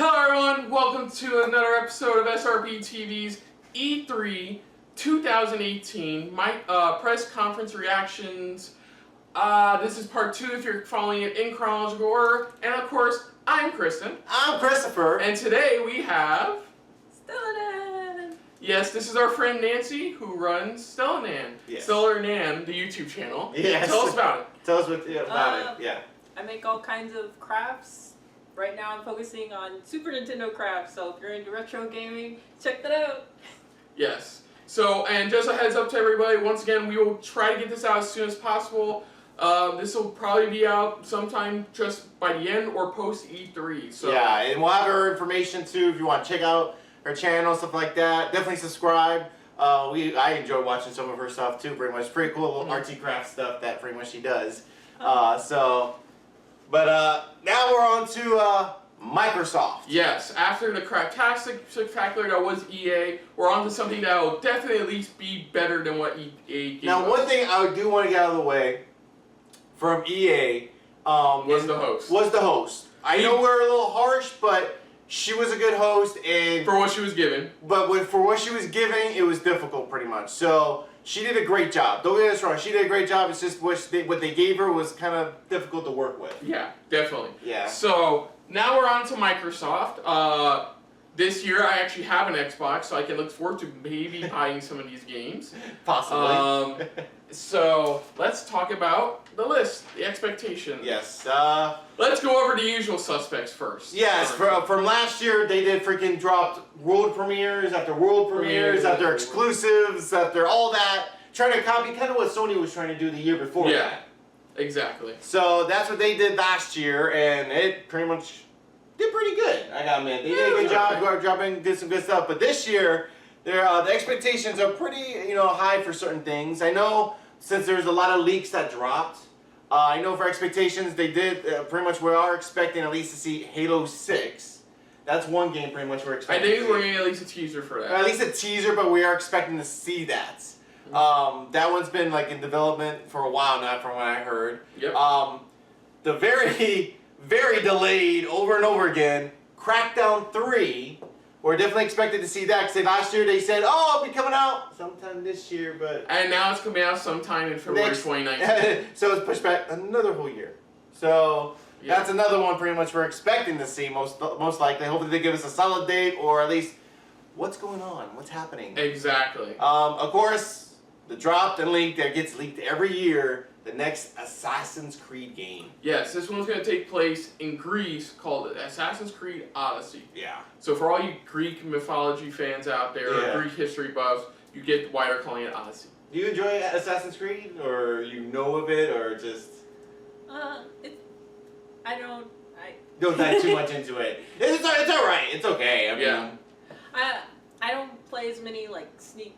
Hello everyone, welcome to another episode of SRBTV's E3 2018 press conference reactions. This is part 2 if you're following it in chronological order. And of course, I'm Kristen. I'm Christopher. And today we have... StellarNan! Yes, this is our friend Nancy who runs StellarNan. Yes. StellarNan, the YouTube channel. Yes. Tell us about it. Tell us about it, yeah. I make all kinds of crafts. Right now I'm focusing on Super Nintendo crafts, so if you're into retro gaming, check that out. Yes. So, and just a heads up to everybody, once again, we will try to get this out as soon as possible. This will probably be out sometime just by the end or post E3. So. Yeah, and we'll have her information too if you want to check out her channel, stuff like that. Definitely subscribe. I enjoy watching some of her stuff too, pretty much. Pretty cool little artsy craft stuff that pretty much she does. Now we're on to Microsoft. Yes, after the Cracktastic Spectacular that was EA, we're on to something that will definitely at least be better than what EA gave Now, us. one thing I do want to get out of the way from EA was the host. I know we're a little harsh, but she was a good host, and for what she was given. But for what she was giving, it was difficult, pretty much. So she did a great job. Don't get us wrong. She did a great job. It's just what they gave her was kind of difficult to work with. Yeah, definitely. Yeah. So now we're on to Microsoft. This year I actually have an Xbox, so I can look forward to maybe buying some of these games. Possibly. So let's talk about the list, the expectations. Yes. Let's go over the usual suspects first. Yes. From last year, they did freaking dropped world premieres after world premieres after exclusives after all that, trying to copy kind of what Sony was trying to do the year before. Yeah. That. Exactly. So that's what they did last year, and it pretty much did pretty good. I gotta admit, they did a good job, did some good stuff. But this year, the expectations are pretty, high for certain things. I know since there's a lot of leaks that dropped. I know for expectations, they did pretty much. We are expecting at least to see Halo 6. That's one game pretty much we're expecting. I think we're getting at least a teaser for that. At least a teaser, but we are expecting to see that. That one's been like in development for a while now, from what I heard. Yep. The very, very delayed over and over again Crackdown 3. We're definitely expected to see that because last year they said, "Oh, it'll be coming out sometime this year," but and now it's coming out sometime in February 2019. So it's pushed back another whole year. So that's another one pretty much we're expecting to see most likely. Hopefully they give us a solid date or at least what's going on, what's happening. Exactly. Of course, the dropped and leaked that gets leaked every year. The next Assassin's Creed game. Yes, this one's going to take place in Greece, called Assassin's Creed Odyssey. Yeah. So for all you Greek mythology fans out there, or Greek history buffs, you get why they're calling it Odyssey. Do you enjoy Assassin's Creed, or you know of it, or just? Don't dive too much into it. It's all right. It's okay. I mean, I don't play as many sneak.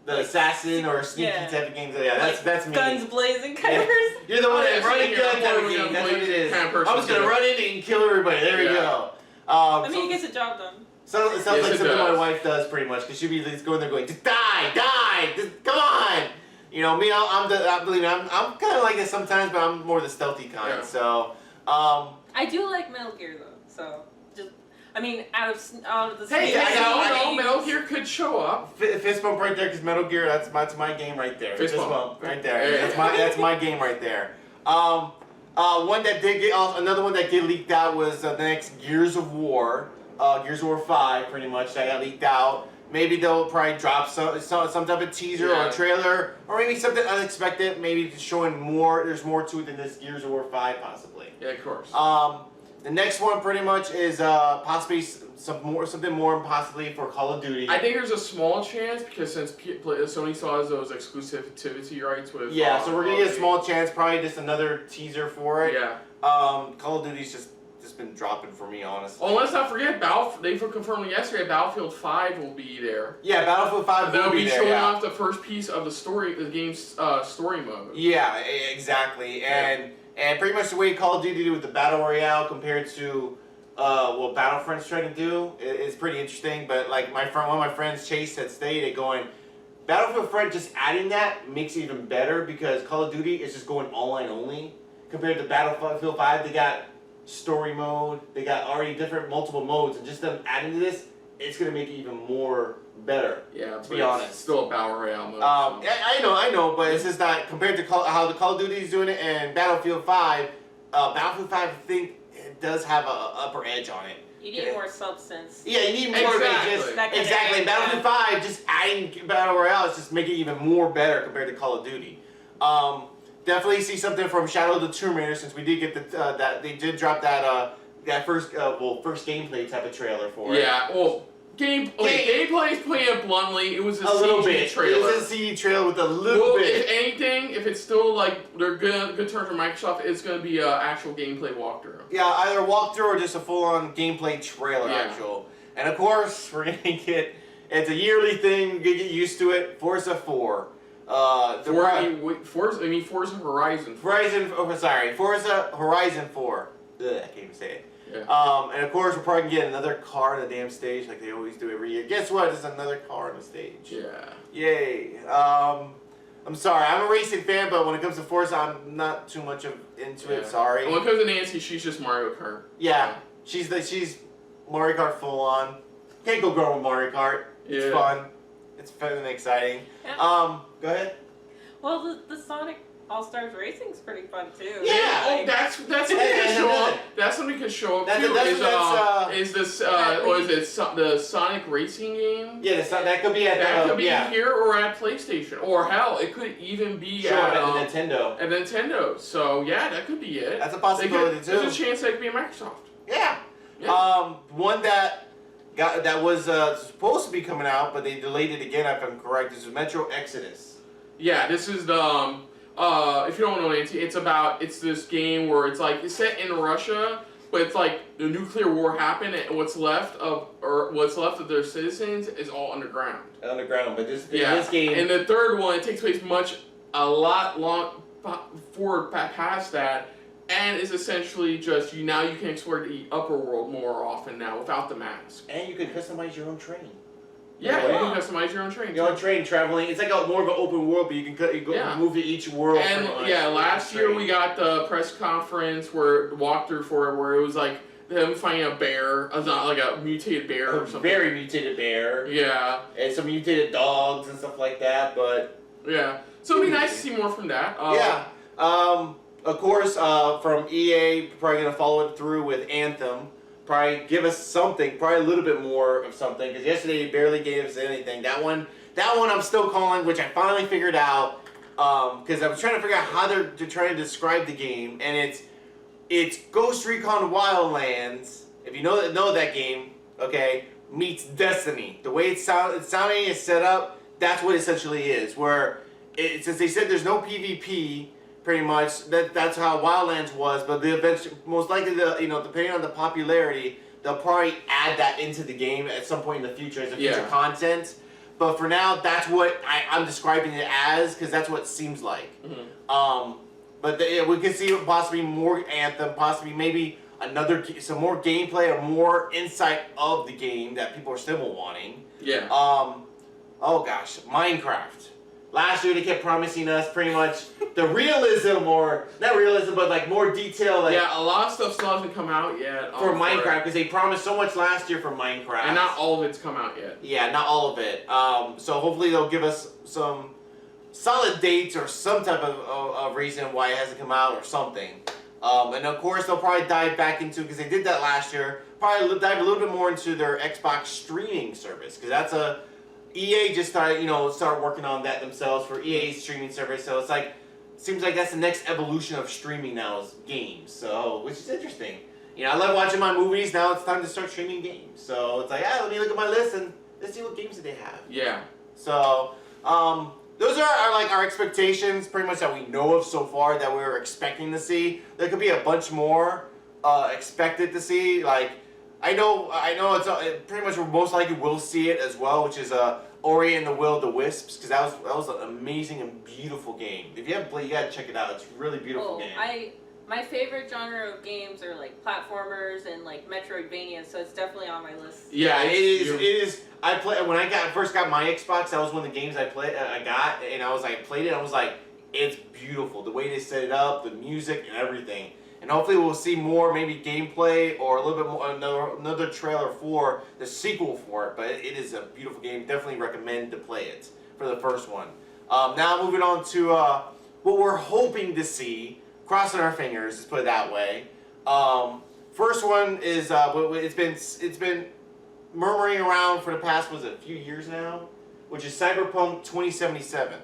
The assassin or sneaky type of games. Yeah, that's me. Guns blazing kind of person. You're the one that running gun I'm type one of of game. That's what it is. kind of person I'm just gonna run in and kill everybody. There we go. I mean, it gets the job done. So it sounds like something my wife does pretty much, because she'll be just going there going, just die, just, come on. You know me, I'm kind of like this sometimes, but I'm more the stealthy kind. Yeah. So I do like Metal Gear though. So just, I mean, out of the. Hey, I know Metal Gear could show up. Fist bump right there, because Metal Gear, that's my game right there. Fist bump right there. That's my game right there. One that did get another one that did leaked out was the next Gears of War. Gears of War 5, pretty much, that got leaked out. Maybe they'll probably drop some type of teaser or a trailer, or maybe something unexpected, maybe showing more. There's more to it than this Gears of War 5, possibly. Yeah, of course. The next one pretty much is possibly something more possibly for Call of Duty. I think there's a small chance because since Sony still has those exclusivity rights with. Yeah, so we're gonna get a small chance, probably just another teaser for it. Yeah. Call of Duty's just been dropping for me, honestly. Oh, let's not forget they confirmed yesterday Battlefield 5 will be there. Yeah, Battlefield 5 will be there. They'll be showing off the first piece of the game's story mode. Yeah, exactly, and pretty much the way Call of Duty did with the Battle Royale compared to what Battlefront's trying to do is pretty interesting. But like one of my friends, Chase, had stated, going, Battlefield Front just adding that makes it even better because Call of Duty is just going online only compared to Battlefield 5. They got story mode. They got already different multiple modes, and just them adding to this, it's gonna make it even more better. Yeah, to be honest, it's still a battle royale mode. I know, but it's just that compared to how the Call of Duty is doing it and Battlefield 5, Battlefield 5 I think it does have a upper edge on it. You need more substance. Yeah, you need more than just exactly. Battlefield 5, just adding battle royale is just making it even more better compared to Call of Duty. Definitely see something from Shadow of the Tomb Raider, since we did get that they did drop that first gameplay type of trailer for it. Yeah, well, gameplay is putting it bluntly. It was a little CG bit. trailer. It was a CG trailer with a little bit. If anything, if it's still like they're good terms for Microsoft, it's going to be an actual gameplay walkthrough. Yeah, either walkthrough or just a full-on gameplay trailer, actual. And of course, we're gonna get. It's a yearly thing. We're gonna get used to it. Forza 4. Forza Horizon. Forza Horizon 4. Ugh, I can't even say it. Yeah. And of course, we're probably gonna get another car on the damn stage like they always do every year. Guess what? There's another car on the stage. Yeah. Yay. I'm sorry. I'm a racing fan, but when it comes to Forza, I'm not too much into it. Sorry. And when it comes to Nancy, she's just Mario Kart. Yeah. She's Mario Kart full on. Can't go wrong with Mario Kart. It's fun. It's fun and exciting. Yeah. Go ahead. Well, the Sonic All-Stars Racing's pretty fun too. Yeah. Oh, that's something can show up. That's something can show up too. The Sonic Racing game? Yeah, that could be at that could be here or at PlayStation, or hell, it could even be at Nintendo. At Nintendo. So yeah, that could be it. That's a possibility too. There's a chance that could be at Microsoft. Yeah. One that was supposed to be coming out, but they delayed it again. If I'm correct, this is Metro Exodus. Yeah, this is the if you don't know, Nancy, it's this game where it's set in Russia, but it's like the nuclear war happened, and what's left of their citizens is all underground. But this game. And the third one, it takes place a lot long forward past that, and is essentially just you can explore the upper world more often now without the mask. And you can customize your own train. Yeah, you can customize your own train. Your own train traveling. It's like more of an open world, but you can move to each world. And last year we got the press conference where walkthrough for it, where it was like them finding a bear, not like a mutated bear or something. Very mutated bear. Yeah. And some mutated dogs and stuff like that, but yeah. So it'd be nice to see more from that. Of course, from EA, probably gonna follow it through with Anthem. Probably give us something, probably a little bit more of something, because yesterday they barely gave us anything. That one I'm still calling, which I finally figured out, because I was trying to figure out how they're trying to describe the game, and it's Ghost Recon Wildlands. If you know that game, okay, meets Destiny. The way it's sounding is set up, that's what it essentially is. Where since they said there's no PvP. Pretty much, that's how Wildlands was, but most likely, depending on the popularity, they'll probably add that into the game at some point in the future as a future content. But for now, that's what I'm describing it as, because that's what it seems like. Mm-hmm. But we could see possibly more Anthem, possibly maybe some more gameplay or more insight of the game that people are still wanting. Yeah. Oh gosh, Minecraft. Last year they kept promising us pretty much the realism, or not realism, but like more detail. Like, a lot of stuff still hasn't come out yet for Minecraft, because they promised so much last year for Minecraft, and not all of it's come out yet. Yeah, not all of it. So hopefully they'll give us some solid dates or some type of reason why it hasn't come out or something. And of course they'll probably dive back into, because they did that last year. Probably dive a little bit more into their Xbox streaming service, because that's EA just started working on that themselves for EA's streaming service. So seems like that's the next evolution of streaming now is games. So, which is interesting. I love watching my movies. Now it's time to start streaming games. So it's like, let me look at my list and let's see what games that they have. Yeah. So, those are our expectations, pretty much that we know of so far that we're expecting to see. There could be a bunch more expected to see. I know it's pretty much most likely we'll see it as well, which is Ori and the Will of the Wisps, because that was an amazing and beautiful game. If you haven't played, you gotta check it out. It's a really beautiful game. My favorite genre of games are like platformers and like Metroidvania, so it's definitely on my list. Yeah, it is. When I first got my Xbox, that was one of the games I played. I played it. I was like, it's beautiful. The way they set it up, the music and everything. and hopefully we'll see more, maybe gameplay or a little bit more, another trailer for the sequel for it. But it is a beautiful game. Definitely recommend to play it for the first one. Now moving on to what we're hoping to see, crossing our fingers, let's put it that way. First one is it's been murmuring around for the past a few years now, which is Cyberpunk 2077.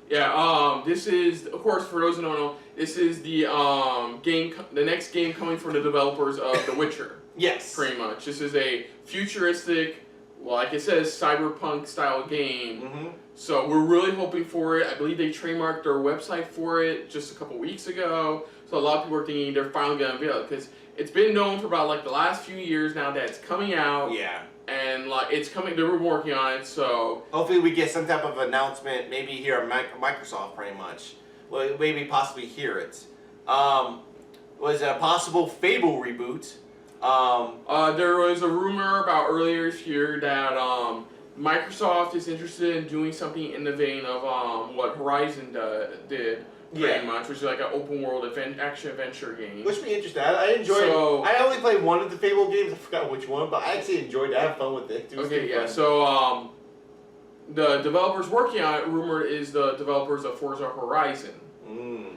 Yeah, this is, of course, for those who don't know, this is the the next game coming from the developers of The Witcher. Yes. Pretty much. This is a futuristic, well, like it says, cyberpunk style game. Mm-hmm. So we're really hoping for it. I believe they trademarked their website for it just a couple weeks ago. So a lot of people are thinking they're finally going to unveil it, because it's been known for about like the last few years now that it's coming out. Yeah. And like it's coming, they were working on it, so hopefully we get some type of announcement, maybe here at Microsoft, pretty much. Well, maybe possibly hear it. Was a possible Fable reboot. There was a rumor about earlier this year that Microsoft is interested in doing something in the vein of what Horizon did. Pretty much, which is like an open world action adventure game. Which would be interesting. I enjoyed it. I only played one of the Fable games. I forgot which one, but I actually enjoyed it. I had fun with it. Okay, yeah. So the developers working on it, rumored, is the developers of Forza Horizon.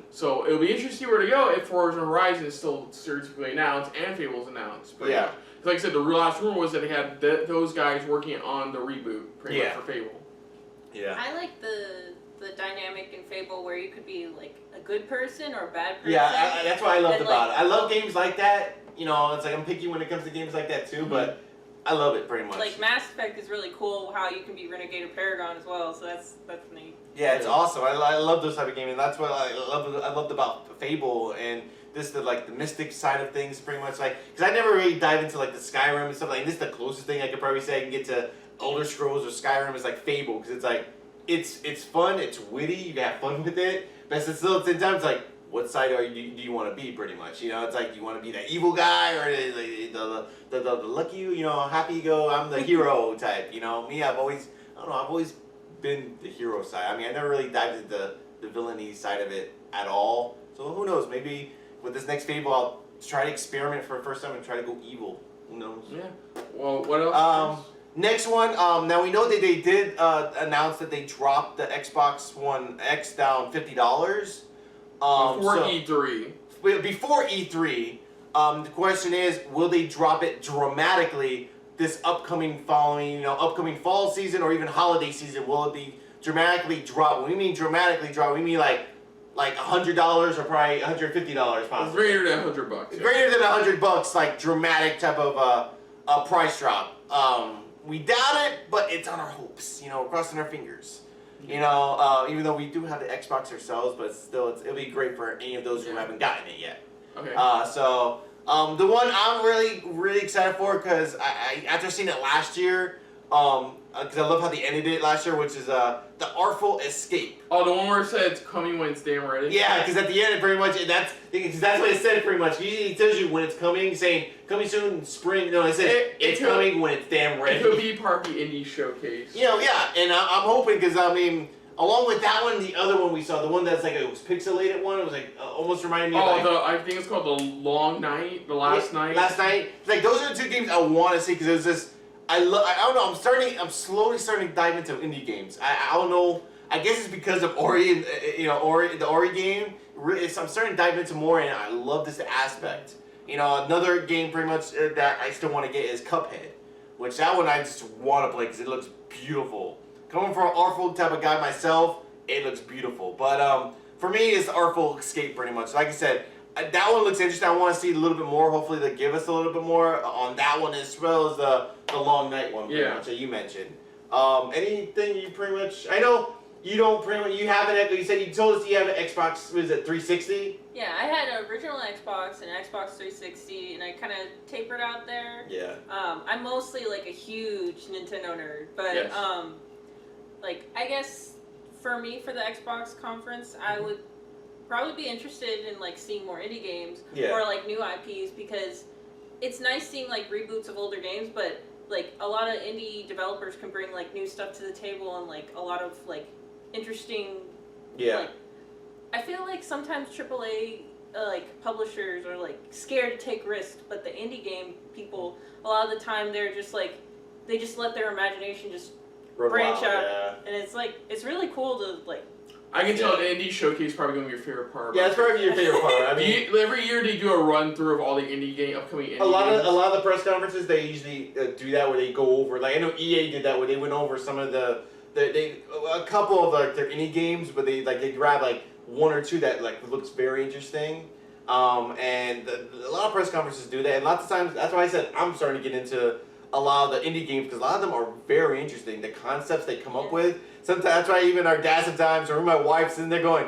So it'll be interesting to see where to go if Forza Horizon is still seriously announced and Fable's announced. But yeah. Like I said, the real last rumor was that they had those guys working on the reboot, pretty much, for Fable. Yeah. I like the dynamic in Fable where you could be like a good person or a bad person. Yeah, that's what I loved about it. I love games like that. You know, it's like I'm picky when it comes to games like that too, but I love it pretty much. Like Mass Effect is really cool how you can be Renegade or Paragon as well, so that's neat. Yeah, it's awesome. I love those type of games, and that's what I loved about Fable and this the mystic side of things pretty much, like, because I never really dive into like the Skyrim and stuff like this is the closest thing I could probably say I can get to Elder Scrolls or Skyrim is like Fable, because it's like it's fun, it's witty, you can have fun with it, but it's still at the same time it's like, what side do you want to be, pretty much? You know, it's like, you want to be the evil guy or the lucky, you know, happy go, I'm the hero type. You know, me, I've always been the hero side. I mean, I never really dived into the villainy side of it at all. So who knows? Maybe with this next Fable, I'll try to experiment for the first time and try to go evil. Who knows? Yeah. Well, what else? Next one, now we know that they did announce that they dropped the Xbox One X down $50. Before E3. Before E3, the question is, will they drop it dramatically this upcoming fall season or even holiday season? Will it be dramatically dropped? When we mean dramatically drop, we mean like $100 or probably $150 possibly. Greater than $100. Yeah. Greater than $100, like dramatic type of price drop. We doubt it, but it's on our hopes. You know, crossing our fingers. You know, even though we do have the Xbox ourselves, but still, it'll be great for any of those who haven't gotten it yet. Okay. The one I'm really excited for, because I after seeing it last year, because I love how they ended it last year, which is the Artful Escape. Oh, the one where it said it's coming when it's damn ready? Yeah, because at the end, it pretty much, that's what it said pretty much. Usually it tells you when it's coming, saying, coming soon, spring. No, it says it's coming when it's damn ready. It could be part of the indie showcase. You know, yeah, and I'm hoping, because, I mean, along with that one, the other one we saw, the one that's like, it was pixelated one, it was like, almost reminded me of like... I think it's called The Long Night, The Last Night. Last Night. Like, those are the two games I want to see, because it was just... I don't know, I'm slowly starting to dive into indie games. I don't know, I guess it's because of Ori, and the Ori game. I'm starting to dive into more, and I love this aspect. You know, another game pretty much that I still want to get is Cuphead, which that one I just want to play because it looks beautiful. Coming from an Artful type of guy myself, it looks beautiful. But for me, it's Artful Escape pretty much. Like I said, that one looks interesting. I want to see a little bit more. Hopefully they give us a little bit more on that one, as well as the Long Night one pretty much that you mentioned. Anything you pretty much... I know you don't pretty much... You have you said you told us you have an Xbox, was it 360? Yeah, I had an original Xbox and Xbox 360, and I kind of tapered out there. Yeah. I'm mostly like a huge Nintendo nerd, but yes. like I guess for me, for the Xbox conference, I would probably be interested in like seeing more indie games or like new IPs, because it's nice seeing like reboots of older games, but like a lot of indie developers can bring like new stuff to the table and like a lot of like interesting like, I feel like sometimes AAA like publishers are like scared to take risks, but the indie game people, a lot of the time they're just like, they just let their imagination just branch out, and it's like, it's really cool to like. I can tell the indie showcase is probably going to be your favorite part. Yeah, it's probably your favorite part. I mean, every year they do a run through of all the upcoming indie games. A lot of the press conferences they usually do that where they go over. Like I know EA did that where they went over some of a couple of like their indie games, but they grab like one or two that like looks very interesting. And a lot of press conferences do that, and lots of times that's why I said I'm starting to get into a lot of the indie games because a lot of them are very interesting. The concepts they come up with. Sometimes that's why even our dad sometimes or my wife's sitting there going,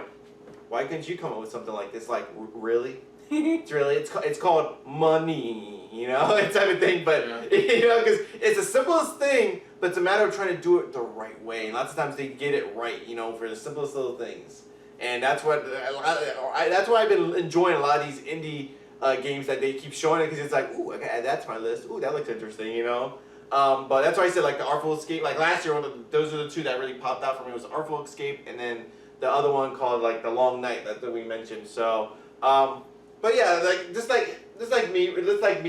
"Why couldn't you come up with something like this?" Like really, it's called money, you know, that type of thing. But you know, because it's the simplest thing, but it's a matter of trying to do it the right way. And lots of times they get it right, you know, for the simplest little things. And that's what that's why I've been enjoying a lot of these indie games that they keep showing it because it's like, ooh, I can add that to my list. Ooh, that looks interesting, you know. But that's why I said like the Artful Escape. Like last year, those are the two that really popped out for me. It was Artful Escape, and then the other one called like The Long Night that we mentioned. So, but yeah, like just like me,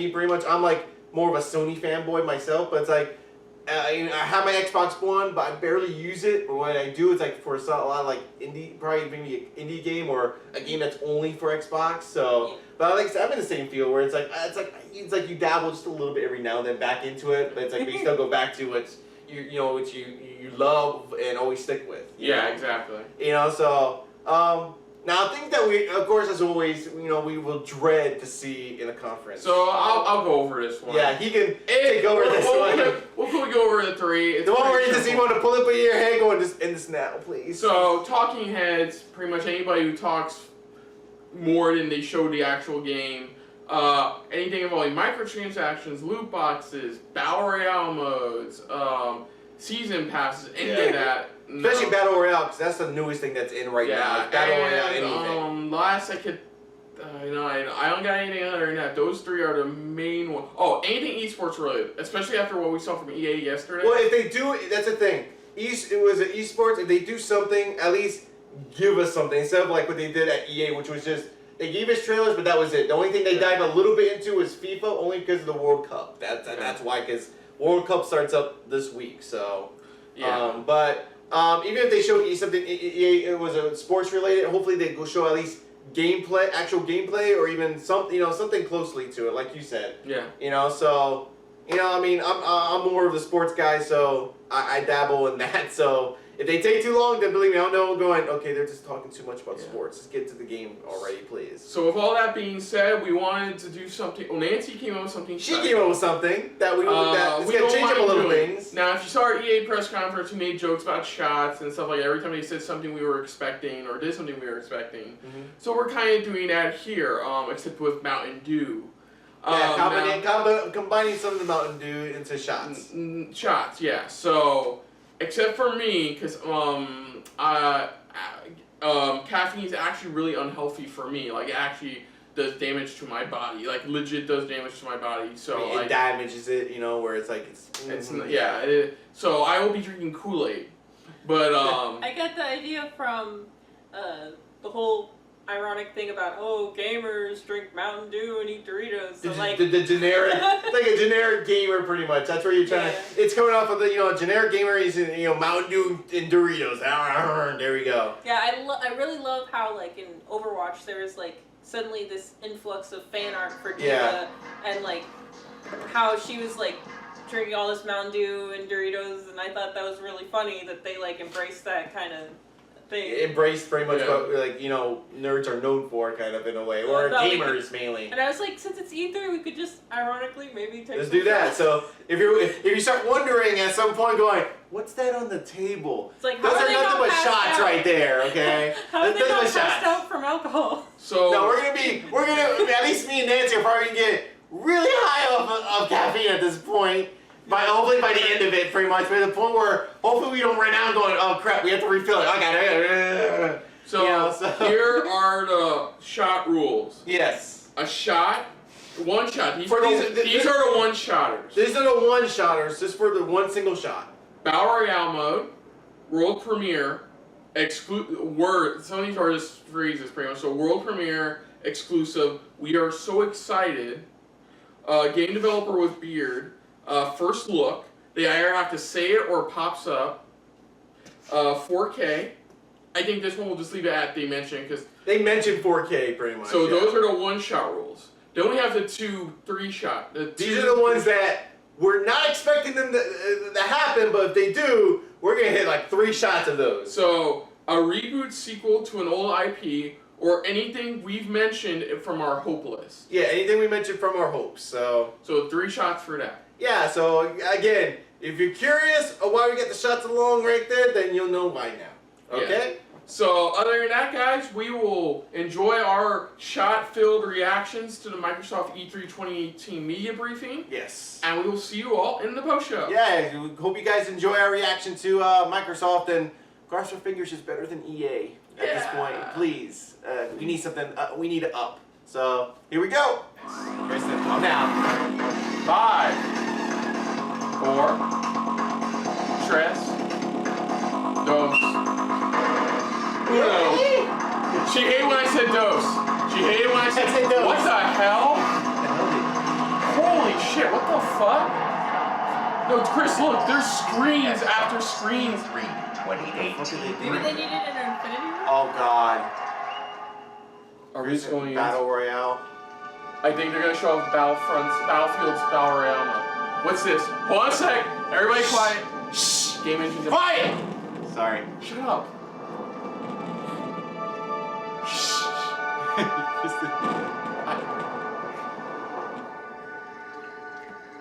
pretty much. I'm like more of a Sony fanboy myself, but it's like I have my Xbox One, but I barely use it. But what I do is like for a lot of like probably maybe an indie game or a game that's only for Xbox. So, but like I'm in the same field where it's like you dabble just a little bit every now and then back into it, but it's like you still go back to what you love and always stick with. Yeah, exactly. You know, so now things that we, of course, as always, you know, we will dread to see in a conference. So I'll go over this one. Yeah, he can take over this one. We'll go over the three. It's the one where you just want to pull it by your head, going just end this now, please. So talking heads, pretty much anybody who talks more than they show the actual game. Anything involving microtransactions, loot boxes, battle royale modes, season passes, any of that. Especially Battle Royale, because that's the newest thing that's in right now. Like Battle Royale, anything. Last I could, I don't got anything other than that. Those three are the main ones. Oh, anything esports related, especially after what we saw from EA yesterday. Well, if they do, that's the thing. It was an esports. If they do something, at least give us something instead of like what they did at EA, which was just they gave us trailers, but that was it. The only thing they dived a little bit into was FIFA, only because of the World Cup. That's why, because World Cup starts up this week. So, even if they showed something, it was a sports related. Hopefully they go show at least gameplay, actual gameplay, or even something, something closely to it, like you said. Yeah. So, I mean, I'm more of the sports guy, so I dabble in that. So if they take too long, then believe me, I'll know going, okay, they're just talking too much about sports. Let's get to the game already, please. So with all that being said, we wanted to do something. Well, Nancy came up with something. She came up with something that we it's gonna change up a little things. Now, if you saw our EA press conference, we made jokes about shots and stuff like that. Every time they said something we were expecting or did something we were expecting. Mm-hmm. So we're kind of doing that here, except with Mountain Dew. Combining some of the Mountain Dew into shots. Shots, yeah. So, except for me, because caffeine is actually really unhealthy for me. Like, it actually does damage to my body. Like, legit does damage to my body. So it damages it, where it's like so I will be drinking Kool-Aid, but I got the idea from the whole ironic thing about gamers drink Mountain Dew and eat Doritos. So the generic, like a generic gamer, pretty much. That's where you're trying to. It's coming off of the generic gamer is Mountain Dew and Doritos. There we go. Yeah, I really love how like in Overwatch there's like suddenly this influx of fan art for Diva and like how she was like drinking all this Mountain Dew and Doritos, and I thought that was really funny that they like embraced that kind of. They embraced pretty much what nerds are known for, kind of in a way, or gamers mainly. And I was like, since it's E3, we could just ironically maybe take. Let's do that. So if you start wondering at some point, going, what's that on the table? It's like those are nothing but shots right there, okay? How are they not passed out from alcohol? So no, we're gonna at least me and Nancy are probably gonna get really high off of caffeine at this point. Hopefully by the end of it, pretty much, by the point where hopefully we don't run out going, oh crap, we have to refill it. Okay. So here are the shot rules. Yes. A shot, one shot. These are the one-shotters. These are the one-shotters, just for the one single shot. Battle Royale mode, world premiere, some of these are just phrases pretty much. So world premiere, exclusive. We are so excited. Game developer with beard. First look. They either have to say it or it pops up. 4K. I think this one will just leave it at they mentioned because they mentioned 4K pretty much. So those are the one-shot rules. Then we have the 2, 3-shot. These are the ones that we're not expecting them to happen, but if they do, we're gonna hit like 3 shots of those. So a reboot sequel to an old IP or anything we've mentioned from our hope list. Yeah, anything we mentioned from our hopes. So 3 shots for that. Yeah. So again, if you're curious of why we get the shots along right there, then you'll know why now. Okay. Yeah. So other than that, guys, we will enjoy our shot-filled reactions to the Microsoft E3 2018 media briefing. Yes. And we will see you all in the post-show. Yeah, we hope you guys enjoy our reaction to Microsoft, and cross our fingers is better than EA at this point. Please, we need something. We need it up. So here we go. Here's the countdown. 5, 4, 3, 2. No. She hated when I said dose. She hated when I said dose. What the hell? Holy shit, what the fuck? No, Chris, look, there's screens after screens. 2018. Maybe they needed an Infinity Room? Oh God. Are we just going Battle Royale? I think they're gonna show off Battlefield's Battle Royale mode. What's this? Hold on a sec. Everybody quiet. Shh. Game engine's Quiet! Sorry. Shut up.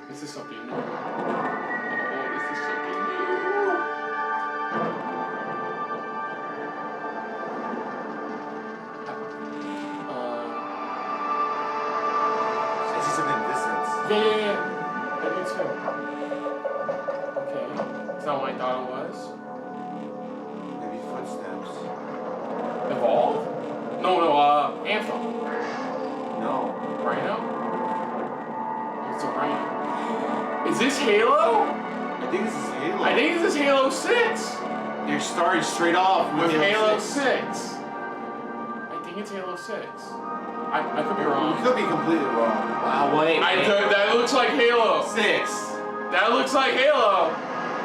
This is something new. Oh, this is something new. I see something in the distance. Yeah. I do too. Okay. It's not what I thought it was. Maybe footsteps. Evolve? No, Anthem. No. Rhino? It's a Rhino. Is this Halo? I think this is Halo. I think this is Halo 6. You're starting straight off With Halo 6. I think it's Halo 6. I could be wrong. You could be completely wrong. Wow, wait. That looks like Halo. 6. That looks like Halo.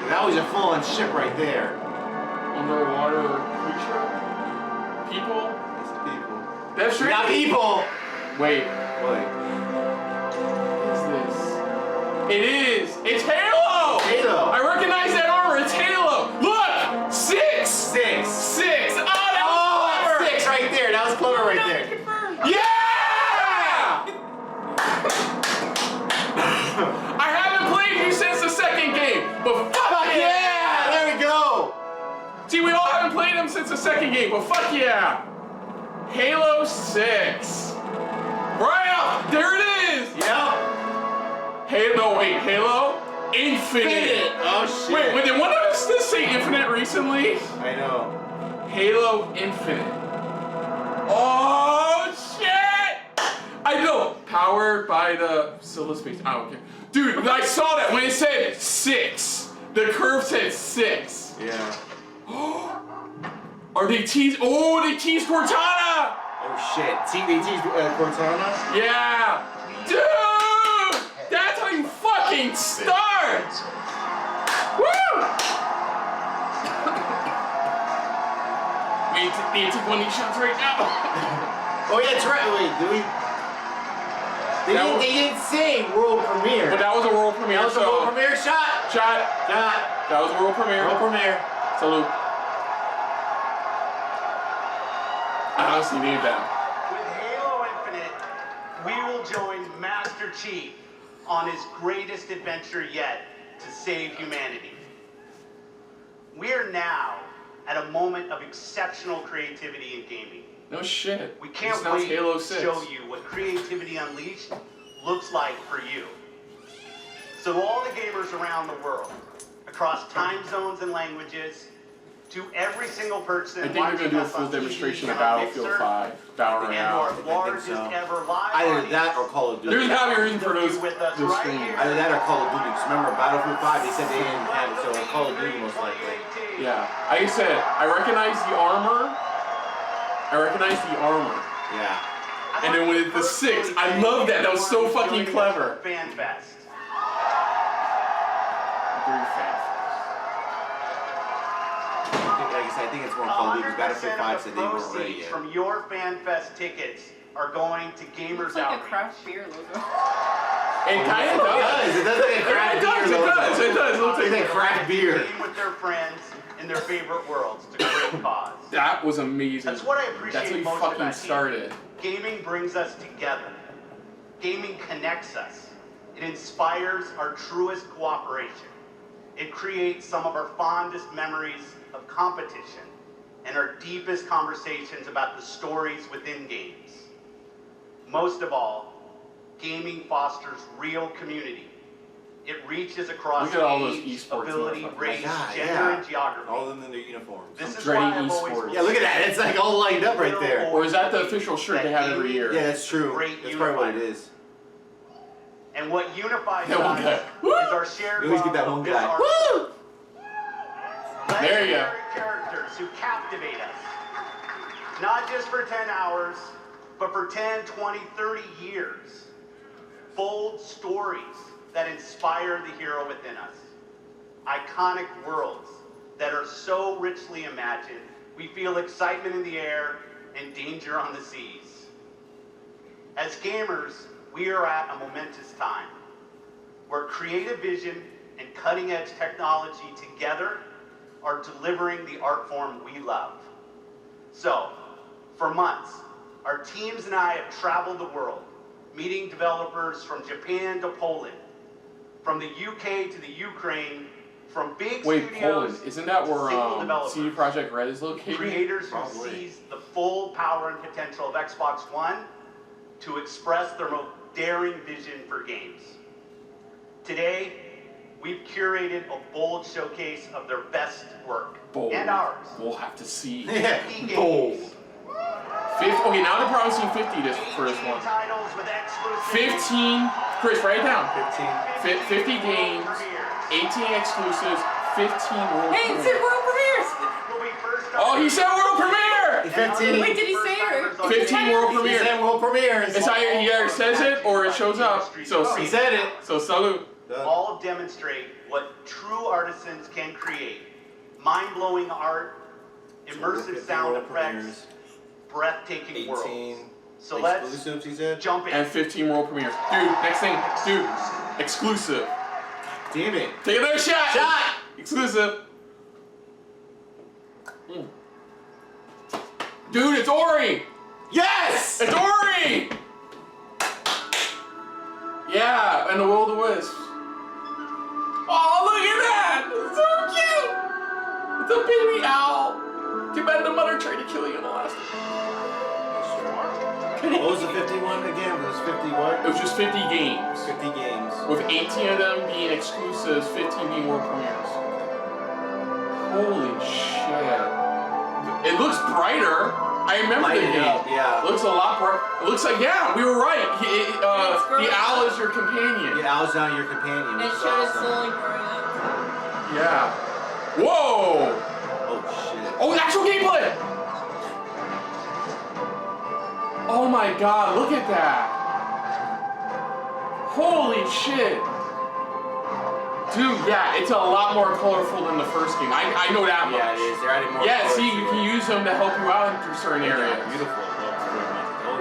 That was a full-on ship right there. Underwater creature? People? It's people. That's true. Not people! Wait. Wait. What is this? It is. It's Halo! Halo. I recognize that armor. It's Halo. Look! 6! 6. 6! Oh, that was clever! 6 right there. That was clever right there. Yeah! I haven't played you since the second game, but fuck yeah! There we go! See, we all haven't played them since the second game, but fuck yeah! Halo 6. Right up! There it is! Yep. Halo Infinite. Oh shit. Wait, did one of us just say Infinite recently? I know. Halo Infinite. Oh shit! I know. Powered by the Scylla Space. I don't care. Dude, I saw that when it said 6. The curve said 6. Yeah. Are they teased? Oh, they teased Cortana! Oh shit. They teased Cortana? Yeah! Dude! That's how you fucking start! Woo! We need to take one of these shots right now. Oh yeah, that's right. Wait, do we? They didn't say world premiere. But that was a world premiere. That was a world premiere shot. Shot. That was a world premiere. World premiere. Salute. I honestly need that. With Halo Infinite, we will join Master Chief on his greatest adventure yet to save humanity. We are now at a moment of exceptional creativity in gaming. No shit. We can't This sounds wait Halo to 6. show you what creativity unleashed looks like for you. So to all the gamers around the world, across time zones and languages, to every single person I think they're going to do a full demonstration of Battlefield 5 Battle and our Royale. largest so. ever live Either that or Call of Duty. There's gotta be a reason for those with us streams. Either that or Call of Duty. 'Cause remember, Battlefield 5, they said they didn't have it, so Call of Duty most likely. Yeah. Like I said, I recognize the armor. Yeah. And then with the 6, I love that. That was so fucking clever. FanFest. I think it's more fun because Battlefield 5 said they weren't ready yet. From your FanFest tickets are going to Gamers Looks like Outreach. a craft beer logo. It kind of does. It does like a craft beer. It does. It looks like craft beer. Game with their friends in their favorite worlds to great cause. That was amazing. That's what I appreciate That's how you most fucking about started. Gaming brings us together. Gaming connects us. It inspires our truest cooperation. It creates some of our fondest memories of competition and our deepest conversations about the stories within games. Most of all, gaming fosters real community. It reaches across Look at all those age, esports ability, motherfuckers. race, God, gender, yeah. and geography. All of them in their uniforms. This is dreading why I've always esports. Yeah, look at that. It's like all lined up right there. Or is that the official shirt they have every year? Yeah, that's true. That's probably what it is. And what unifies That one us guy. is our shared You always love get that of one this guy. art. Woo! There you go. Legendary characters who captivate us. Not just for 10 hours, but for 10, 20, 30 years. Bold stories that inspire the hero within us. Iconic worlds that are so richly imagined, we feel excitement in the air and danger on the seas. As gamers, we are at a momentous time where creative vision and cutting-edge technology together are delivering the art form we love. So, for months, our teams and I have traveled the world, meeting developers from Japan to Poland, from the UK to the Ukraine, from big Wait, studios Poland. Isn't that to single where developers. CD Projekt Red is located? Creators who Probably. seize the full power and potential of Xbox One to express their most daring vision for games. Today, we've curated a bold showcase of their best work. Bold. And ours. We'll have to see. Yeah, 50 bold. games. 50, okay, now they're promising 50 for this 18 one. titles with exclusive 15. Chris, write it down. 15. 50 games, 18 exclusives, 15 world Hey, it premieres. said world premieres! will be first Oh, he said world premiere! 15. Wait, did he say it? 15 world He premiere. said world premieres. It's either he either says it or it shows up. So He said it. So salute. Done. all demonstrate what true artisans can create. Mind-blowing art, immersive 50 sound world effects, premieres, breathtaking 18 worlds. So let's exclusives, he said. jump in. And 15 world premieres. Dude, next thing. Dude, exclusive. Damn it. Take another shot. Shot! Exclusive. Mm. Dude, it's Ori. Yes! It's Ori. Yeah, and the World of Wisp. Oh, look at that! It's so cute! It's a baby owl! Too bad the mother tried to kill you in the last one. What was the 51 again? It was 50 what? It was just 50 games, 50 games. with 18 of them being exclusives, 15 being world premieres. Holy shit. It looks brighter. I remember the Lighted game. up, yeah. It looks a lot brighter. It looks like, yeah, we were right. The owl is your companion. Yeah, Owl's now your companion. It which is showed it awesome. slowly growing up. Yeah. Whoa! Oh shit. Oh, actual gameplay! Oh my god, look at that! Holy shit! Dude, yeah, it's a lot more colorful than the first game. I know that much. Yeah, it is. They're adding more. Yeah, colors see, to you it. can use them to help you out through certain Yeah, areas. beautiful. Looks very much. Oh,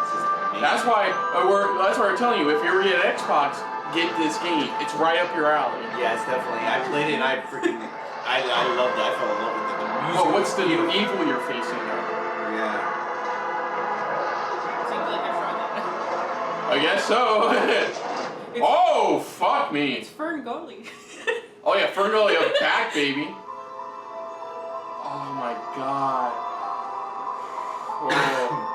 this is amazing. That's why we're telling you, if you ever get an Xbox, get this game. It's right up your alley. Yeah, it's definitely. I played it and I freaking. I loved it. I fell in love with it. The music. Oh, what's the was evil you're facing now? Yeah. Seems like I tried that. I guess so. Oh, fuck me. It's Fern Gully. Oh yeah, Ferngully up back, baby. Oh my god. Oh.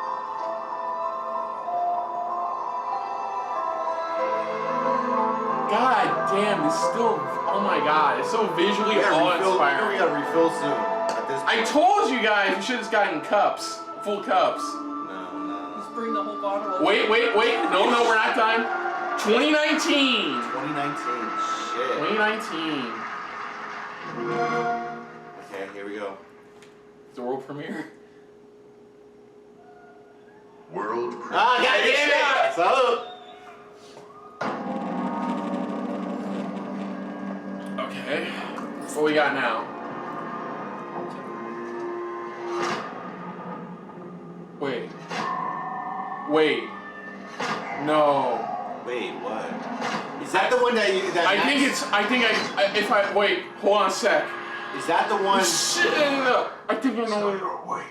God damn, this still. Oh my god, it's so visually We awe-inspiring. gotta refill soon. At this I point. told you guys you should have gotten cups, full cups. No. Just bring the whole bottle over. Wait. No, we're not done. 2019. 2019. Shit. 2019. Okay, here we go. The world premiere. world. Ah, God damn it! Salute! Okay. What we got now? Wait. Wait. No. Wait, what? Is that the one that you... That Wait, hold on a sec. Is that the one... Shit, I think I know it. Awake.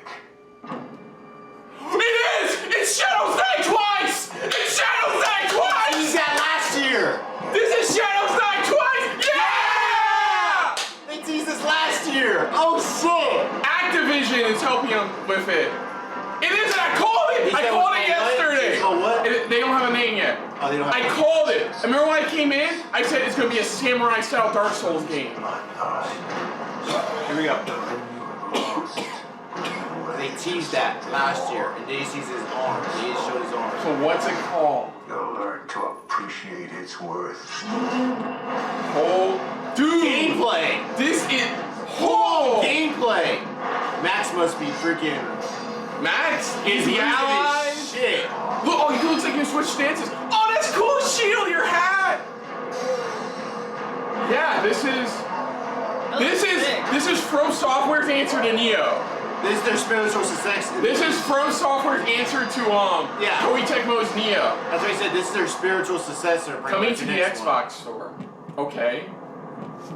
It is! It's Shadow's Die twice! It's Shadow's Die twice! He's got last year! This is Shadow's Die twice! Yeah! They teased this last year! Oh shit! Activision is helping him with it. It is, and I called it! I called it yesterday! Oh, what? They don't have a name yet. Oh, they don't have I called it. Remember when I came in? I said it's going to be a samurai-style Dark Souls game. Here we go. They teased that last year, and they teased his arm. They just showed his arm. So what's it called? You'll learn to appreciate its worth. Oh, dude! Gameplay! This is... Oh! Gameplay! Max must be freaking... Max? Is he allied? Shit! Look, oh, he looks like you switch stances. Oh, that's cool! Shield, your hat! Yeah, this is From Software's answer to Neo. This is their spiritual successor. This is From Software's answer to Koei Tecmo's Neo. That's why I said this is their spiritual successor. Coming to the Xbox store. Okay.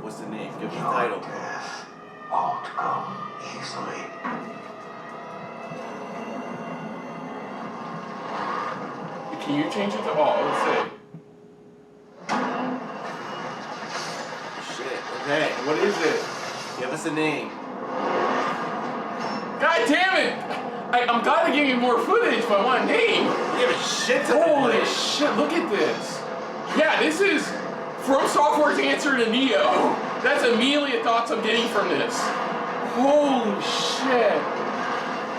What's the name? Give me the title. Death won't come easily. Can you change it to all? Let's see. Shit. Okay. What is it? Give us a name. God damn it! I'm glad they gave me more footage, but I want a name. You have a shit ton of Holy footage. shit, look at this. Yeah, this is From Software's answer to Neo. That's immediately the thoughts I'm getting from this. Holy shit.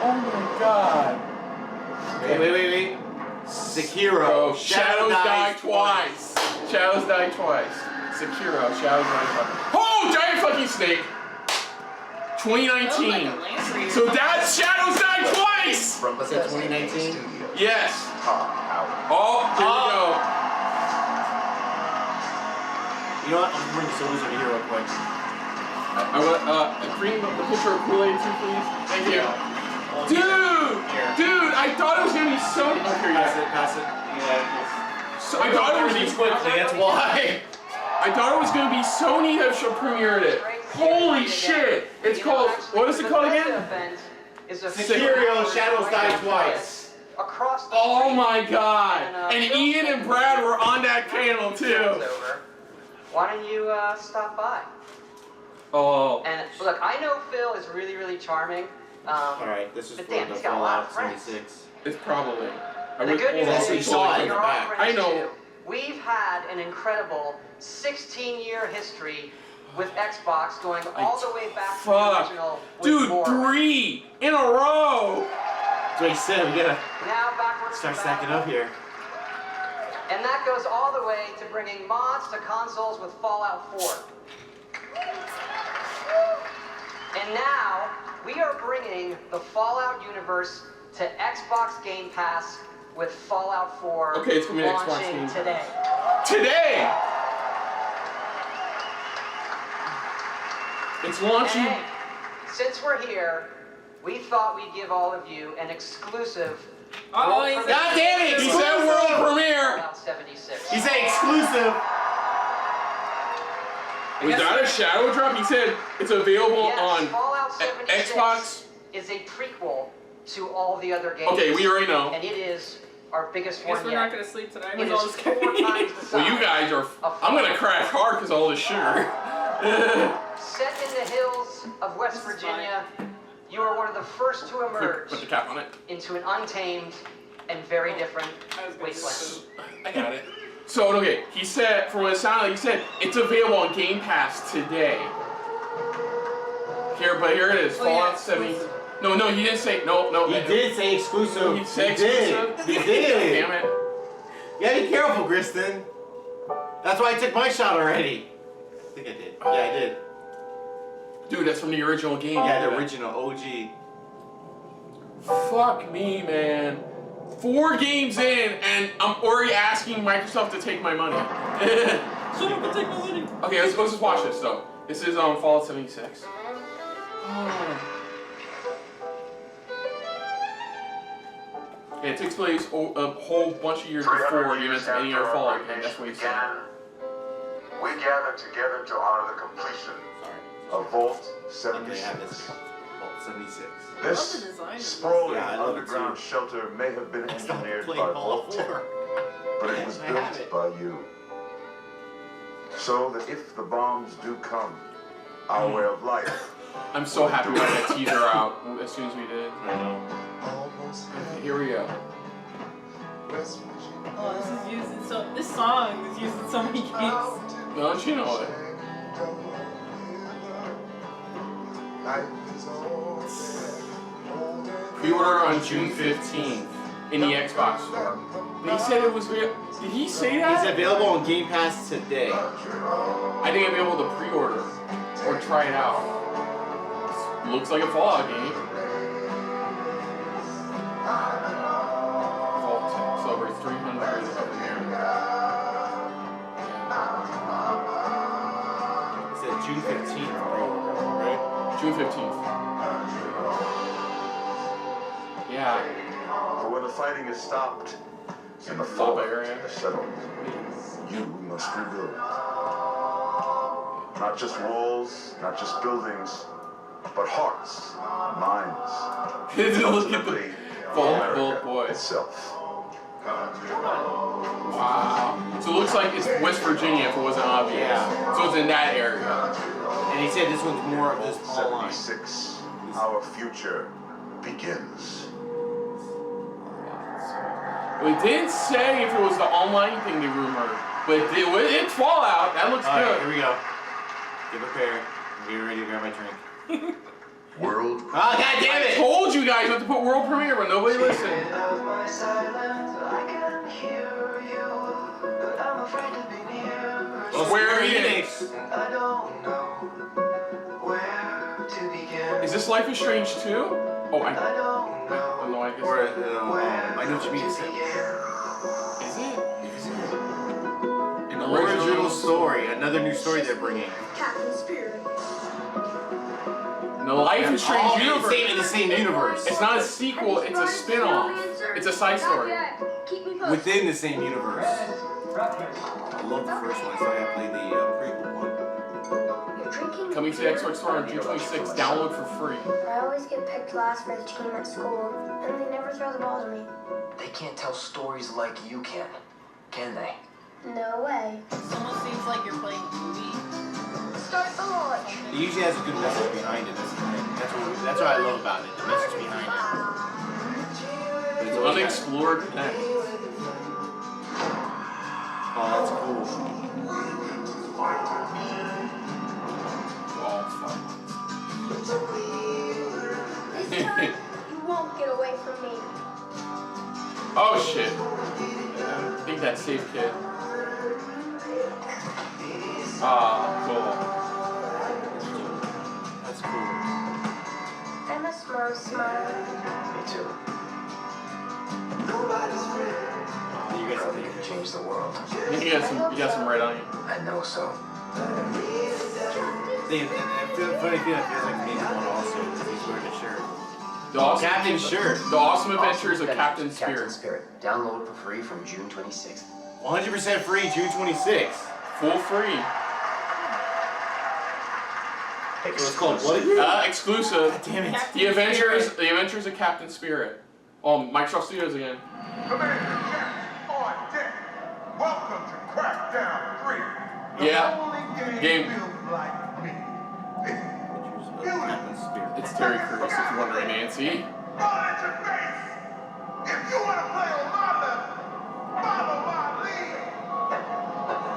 Oh my god. Wait. Sekiro. Shadows Die Twice. Shadows Die Twice. Sekiro. Shadows Die Twice. Oh, giant fucking snake. 2019. So that's Shadows Die Twice. Was that 2019? Yes. Oh, here we go. You know what? I'm gonna bring the soldiers over here real quick. I want bring the picture of Kool-Aid too, please. Thank you. Dude, I thought it was gonna be Sony. Oh, here you go. Pass it. Yeah. So I thought it was quickly. That's why. I thought it was gonna be Sony that should premiered it. Holy shit! It's called. What is it called again? Sekiro. Shadows Die Twice. Across the Oh street. my god! And Phil Ian and Brad were on that panel too. Over. Why don't you stop by? Oh. And look, I know Phil is really, really charming. Alright, this is but for damn, the he's got a lot of Fallout friends. 76. It's probably. And the good news hold on, is so you saw it in you're the all back. friends I know. too. We've had an incredible 16-year history with Xbox going all the way back to the original. with Dude, more. 3 in a row! That's what he said. We gotta Now backwards start stacking up here. And that goes all the way to bringing mods to consoles with Fallout 4. And now, we are bringing the Fallout universe to Xbox Game Pass with Fallout 4 Okay, it's coming to Xbox launching Game Pass. today. Today! It's And launching. hey, since we're here, we thought we'd give all of you an exclusive Oh, he's God damn it! He said world premiere! Fallout 76. He said exclusive. Was that a shadow drop? He said it's available Yes, on Fallout 76 Xbox. is a prequel to all the other games. Okay, we already know. And it is our biggest I guess one we're yet. not gonna sleep tonight. It With is all this 4 times the size. Well, you guys are. I'm gonna crash hard because all this sugar. Set in the hills of West This is Virginia, you are one of the first to emerge Put the cap on it. into an untamed and very different I was gonna wasteland. I got it. So, okay, he said, from what it sounded like, he said it's available on Game Pass today. Here it is, Oh, yeah, Fallout 70. No, he didn't say, no. He did say exclusive. He said did. exclusive? He did. Damn it. You gotta be careful, Griston. That's why I took my shot already. I think I did. Yeah, I did. Dude, that's from the original game. Yeah, the original OG. Fuck me, man. 4 games in, and I'm already asking Microsoft to take my money. Shut up and take my money. Okay, let's just watch this though. This is Fallout 76. Oh. Okay, it takes place a whole bunch of years before you enter any other Fallout game. That's what he said. We gather together to honor the completion of Vault 76. Vault 76. This sprawling underground shelter may have been engineered by Vault Tech, but it was built by you. So that if the bombs do come, our way of life. I'm so happy we got that teaser out as soon as we did. I know. Okay, here we go. Oh, this song is used in so many games. Don't you know it? Pre-order on June 15th in the Xbox store. And he said it was real. Did he say that? It's available on Game Pass today. I think I'll be able to pre-order or try it out. Looks like a Fallout game. Vault Tech celebrates 300 years of America. It said June 15th, right? June 15th. Yeah. But when the fighting is stopped and the Fallout fallout area. is settled, you must rebuild. Not just walls, not just buildings, but hearts, minds, Look at the Vault Boy. itself. Wow. So it looks like it's West Virginia if it wasn't obvious. Yeah. So it's in that area. And he said this one's more of this online. 76, our future begins. We didn't say if it was the online thing they rumored, but it's Fallout. That looks All right, good. here we go. Get prepared. Get ready to grab my drink. World. Oh, God damn I it! told you guys not to put world premiere, but nobody listened. Square Enix. Is this Life is Strange 2? Oh, I don't know. I guess. Or, I know what you mean. Is it? An original story. Another new story they're bringing. Captain Spirit. The Life is Strange universe. In the same universe. It's not a sequel, it's a spin-off. It's a side story. Keep me posted. Within the same universe. I love the first one, so I gotta play the prequel one. Coming to the Xbox store on June 26th. Download for free. I always get picked last for the team at school, and they never throw the ball to me. They can't tell stories like you can they? No way. This almost seems like you're playing a movie. Start the launch. It usually has a good message behind it. That's what I love about it. The message behind it. But it's always Unexplored Connect. Oh, that's cool. Oh, fuck. This time, you won't get away from me. Oh, shit. I think that's safe, kid. Cool. That's cool. I'm a smart smile. Me too. You guys Probably can change the world. You got some red on you. I know so. I feel funny feeling. It feels like me one also because he's wearing a shirt. The awesome, Captain Shirt. The Awesome Adventures of Captain Spirit. Download for free from June 26th. 100% free, June 26th. Full free. So it's called what? Exclusive. God damn it. The Adventures of Captain Spirit. Oh, Microsoft Studios again. Commander Jack on deck. Welcome to Crackdown 3. Yeah. Only Game. built like me. Captain Spirit. It's Terry Crews, if you're wondering, Nancy. Fall at your face. If you want to play on my level, follow my lead.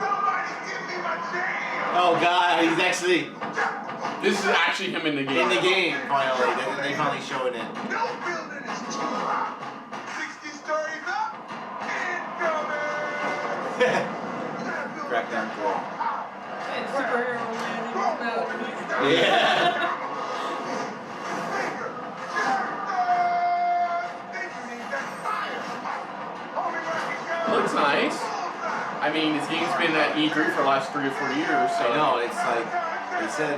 Somebody give me my jam. Oh God, he's actually This is actually him in the game. in the game finally. They finally showing it. No building is too high. 60 stories up. Incoming. Crackdown 4. And superhero man in his mouth. Yeah. mean, this game's been at E3 for the last 3 or 4 years. So. I know, it's like, they said,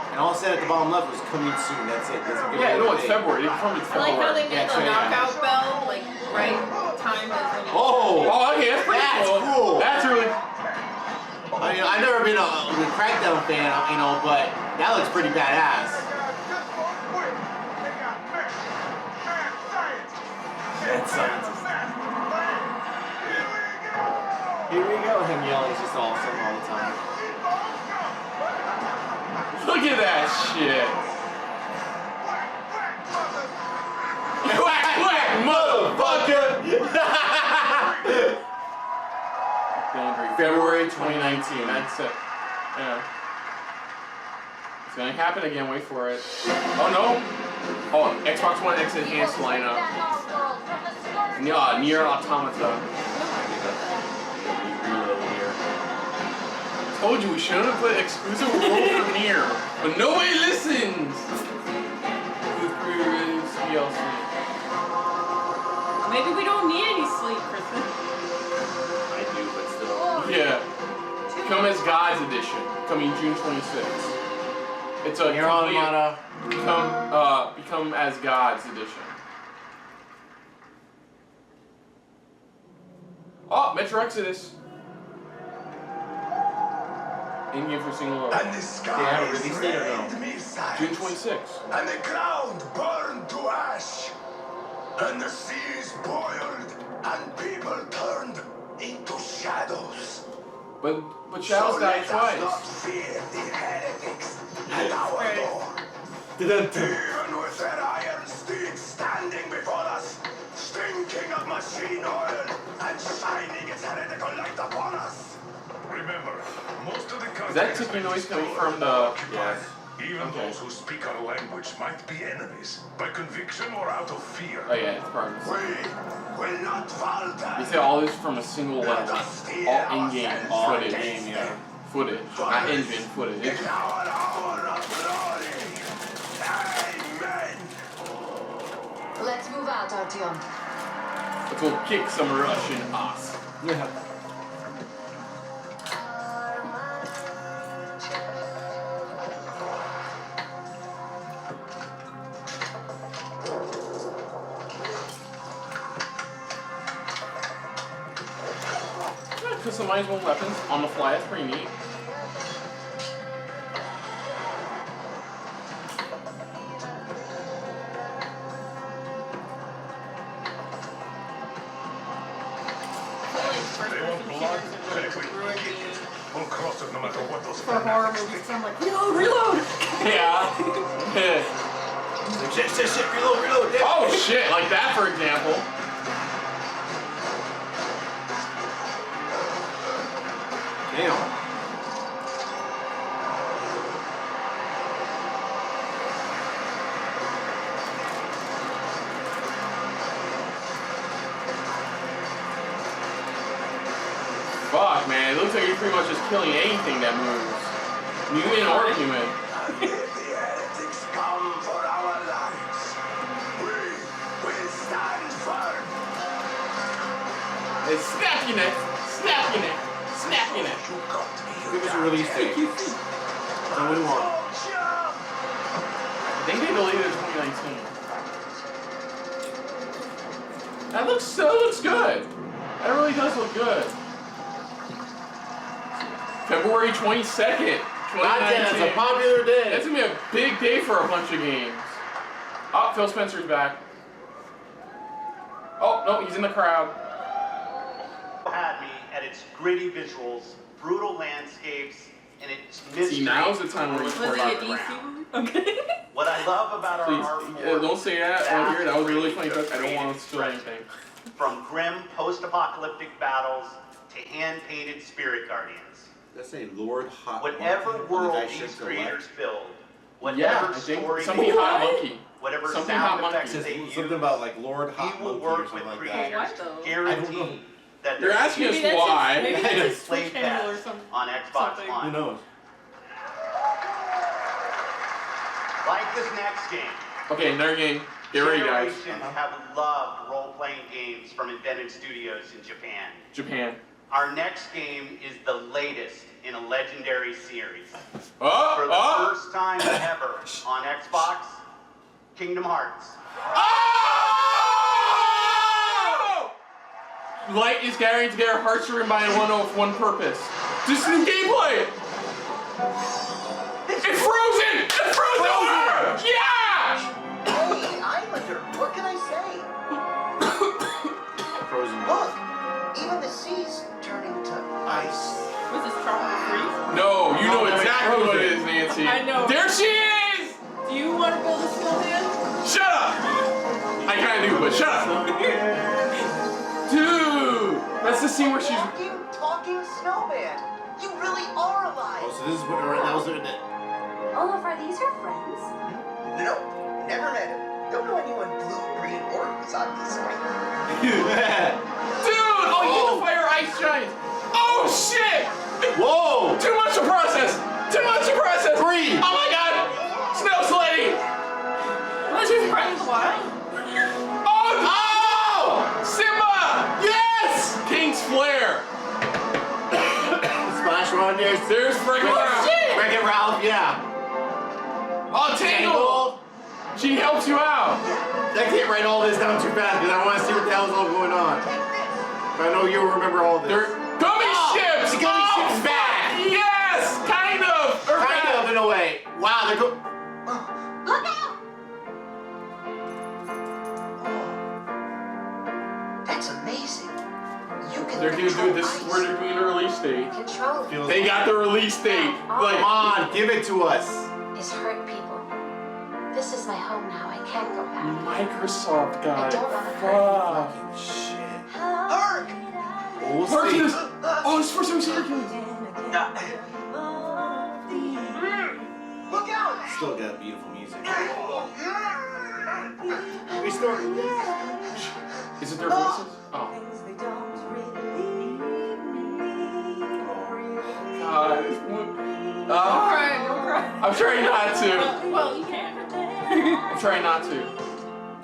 and all it said at the bottom left was coming soon, that's it. Yeah, no, it's February. They confirmed it's I like February. how they made the knockout bell, like, right time as when you... Oh, okay, that's pretty cool. That's really... I mean, I've never been a Crackdown fan, you know, but that looks pretty badass. Mad science. Here we go, him yelling is just awesome all the time. Look at that shit. Whack, whack, motherfucker. February 2019, that's it. Yeah. It's gonna happen again, wait for it. Oh no! Oh, Xbox One X Enhanced lineup. Nier Automata. Told you we shouldn't have put exclusive world for Nier, but nobody listens! DLC. Maybe we don't need any sleep, Kristen. I do, but still. Yeah. Come as God's Edition, coming June 26th. It's a Nier Automata. Become as God's Edition. Oh, Metro Exodus. In-game for single load. And the sky is release date or no? rained missiles. June 26th. And the ground burned to ash. And the seas boiled. And people turned into shadows. But Shadows So died let us not twice. fear the heretics at our door. Dun-dun. Even with their iron steeds standing before us, stinking of machine oil and shining its heretical light upon us. Remember, most of the Is that ticking noise coming from the... Yes. Even Okay. those who speak our language might be enemies, by conviction or out of fear. Oh yeah, it's part of We it. will not falter. They say all this from a single level. All in-game footage. Game, yeah. Footage. Not engine footage. In our hour of glory. Amen. Let's move out, Artyom. Let's go kick some Russian ass. Yeah. Customizable weapons on the fly, that's pretty neat. They want blood? Then if we kick it, we'll cross it no matter what those For horror movies, I'm like, reload, reload! Yeah. Shit, reload, yeah. Oh shit, like that for example. Damn. Fuck, man, it looks like you're pretty much just killing anything that moves. Mutant or human. And if the heretics come for our lives, we will stand firm. It's snap your neck, snap your neck, snap your neck. You got me. Give us a release date. That's what we want. I think they deleted it in 2019. That looks good. That really does look good. February 22nd, 2019. That's a popular day. That's gonna be a big day for a bunch of games. Oh, Phil Spencer's back. Oh, no, he's in the crowd. Had me at its gritty visuals, brutal landscapes, and its mystery. See, now's the time where he's Was it a pouring DC movie? Okay. What I love about our Please, art don't say that on here. That was a really funny joke. I don't want to steal anything. From grim post-apocalyptic battles to hand-painted spirit guardians. Let's say Lord Hot Whatever Monkey. world That these shit's creators build, whatever Yeah, I think story something they hot write, monkey. whatever Something sound hot effects monkey. they use, Something about like Lord Hot he will Monkey or work something with like creators that. Why to though? I don't know. guarantee that They're asking us Maybe that's why. Maybe that's his play Twitch handle or best something. on Xbox something. One. Who knows? Like this next game, Okay, another game. Get ready, guys. Generations have loved role-playing games from invented studios in Japan. Japan. Our next game is the latest in a legendary series. Oh! For the Oh! first time ever on Xbox, Kingdom Hearts. Oh! Light is gathering together, hearts driven by one purpose. This new gameplay! It's frozen! It's frozen! Yeah! Hey, Islander, what can I say? Frozen. Look, even the sea's turning to ice. Was this tropical freeze? No, you know No, exactly what it frozen. is, Nancy. I know. There she is! Do you want to build a snowman? Shut up! I kinda do, but shut up! Dude! That's the scene where she's... Talking snowman. You really are alive. Oh, so this is what that was it. Olaf, are these your friends? Nope, never met him. Don't know anyone blue, green, or Kazaki side. Dude! Oh, you get the fire ice giants! Oh, shit! Whoa! Too much to process! Too much to process! Breathe! Oh my god! Snow sledding! Let's just run wild. Oh! Simba! Yes! King's Flare! Splash Run, there's Wreck-It Ralph. Wreck-It Ralph, yeah. Oh, Tangled! She helps you out! I can't write all this down too fast because I want to see what the hell's all going on. But I know you'll remember all this. They're gummy ships! The gummy ship's back! Yes! Kind of! Or Kind back. of, in a way. Wow, they're go... Look out! That's amazing. You can They're gonna do control this ice. where they're doing the release date. Control They got the release date. Like, Come on, give it to us. is hurt people. This is my home now. I can't go back. Microsoft guy. I don't want to hurt Fuck. Shit. Hark! We'll Hark see. this. Oh, this is the first time we've seen her kill. Look out! Still got beautiful music. Restore. Is it their voices? Oh. God. Don't cry, don't cry. I'm trying not to. Well, you can. I'm trying not to.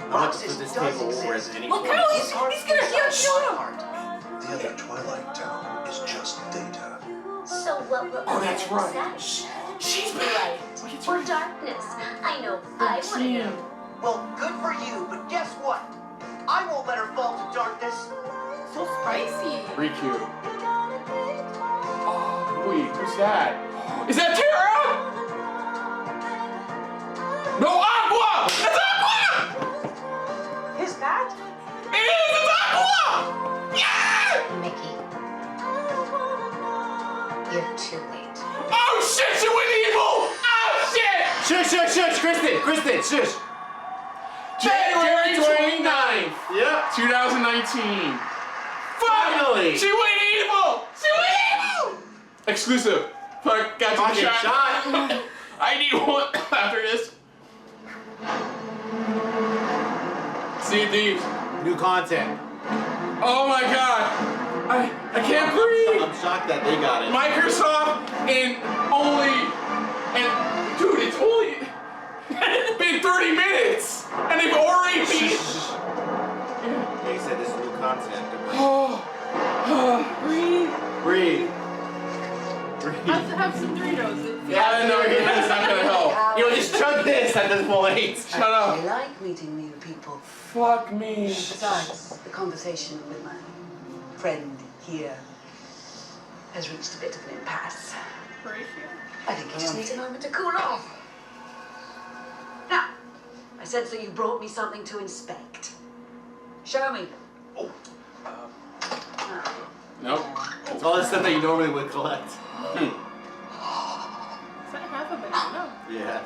I'm about to put this table over as any Look how he's gonna kill him. The other Twilight Town is just data. So what will Oh, that's right. She's light or darkness. I know. I want to know. Well, good for you, but guess what? I won't let her fall to darkness. So spicy. Riku. Oh, wait, who's that? Is that Terra? No, Aqua! That's Aqua! Is that? It is! It's Aqua! Yeah! Mickey, you're too late. Oh shit, she went evil! Oh shit! Shush, shush, shush, Kristen, shush. January 29th, Yep. 2019. Finally. She went evil! She went evil! Exclusive. Fuck, got you Fucking shot. shot. I need one after this. See you, Thieves. New content. Oh my god. I can't breathe. I'm shocked that they got it. Microsoft and dude, it's only been 30 minutes and they've already beat. They said this is new content. Breathe. Breathe. Have some Doritos. Yeah, no, it's not gonna help. You know, just chug this at this point. Shut up. I like meeting new people. Fuck me. Besides, the conversation with my friend here has reached a bit of an impasse. I think he just needs a moment to cool off. Now, I sense that you brought me something to inspect. Show me. Nope. It's all the stuff that you normally would collect. Is that half a banana? Yeah.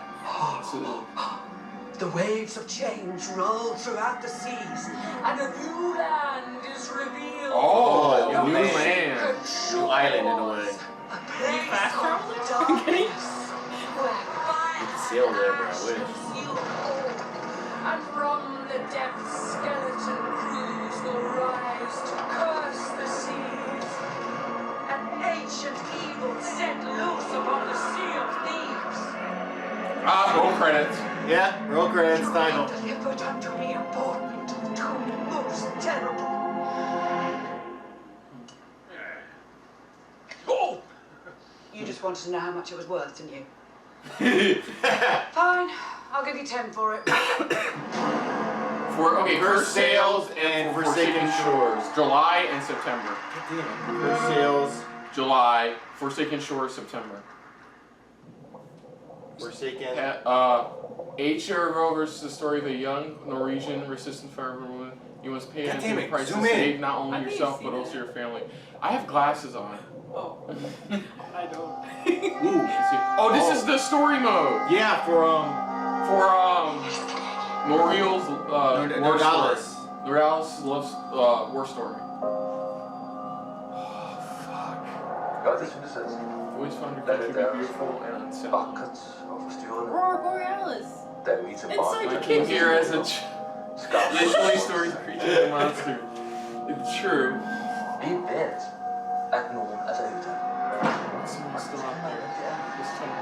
The waves of change roll throughout the seas, and a new land is revealed. Oh, new new land. land. New island in a way. A place Fast of travel? darkness, where violence Sail there, bro, I has wish. you hold. And from the depths, skeleton crews will rise to curse the seas. An ancient evil set loose upon the Sea of Thieves. Roll credits. Yeah, roll credits, title. Delivered unto me important, too most terrible. Oh! You just wanted to know how much it was worth, didn't you? Fine, I'll give you 10 for it. Okay, first sales and Forsaken Shores, July and September. First sales, July, Forsaken Shores, September. Forsaken. H.R. versus the story of a young Norwegian resistance fireman woman. You must pay God damn a it, price to zoom in. save not only I think yourself I've but seen also it. your family. I have glasses on. Oh. I don't. Ooh. Oh, this is the story mode Yeah, for Noriel's war story. Nordales. Nordales loves war story. Oh fuck. Always found your country to be beautiful and unsettled. Aurora Borealis. Inside your Came kitchen. here as a literally stories, creatures, and monsters. It's true. Someone's still out there. This time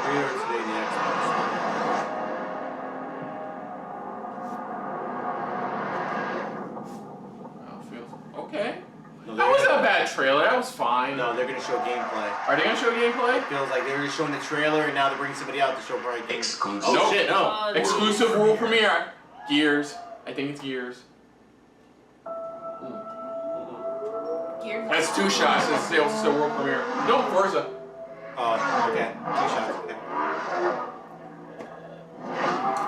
Pre-order today, the Xbox. Okay. That wasn't a bad trailer. That was fine. No, they're gonna show gameplay. Are they gonna show gameplay? It feels like they were showing the trailer and now they're bringing somebody out to show probably gameplay. Exclusive. Oh Nope. shit, no. Exclusive world premiere. Gears. I think it's Gears. Gears. That's 2 shots. It's still world premiere. No, Forza. Oh, okay. 2 shots. Okay.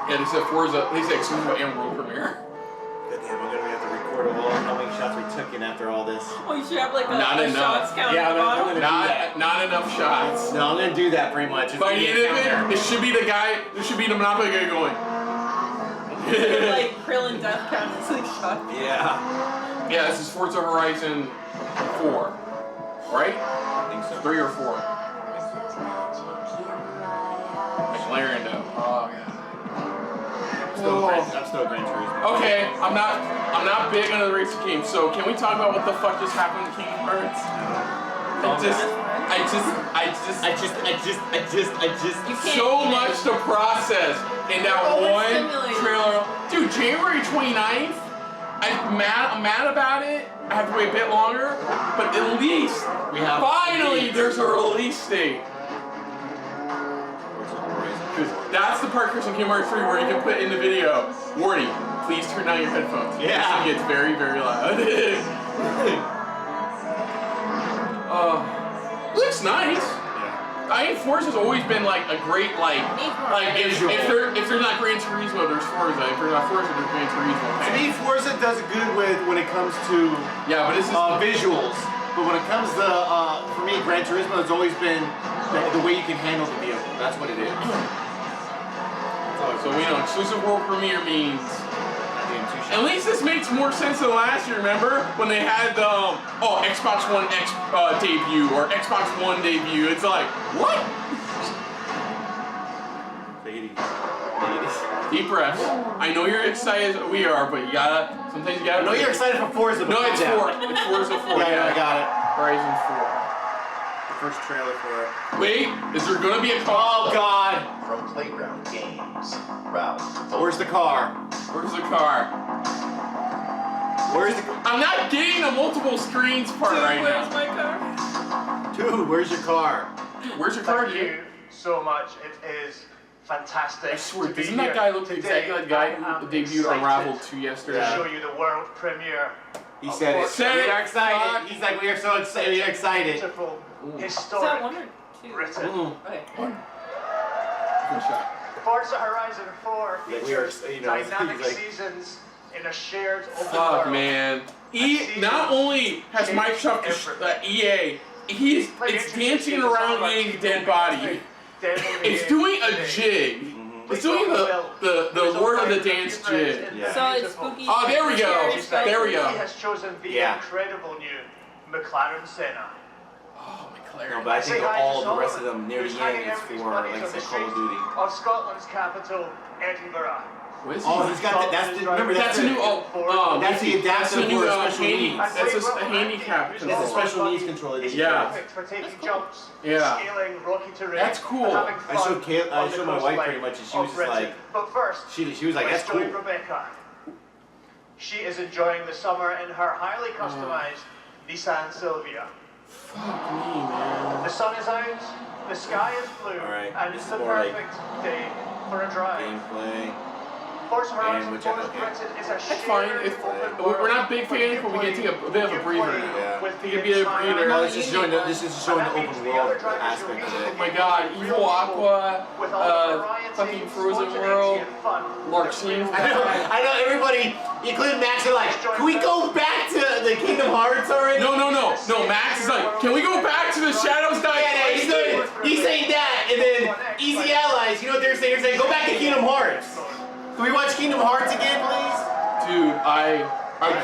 Yeah, they said Forza. They said exclusive and world premiere. God damn, I'm gonna have to record all how many shots we took in after all this. Oh, you should have like Not a enough. shots count Yeah, at the I'm bottom. gonna- Not enough shots. No, I'm gonna do that pretty much. It's By gonna the be end a of counter. it should be the guy. There should be the Monopoly guy going. Like Krillin Death counts as like shots. Yeah. Yeah, this is Forza Horizon 4, right? I think so. 3 or 4. Like Larendo. Oh god. I'm still Gran Turismo. Okay, I'm not big on the racing game. So can we talk about what the fuck just happened to Kingdom Hearts? You can't So eat much it. to process in that one Overstimulated. trailer. Dude, January 29th. I'm mad about it. I have to wait a bit longer, but at least We have finally there's a release date. That's the part, Chris, in Kingdom Hearts 3 where you can put in the video, warning, please turn down your headphones. Yeah. It gets very, very loud. Looks nice. I think Forza's always been like a great if they're not Gran Turismo, there's Forza. If they're not Forza, there's Gran Turismo. To me, Forza does good with when it comes to Yeah, but this is visuals. But when it comes to, for me, Gran Turismo has always been the way you can handle the vehicle. That's what it is. so we know exclusive world premiere means. At least this makes more sense than last year. Remember when they had the Xbox One X debut or Xbox One debut? It's like what? Deep breaths. I know you're excited as we are, but sometimes you gotta. I know you're excited for Forza. But No, it's calm 4. down. It's Forza 4. Yeah, I got it. Horizon 4. The first trailer for it. Wait, is there gonna be a car? Oh God! From Playground Games. Ralph. Where's the car? Where's the car? Where's the I'm not getting the multiple screens part right Where's now. my car? dude? Where's your car? Where's your car, Thank dude? you so much. It is fantastic. I swear, to be doesn't that here guy look today. exactly like the guy I am who debuted excited Unravel 2 yesterday? to show you the world premiere. He said it. Said We it. are excited. Fuck. He's like, we are so excited. We are excited. Beautiful, Is that historic, 1 or 2? Britain. Okay. Good shot. Forza Horizon 4 Yeah, we are, features you know, dynamic he's like- seasons in a shared open Fuck, world. man. Not only has Microsoft EA, it's dancing around eating a dead body. It's doing a jig. It's doing the Lord of the Dance jig. Yeah. So it's spooky. Oh, there we go. scary stuff. There we go. He has chosen the Yeah. incredible new McLaren Senna. Oh, No, McLaren. but I think Say hi to all the Solomon, rest of them near who's the end hanging is out with his for, buddies like, on the say, Call of streets Duty. of Scotland's capital, Edinburgh. What is Oh, he? he's got that. Remember That's a new. That's the adapter new for special handy. needs. That's a handicap That's controller. a special needs controller. That Yeah. Perfect for taking jumps, Yeah. scaling rocky terrain. That's cool. and having I showed fun on I the showed my wife coastline pretty much, and she of was just Britain. like, But first, she was like, let's that's cool. join Rebecca. She is enjoying the summer in her highly customized Nissan Silvia. Fuck me, man. The sun is out, the sky is blue, Alright, and this it's is the more like perfect day for a drive. Gameplay. Forza Horizon which 4 okay. Britain is a That's fine. shared If, open we're world not big where fans, you but we can take a play- bit of a you breather play now. Yeah. with Take the a bit of a entire breather. No, this is showing the And that open means the world other drivers aspect you'll of meet it. Oh my god, Evil Aqua, with all the variety, fucking Frozen spontaneity, World, and fun. Larkine. I know everybody, including Max, are like, can we go back to the Kingdom Hearts already? No, Max is like, can we go back to the Shadows Die Yeah, he's saying that, and then Easy Allies, you know what they're saying? They're saying, go back to Kingdom Hearts. Can we watch Kingdom Hearts again, please? Dude, I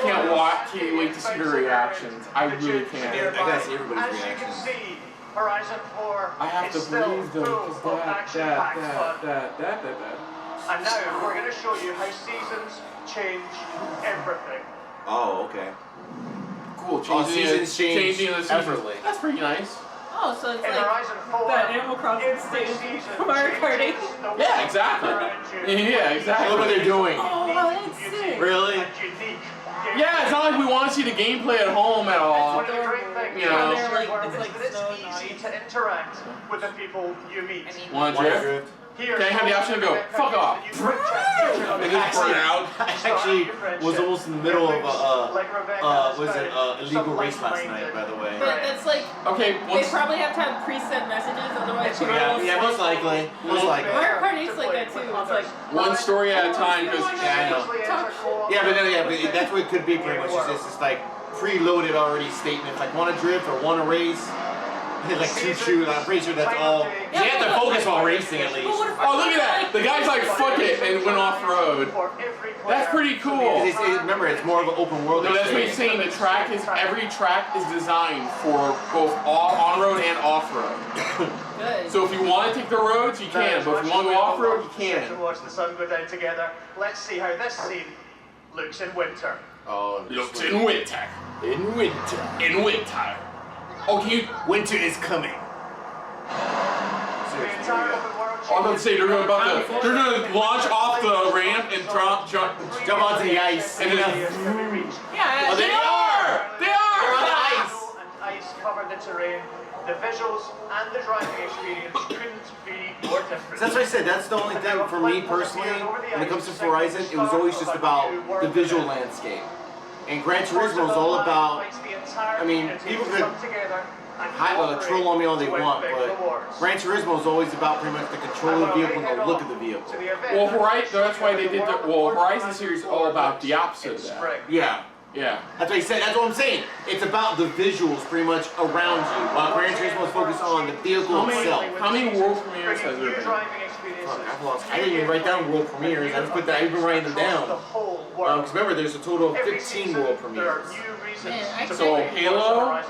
can't wait to see the reactions. I really can't. I gotta see everybody's As you can reactions. see, Horizon 4 I have is to still believe them, full because of action-packed fun. that. And now we're going to show you how seasons change everything. Oh, okay. Cool, seasons change changing the seasons. effortlessly. That's pretty nice. Oh, so it's In like Horizon 4, that Animal Crossing every stage season from Mario Kart 8. changes the Yeah, world exactly. around you. Yeah, exactly. Look what they're doing. Oh, that's sick. Really? And unique. Yeah, it's not like we want to see the gameplay at home at all. One of the great things You know. about this Like, world it's is like that it's snow easy and to interact with the people you meet. Want to drift? Here, Can I have the option to go, fuck off? And just burn out. I actually was almost in the middle of illegal race last night, by the way. But that's like, Okay, they once, probably have to have preset messages, otherwise people will Yeah, most likely. Most likely. Mario Kart 8's like that too. It's like, one story at a time, because Yeah, I know. Yeah, but that's what it could be pretty much. It's just like preloaded already statements like want to drift or want to race. It's like choo-choo. I'm pretty sure that's all. You have to focus while racing at least. oh, look at that! The guy's like, fuck it, and went off road. That's pretty cool. Remember, it's more of an open world. No, that's what he's saying. Every track is designed for both on-road and off-road. good. So if you want to take the roads, you can, but if you want to go off-road, you can. To watch the sun go down together, let's see how this scene looks in winter. Oh, Looks in winter. in winter. In winter. Oh, Winter is coming. The entire open world I was about to say they're gonna launch off the ramp and Jump onto the ice. and then, Yeah, Oh, they are! they are! They're on the ice. and ice covered the terrain. The visuals and the driving experience couldn't be more different. That's what I said. That's the only thing for me personally. When it comes to Horizon, it was always just about the visual landscape. And Gran Turismo is all about. I mean, people could troll on me all they want, but Gran Turismo is always about pretty much the control of the vehicle and the look of the vehicle. Well, Horizon, that's why they did Horizon series is all about the opposite of that. Yeah. Yeah. That's what he said. That's what I'm saying. It's about the visuals pretty much around you, while Gran Turismo is focused on the vehicle itself. How many world premieres has there been? I didn't even write down world premieres. I've been writing them down. Because remember, there's a total of 15 world premieres. So Halo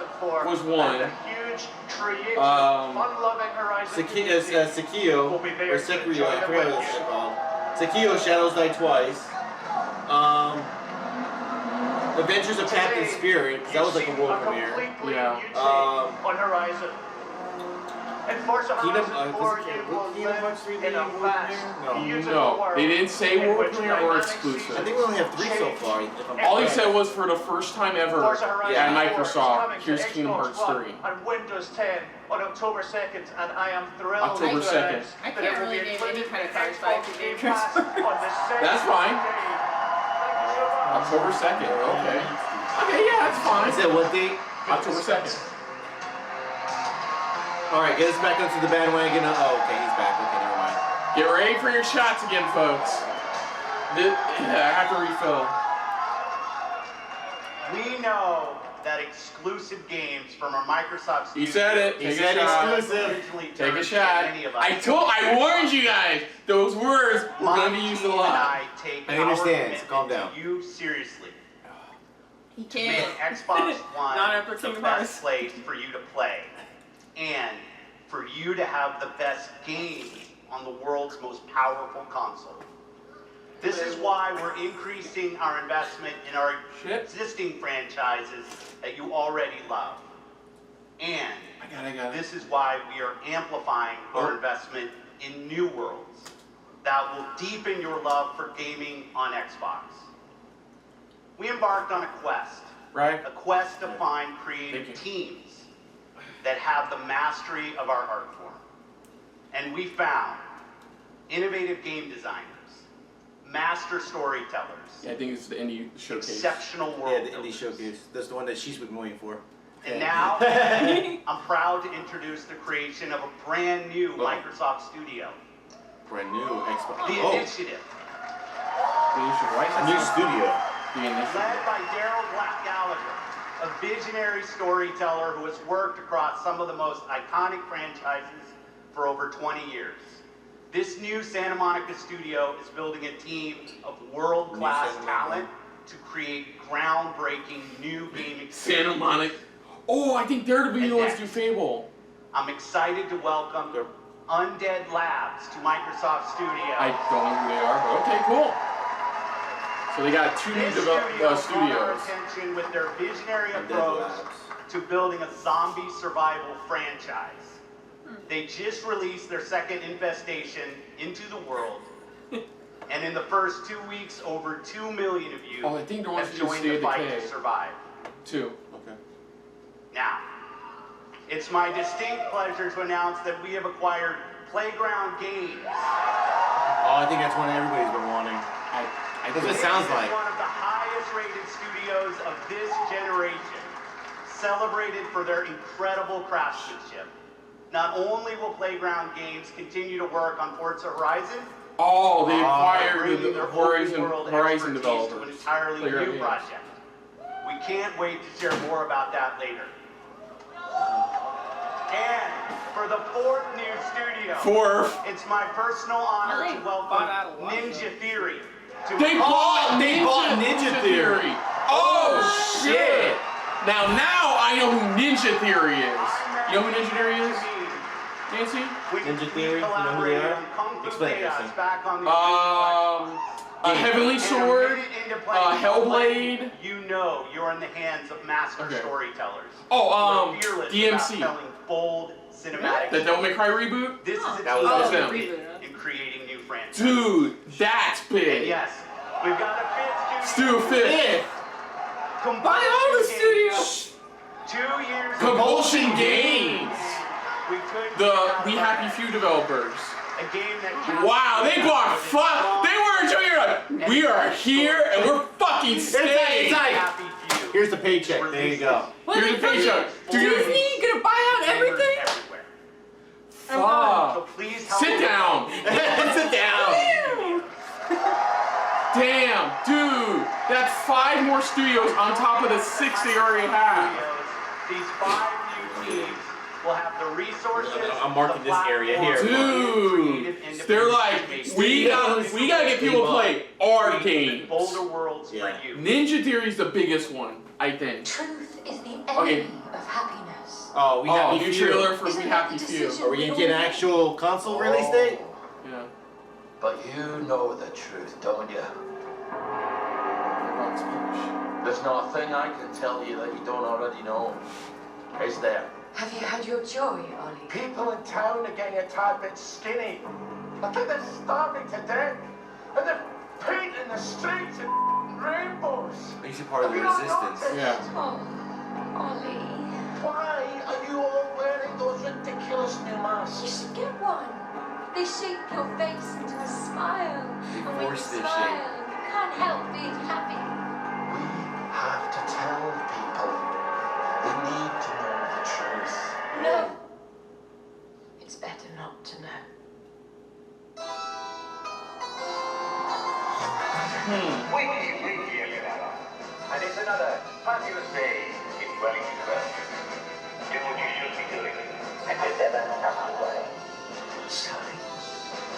was one. Sekiro, or Sekiro, I forgot what it's called. Sekiro Shadows Die Twice. Adventures of Captain Spirit, that was like a world premiere. Yeah. On Horizon. In Forza Horizon 4, you will live in a vast, beautiful No, world. they didn't say in world which premiere or dynamic exclusive. I think we only have 3 so far. All he said was for the first time ever Forza Horizon at 4 is Microsoft, coming to here's Kingdom Xbox Hearts One 3. on Windows 10 on October 2nd, and I am thrilled October to 2nd. announce I that can't it will really be name included any kind of in cards, but I Xbox can Game name Pass on the same That's fine. day. Thank you so much. October 2nd, okay. Okay, yeah, that's I fine. said what date? October 2nd. Alright, get us back onto the bandwagon. Oh, okay, he's back. Okay, never mind. Get ready for your shots again, folks. I have to refill. We know that exclusive games from our Microsoft He studios said it. He Take said a shot. exclusive. originally Take a turned shot. many of us. I warned you guys. Those words were My going to be used a team and lot. I take I understand, our so calm commitment down. to you seriously. He To make can't. Xbox One Not after the Kingdom best Hearts. place for you to play, and for you to have the best games on the world's most powerful console. This is why we're increasing our investment in our existing franchises that you already love. And this is why we are amplifying our investment in new worlds that will deepen your love for gaming on Xbox. We embarked on a quest. Right. A quest to find creative teams that have the mastery of our art form. And we found innovative game designers, master storytellers. Yeah, I think it's the indie showcase. Exceptional world. Yeah, the indie showcase. That's the one that she's been waiting for. And now, I'm proud to introduce the creation of a brand new Microsoft studio. Brand new Xbox. The Initiative. A new studio. Led by Daryl Gallagher, a visionary storyteller who has worked across some of the most iconic franchises for over 20 years. This new Santa Monica studio is building a team of world-class talent to create groundbreaking new gaming experiences. Santa Monica. Oh, I think they're the people who do Fable. I'm excited to welcome Undead Labs to Microsoft Studio. I don't know who they are, but okay, cool. So they got two new studios. Our attention with their visionary approach to building a zombie survival franchise. They just released their second infestation into the world. And in the first 2 weeks, over 2 million of you have joined the fight to survive. 2. Okay. Now, it's my distinct pleasure to announce that we have acquired Playground Games. Oh, I think that's one everybody's been wanting. That's what it sounds like. One of the highest rated studios of this generation, celebrated for their incredible craftsmanship. Not only will Playground Games continue to work on Forza Horizon, oh, they acquired the Horizon developers. To an entirely new project. We can't wait to share more about that later. And for the 4th new studio, it's my personal honor to welcome Ninja Theory. They bought Ninja Theory. Oh shit! Now I know who Ninja Theory is. You know who Ninja Theory is? Nancy? Ninja Theory? You know who they are? Explain it. Heavenly Sword, Hellblade. You know you're in the hands of master storytellers. Oh, fearless DMC. about telling bold cinematic The Devil May Cry reboot? This is a that was them. in creating new franchises. Dude, that's big. And yes, we've got a 5th studio. Fifth. Buy all the studios. 2 years. Compulsion Games. We Happy Few developers. A game that wow, they bought They weren't joking. We are here and we're fucking staying. It's like, here's the paycheck. There you go. Here's the paycheck. Disney gonna buy out everything? Fuck. So please sit down. Sit down. Damn, dude. That's 5 more studios on top of the 6 they already have. These 5 new teams will have the resources. I'm marking this area here. Dude, they're like, we gotta get people to play our game. Bolder worlds for you. Ninja Theory is the biggest one, I think. Truth is the enemy of happiness. Oh, we have new trailer for We Happy Few. Are we gonna get an actual console release date? Yeah. But you know the truth, don't you? There's not a thing I can tell you that you don't already know. Is there? Have you had your joy, Ollie? People in town are getting a tad bit skinny. I think they're starving to death. And they're painting the streets in rainbows. Makes you part of the resistance. Yeah. Oh, Ollie. Why are you all wearing those ridiculous new masks? You should get one. They shape your face into a smile. And when you force their smile, shape. you can't help being happy. We have to tell people. They need to know the truth. No. It's better not to know. Wiki, everyone. And it's another fabulous day in Welling University. Do what you should be doing, and you'll never have to worry. Sorry.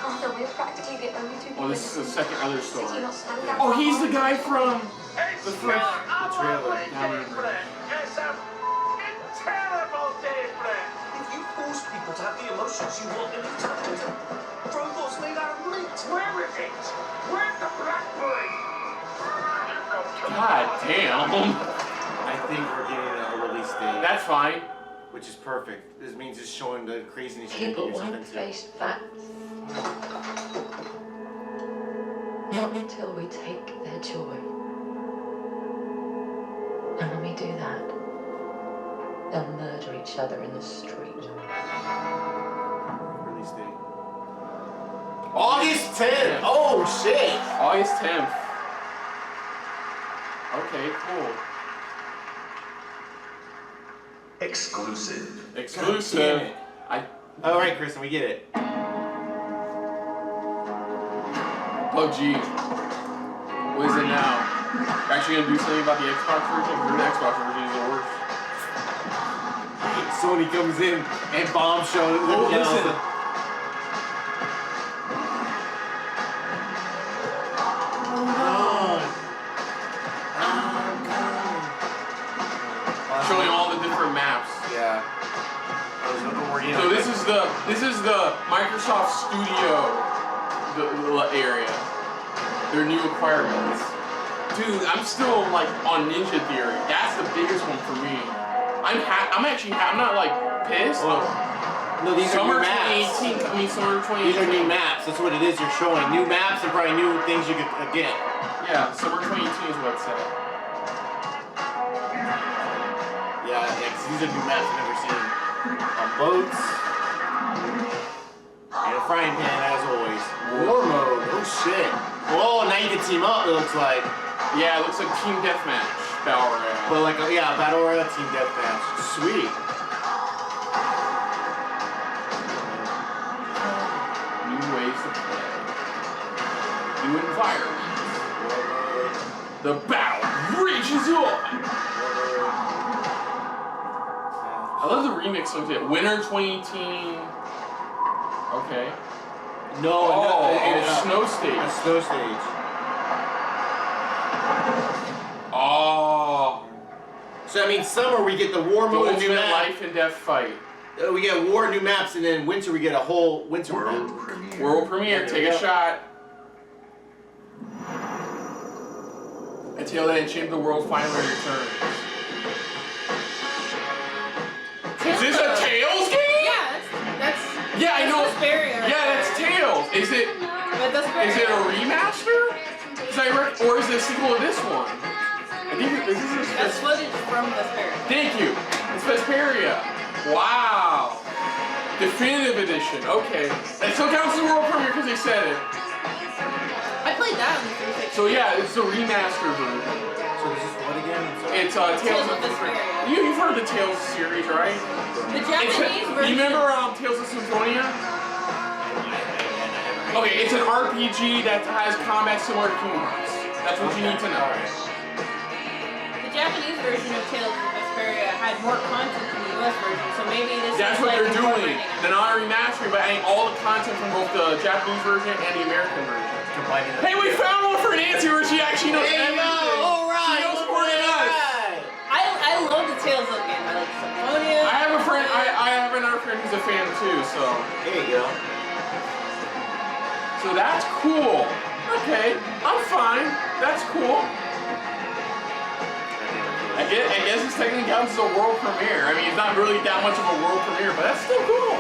Arthur, we're practically the only two people. Oh, this is the second other story. City not standing up Oh, for he's the our guy from It's the first trailer. It's a terrible day, Fred. If you force people to have the emotions you want them to have, throw those It's made out of meat. Where is it? Where's the blackberry? God damn. I think we're getting a release date. That's fine. Which is perfect. This means it's showing the craziness you can People put yourself won't into. face facts. Not until we take their joy. And when we do that, they'll murder each other in the street. Release date. August 10th! Oh shit! August 10th. Okay, cool. Exclusive. Exclusive. All right, Kristen, we get it. PUBG. What is it now? You're actually gonna do something about the Xbox version? Because the Xbox version is the worst. Sony comes in and bombshell. Oh, listen. Showing all the different maps. Yeah. So this is the Microsoft Studio area. Their new requirements. Dude, I'm still like on Ninja Theory. That's the biggest one for me. I'm not like pissed. No, these Summer are new maps. 2018. I mean summer 2018. These are new maps. That's what it is. You're showing new maps and probably new things you could get. Yeah, summer 2018 is what it said. Yeah, cause these are new maps I've never seen. Boats. And a frying pan, as always. War mode. Oh shit. Whoa, now you can team up. It looks like. Yeah, it looks like Team Deathmatch Battle Royale. But like, yeah, Battle Royale, Team Deathmatch. Sweet. New ways to play. New environments. The battle rages on. I love the remix songs. Winter 2018. Okay. No, a snow stage. A snow stage. Oh. So I mean, summer we get the war The mode, new ultimate map. life and death fight. We get war, new maps, and then winter we get a whole winter World map. premiere. World premiere. Take a shot. Until then, Champ the World finally returns. Is this a Tales game? Yeah, that's Yeah, I know. Vesperia. Yeah, that's Tales. Is it? But that's Is it a remaster? Or is it a sequel to this one? I think that's footage from Vesperia. Thank you. It's Vesperia. Wow. Definitive edition. Okay. That still counts as a world premiere because they said it. I played that on the 360. So yeah, it's the remaster version. So this is what again? It's Tales of Vesperia. You've heard the Tales series, right? The Japanese version. You remember Tales of Symphonia? Okay, it's an RPG that has combat similar to Kingdom Hearts. That's what you need to know. The Japanese version of Tales of Vesperia had more content than the US version, so maybe this That's is what like they're doing. incorporating it. They're not remastering, but adding all the content from both the Japanese version and the American version. Hey, we found one for Nancy where she actually knows everything. Alright! She knows more than us. I love the Tales of game. I like Symphonia. I have a friend. I have another friend who's a fan too. So There you go. so that's cool. Okay, I'm fine. That's cool. I guess it's technically counts as a world premiere. I mean, it's not really that much of a world premiere, but that's still cool.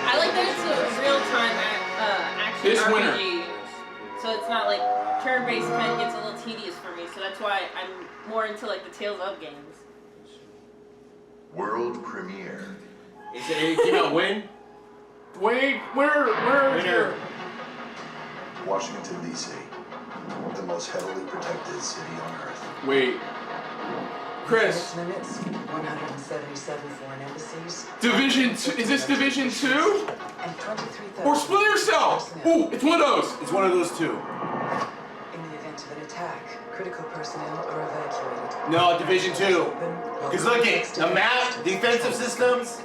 I like that it's a real-time action This RPG. winter. So it's not like turn-based kind of gets a little tedious for me. So that's why I'm more into like the Tales of games. World premiere. It came out when? Wait, where is your... Washington, D.C. The most heavily protected city on Earth. Wait. Chris. Limits, 177 foreign embassies. Division 2? Is this Division 2? And 23,000. Or Splinter Cell? Ooh, it's one of those. It's one of those two. In the event of an attack, critical personnel are evacuated. No, Division 2. Because look at the map, defensive systems.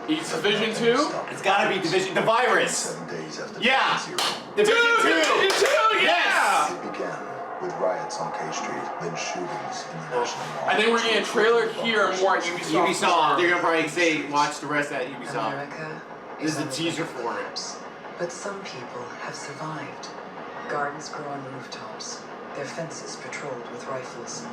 It's Division 2? It's gotta be Division. The virus. 7 days after Yeah. Zero. Division 2. Division 2, yeah! It began with riots on K Street, then shootings in the National Mall. And then we're getting a trailer here and more at Ubisoft. Ubisoft. They're gonna probably say watch the rest at Ubisoft. America This is a teaser for it. But some people have survived. Gardens grow on rooftops. Their fences patrolled with rifles.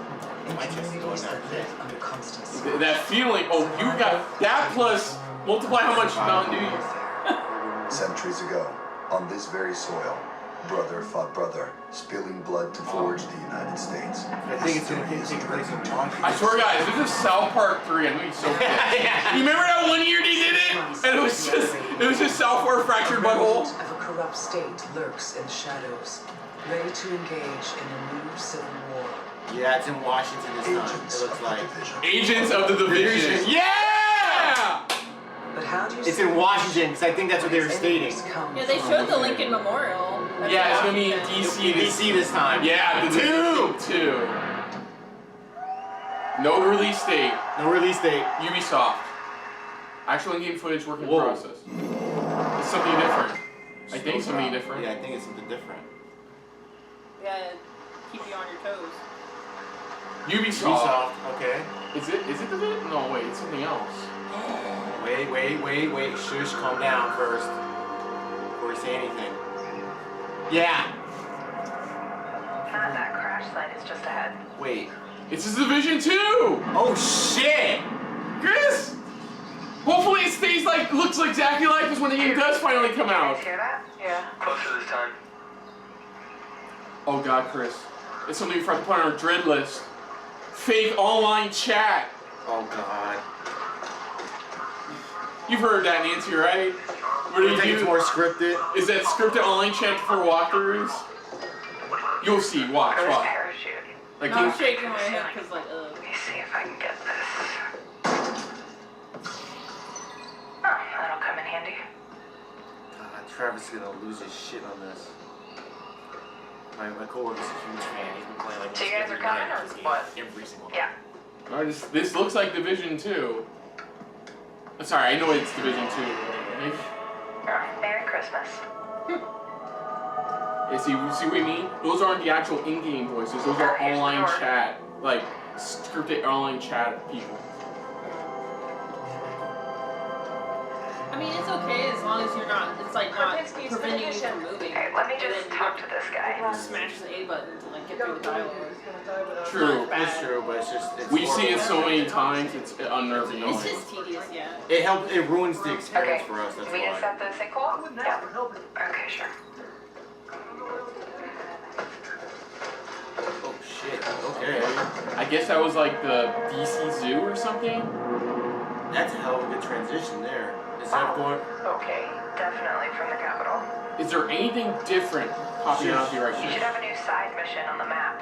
In communities that live under constant siege. That feeling, oh, you got that plus multiply how much Mountain Dew you. Centuries ago, on this very soil, brother fought brother, spilling blood to forge the United States. I think it's going to take place in Washington. I swear, guys, this is South Park 3. I'm gonna be so pissed. You remember that one year they did it? And it was just South Park fractured butthole. Of a corrupt state lurks in the shadows, ready to engage in a new civil war. Yeah, it's in Washington this time. It looks like. Agents of the Division. Yeah! But how do you It's in Washington, because I think that's what they were stating. Yeah, they showed the Lincoln Memorial. That's Yeah, it's gonna be in Washington. DC. DC this time. Yeah, the two. No release date. No release date. Ubisoft. Actual in-game footage work in process. It's something different. I think something different. Yeah, I think it's something different. Yeah, keep you on your toes. Ubisoft. Okay. Is it the bit? No, wait, it's something else. Wait. Shush, calm down first. Before you say anything. Yeah. That crash site is just ahead. Wait. It's the Division 2! Oh shit! Chris! Hopefully it stays like, looks exactly like this when the game does finally come out. Hear that? Yeah. Closer this time. Oh god, Chris. It's something we forgot to put on our dread list. Fake online chat. Oh god. You've heard that, Nancy, right? What do you think it's more scripted? Is that scripted online chat for walkthroughs? You'll see. Watch. Parachute. Like I'm shaking my head because like, Let me see if I can get this. Oh, that'll come in handy. God, Travis is gonna lose his shit on this. My coworker's a huge fan. He's been playing like. So you guys are coming or what? Every single day. Yeah. Oh, this looks like Division 2. I'm sorry, I know it's Division 2. Merry Christmas. Yeah, see what I mean? Those aren't the actual in-game voices. Those are online chat, like scripted online chat people. I mean, it's okay as long as you're not. It's like not preventing you from moving. Okay, let me just talk to this guy. Smash the A button to like get through the dialogue. True. It's true, but it's just. We've seen it so many times. It's unnerving. It's just tedious, yeah. It helps. It ruins the experience for us. That's we can why. set the sinkhole? Yeah. Okay, sure. Oh shit. Okay. I guess that was like the DC Zoo or something. That's a hell of a good transition there. Instead of going. Okay, definitely from the capital. Is there anything different popping out here right You should now? have a new side mission on the map.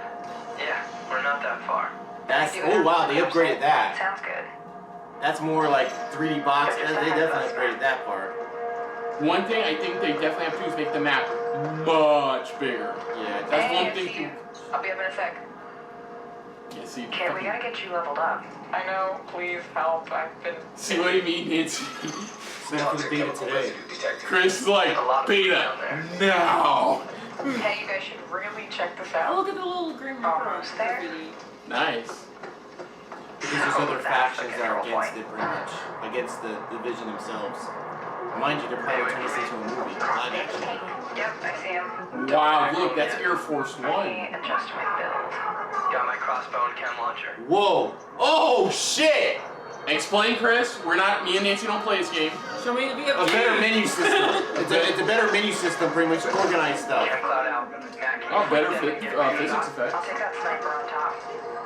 Yeah, we're not that far. That's. Oh wow, they upgraded that. Sounds good. That's more like 3D box. They definitely upgraded that part. One thing I think they definitely have to do is make the map much bigger. Yeah, That's Hey, one thing. see you. I'll be up in a sec. Yeah, see. Kid, we gotta get you leveled up. I know, please help. I've been. See what I mean? It's Sign up for the beta today. Chris is like beta now. Hey, you guys should really check this Oh, out. look at the little Grim Reaper Almost there. graffiti. Nice. Because there's other factions that are against it, pretty much. Against the division themselves. Mind you, they're probably turning this into a movie. Live action. Yep, I see him. Wow, look, that's Air Force Let One. me adjust my build. Got my crossbow and chem launcher. Whoa! Oh shit! Explain, Chris. We're not. Me and Nancy don't play this game. Show me the A better VFG. menu system. It's a better menu system, pretty much organized stuff. Chem cloud out. Oh, better physics effects. I'll take that sniper on top.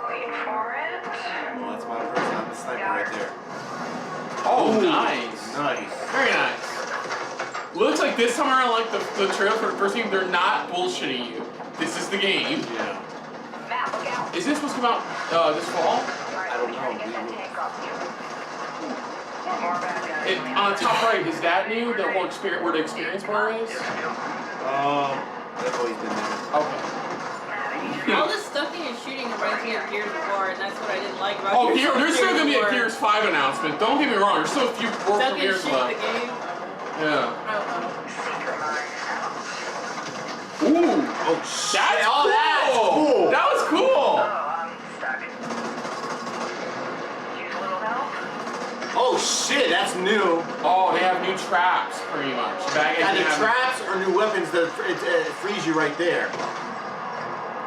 Wait for it. Well, that's my person. I'm the sniper right there. Oh, nice. Nice. Very nice. Looks like this time around, like the trailer for the first game, they're not bullshitting you. This is the game. Yeah. Matt, look out. Is this supposed to come out this fall? I don't know. More bad guys. On the top right, is that new? The whole experience, where the experience bar is? That's always been there. Okay. All this stuffing and shooting reminds me of Gears of War, and that's what I didn't like about Oh, Gears. there's still gonna be a War. Gears 5 announcement. Don't get me wrong. There's still a few more Stuff and premieres shoot left. the game. Yeah. I don't know. Secret mine. Ooh. Oh shit! That's Oh, cool. that's cool. That was cool. Oh, I'm stuck. Use a little help. Oh Oh shit, that's new. Oh, they have new traps, pretty much. Either traps or new weapons that it frees you right there.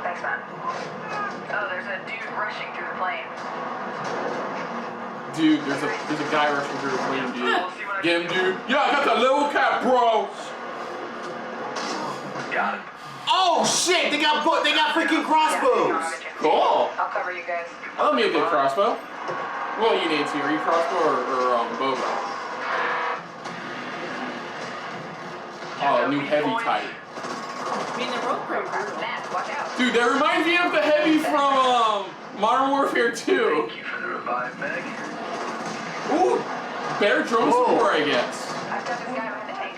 Thanks, man. Oh, there's a dude rushing through the plane. Dude, there's a guy rushing through the plane, dude. Get him, dude. Yeah, I got the level cap, bro. Got it. Oh shit, they got freaking crossbows. Cool. I'll cover you guys. I love me a good crossbow. What you need to? Are you crossbow or bow? Oh, new heavy type. I mean, they're both pretty cool. Watch out. Dude, that reminds me of the heavy from Modern Warfare 2. Thank you for the revive, Meg. Ooh, better drone support, I guess. I've got this guy behind the tank.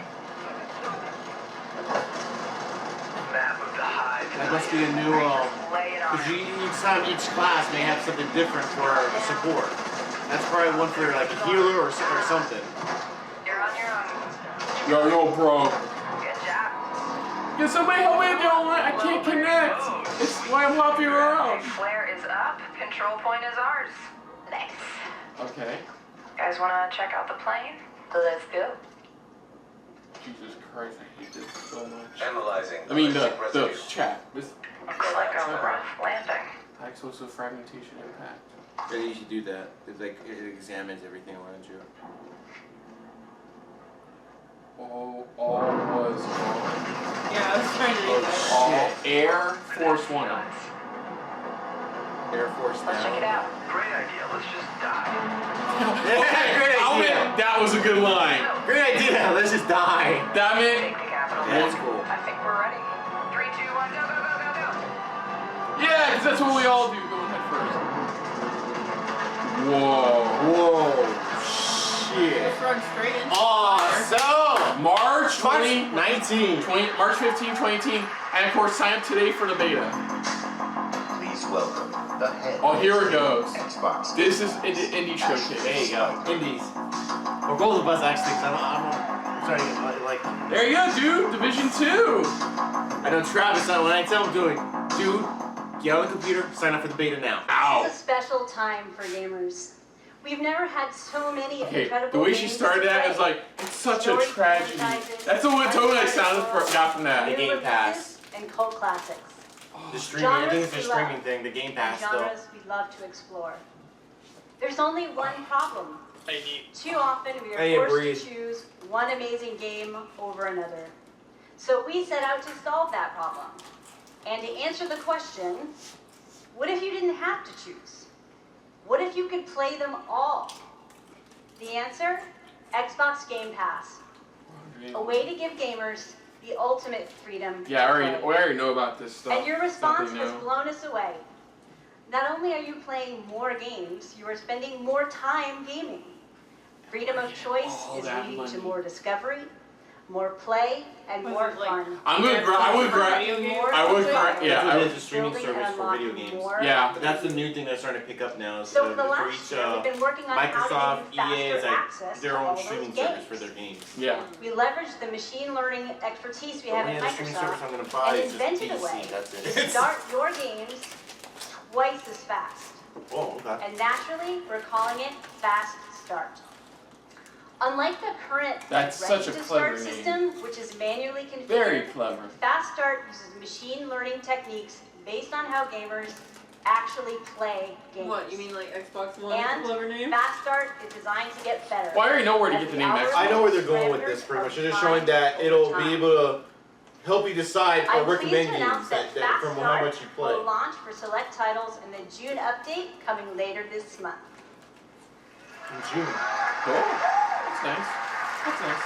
Map of the hive. That must be a new, because each time each class may have something different for support. That's probably one for like a healer or something. You're on your own. Yo, bro. Good job. Can somebody help me, yo? I can't connect. It's why I'm hopping around. Flare is up. Control point is ours. Nice. Okay. Guys want to check out the plane? Let's go. Jesus Christ, I hate this so much. Analyzing. I mean, the chat. This Looks like a rough landing. high explosive fragmentation impact. Yeah, you should do that. It's like it examines everything around you. All was gone. Yeah, I was trying to read that. All Air Force One. Air Force Let's check it now. out. Great idea. Let's just die. Yeah, great I'll idea. admit, that was a good line. Great idea. Let's just die. Damn it. Take the capital. That's cool. I think we're ready. 3, 2, 1, go, go, go, go, go. Yeah, because that's what we all do. Go ahead first. Whoa. Shit. Just run straight into Awesome. March 19. March 15, 2018. And of course, sign up today for the beta. Please welcome the head. Oh, here it goes. Xbox. This is Indie Showcase. There you go. Indies. Or both of us actually. Cause I'm sorry. Like. There you go, dude. Division 2. I know Travis. When I tell him, dude, get on the computer, sign up for the beta now. Ow. This is a special time for gamers. We've never had so many incredible the way she games started to that play. is like, it's such a Story tragedy. franchises, That's the tone I got from that. The new Game Pass. releases, and cult classics. The streaming. I think it's the Genres we love. streaming thing. The Game Pass And though. genres we love to explore. There's only one problem. Too often we Hey, are forced breathe. to choose one amazing game over another. So we set out to solve that problem. And to answer the question, what if you didn't have to choose? What if you could play them all? The answer? Xbox Game Pass. A way to give gamers the ultimate freedom Yeah, to we already know about this stuff. and your response Something has new. blown us away. Not only are you playing more games, you are spending more time gaming. Freedom of choice all is that leading money. to more discovery, more play, and Was more it like- fun. I would Yeah, I it would. is a streaming Building service and for video unlocking games. more Yeah. But that's the new thing that's starting to pick up now. Is So for the for last each, year, we've been working on how Microsoft, to give EA you is faster like access their to all own those streaming games. service for their games. Yeah. We leveraged the machine learning expertise we The have only at other streaming service Microsoft I'm gonna buy and is just invented a PC. way That's to it. start your games twice as fast. Oh, okay. And naturally, we're calling it Fast Start. Unlike the current That's Ready such a to clever Start name. system, which is manually configured, Very clever. Fast Start uses machine learning techniques based on how gamers actually play games. What, you mean like Xbox One? And Clever name? Fast Start is designed to get better. Well, I already know where to As get the name algorithm Xbox. I know where they're going with this pretty much. They're just showing that it'll be able to help you decide or I'm recommend pleased to games announce that that from Fast how Start much you play. will launch for select titles in the June update coming later this month. In June. Cool. That's nice. That's nice.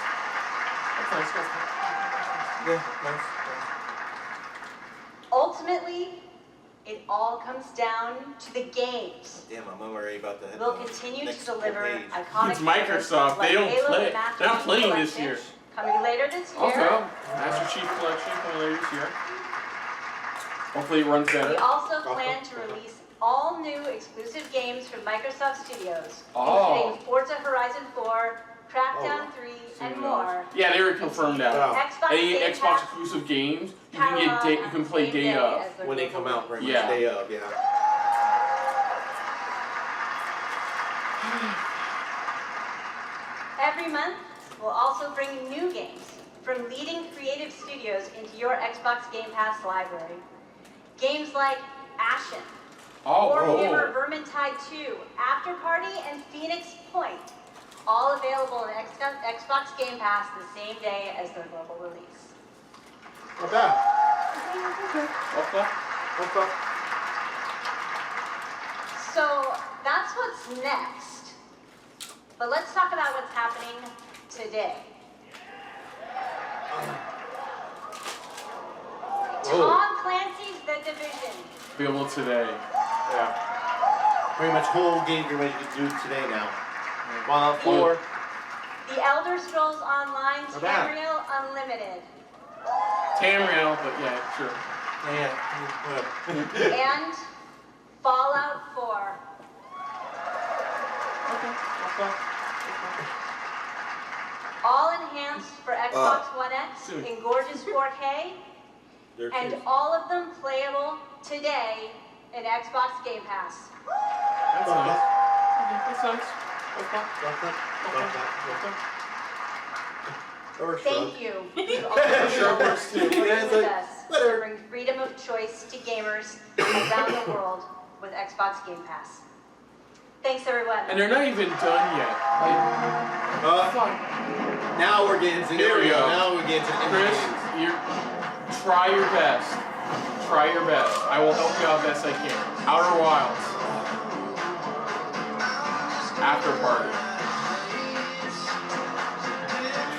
That's nice. That's nice. Yeah, nice. Ultimately, it all comes down to the games. Damn, I'm worried about the. We'll continue to next deliver page. iconic It's Microsoft. like They don't Halo play. and Master They're not Chief playing this Collection year. Coming later this year. Also, Master Chief Collection coming later this year. Hopefully it runs We better. also plan to release all new exclusive games from Microsoft Studios, Oh. including Forza Horizon 4, Crackdown 3, and more. Yeah, they already confirmed that. Xbox Any Game Xbox Pass exclusive games, you Catalog can get you on can the play same day day of. as their When they global come out, pretty Yeah. much day of, yeah. Every month, we'll also bring new games from leading creative studios into your Xbox Game Pass library. Games like Ashen, Warhammer Vermintide 2, After Party, and Phoenix Point, all available on Xbox Game Pass the same day as their global release. Not bad. Okay. So that's what's next. But let's talk about what's happening today. Tom Clancy's The Division. Available today. Yeah. Pretty much whole game you're ready to do today now. Fallout 4. The Elder Scrolls Online Tamriel Unlimited. Tamriel, but yeah, sure. Yeah. And Fallout 4. Okay. All enhanced for Xbox One X in gorgeous 4K. And all of them playable today in Xbox Game Pass. That's nice. That's nice. Thank you to all Sure works too. with us to bring freedom of choice to gamers around the world with Xbox Game Pass. Thanks, everyone. And they're not even done yet. Now we're getting to Here we go. Now we're getting to the Chris, try your best. Try your best. I will help you out best I can. Outer Wilds. After Party.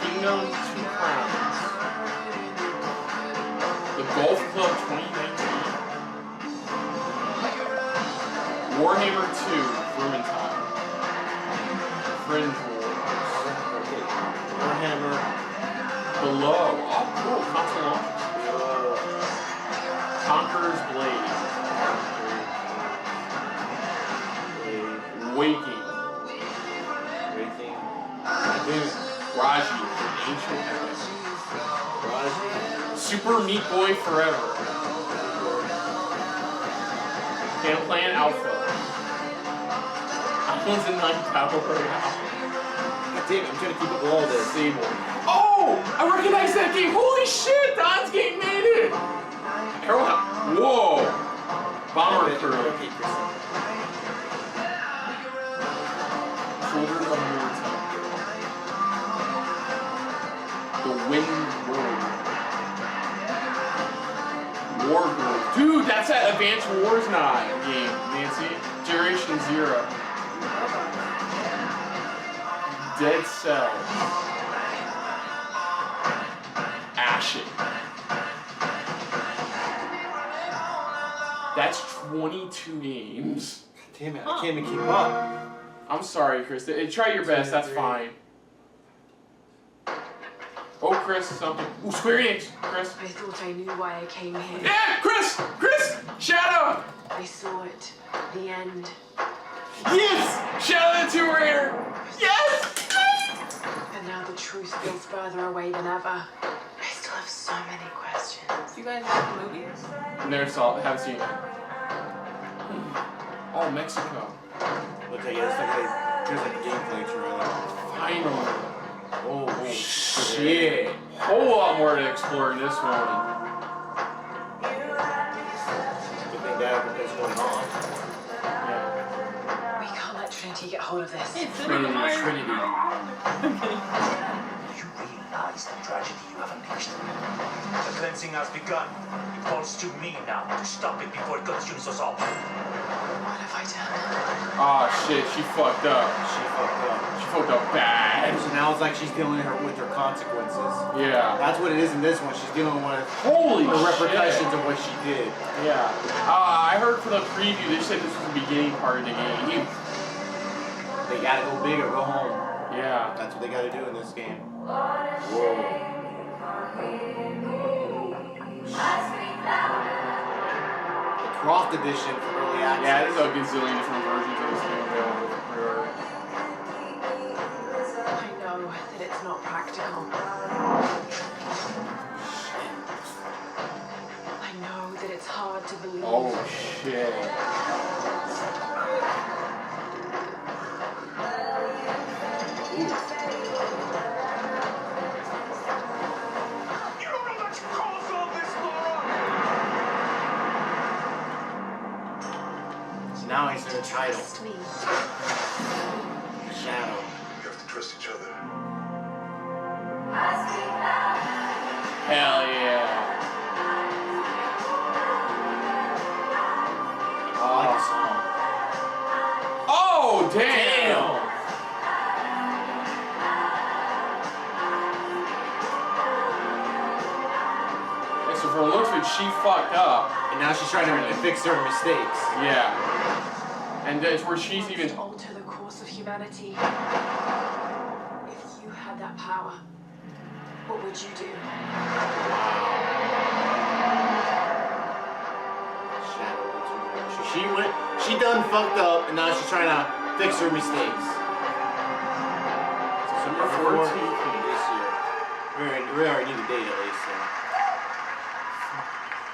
Kingdom 2 Crowns. The Golf Club 2019. Warhammer 2 Vermintide. Fringe Wars. Warhammer. Below. Oh, cool. Console launch. Conqueror's Blade. Waking. Raji. Ancient Epic. Super Meat Boy Forever. Game Plan Alpha. Islands in Night Battle Royale. God damn it, I'm trying to keep up with all this. Sable. Oh! I recognize that game! Holy shit! Don's game made it! Arrowhead. Whoa! Bomber Crew. Children of Morta. The Wind Road. War Group. Dude, that's that Advanced Wars game, Nancy. Generation Zero. Dead Cells. Ashen. That's 22 games. Damn it, I can't even keep up. I'm sorry, Chris. Try your best, that's fine. Oh, Chris, something. Ooh, Square Enix, Chris. I thought I knew why I came here. Yeah, Chris! Chris! Shadow! I saw it. The end. Yes! Shadow the Tomb Raider! Yes! And now the truth feels further away than ever. I still have so many questions. You guys like the movie? Never saw it, haven't seen it. Oh, Mexico. Looks like there's like a gameplay trailer. Finally. Oh, shit. Whole lot more to explore in this one. Good thing that is going on. We can't let Trinity get hold of this. Trinity. You realize the tragedy you have unleashed? The cleansing has begun. It falls to me now to stop it before it consumes us all. What have I done? Oh shit, she fucked up. She fucked up bad. So now it's like she's dealing with her consequences. Yeah. That's what it is in this one. She's dealing with Holy the repercussions shit. of what she did. Yeah. I heard for the preview they said this was the beginning part of the game. They gotta go big or go home. Yeah. That's what they gotta do in this game. Whoa. Croft edition for early access. Yeah, there's a gazillion different versions of this game available for pre-order. I know that it's not practical. I know that it's hard to believe. Oh shit. The title. Trust me. Shadow. We have to trust each other. Hell yeah. Oh, I like the song. Oh, damn. Yeah, so from the looks of it, she fucked up. And now she's trying to fix her mistakes. Yeah. And that's where she's even... To alter the course of humanity. If you had that power, what would you do? So she done fucked up, and now she's trying to fix her mistakes. December 14th this year. We already need a date at least, so.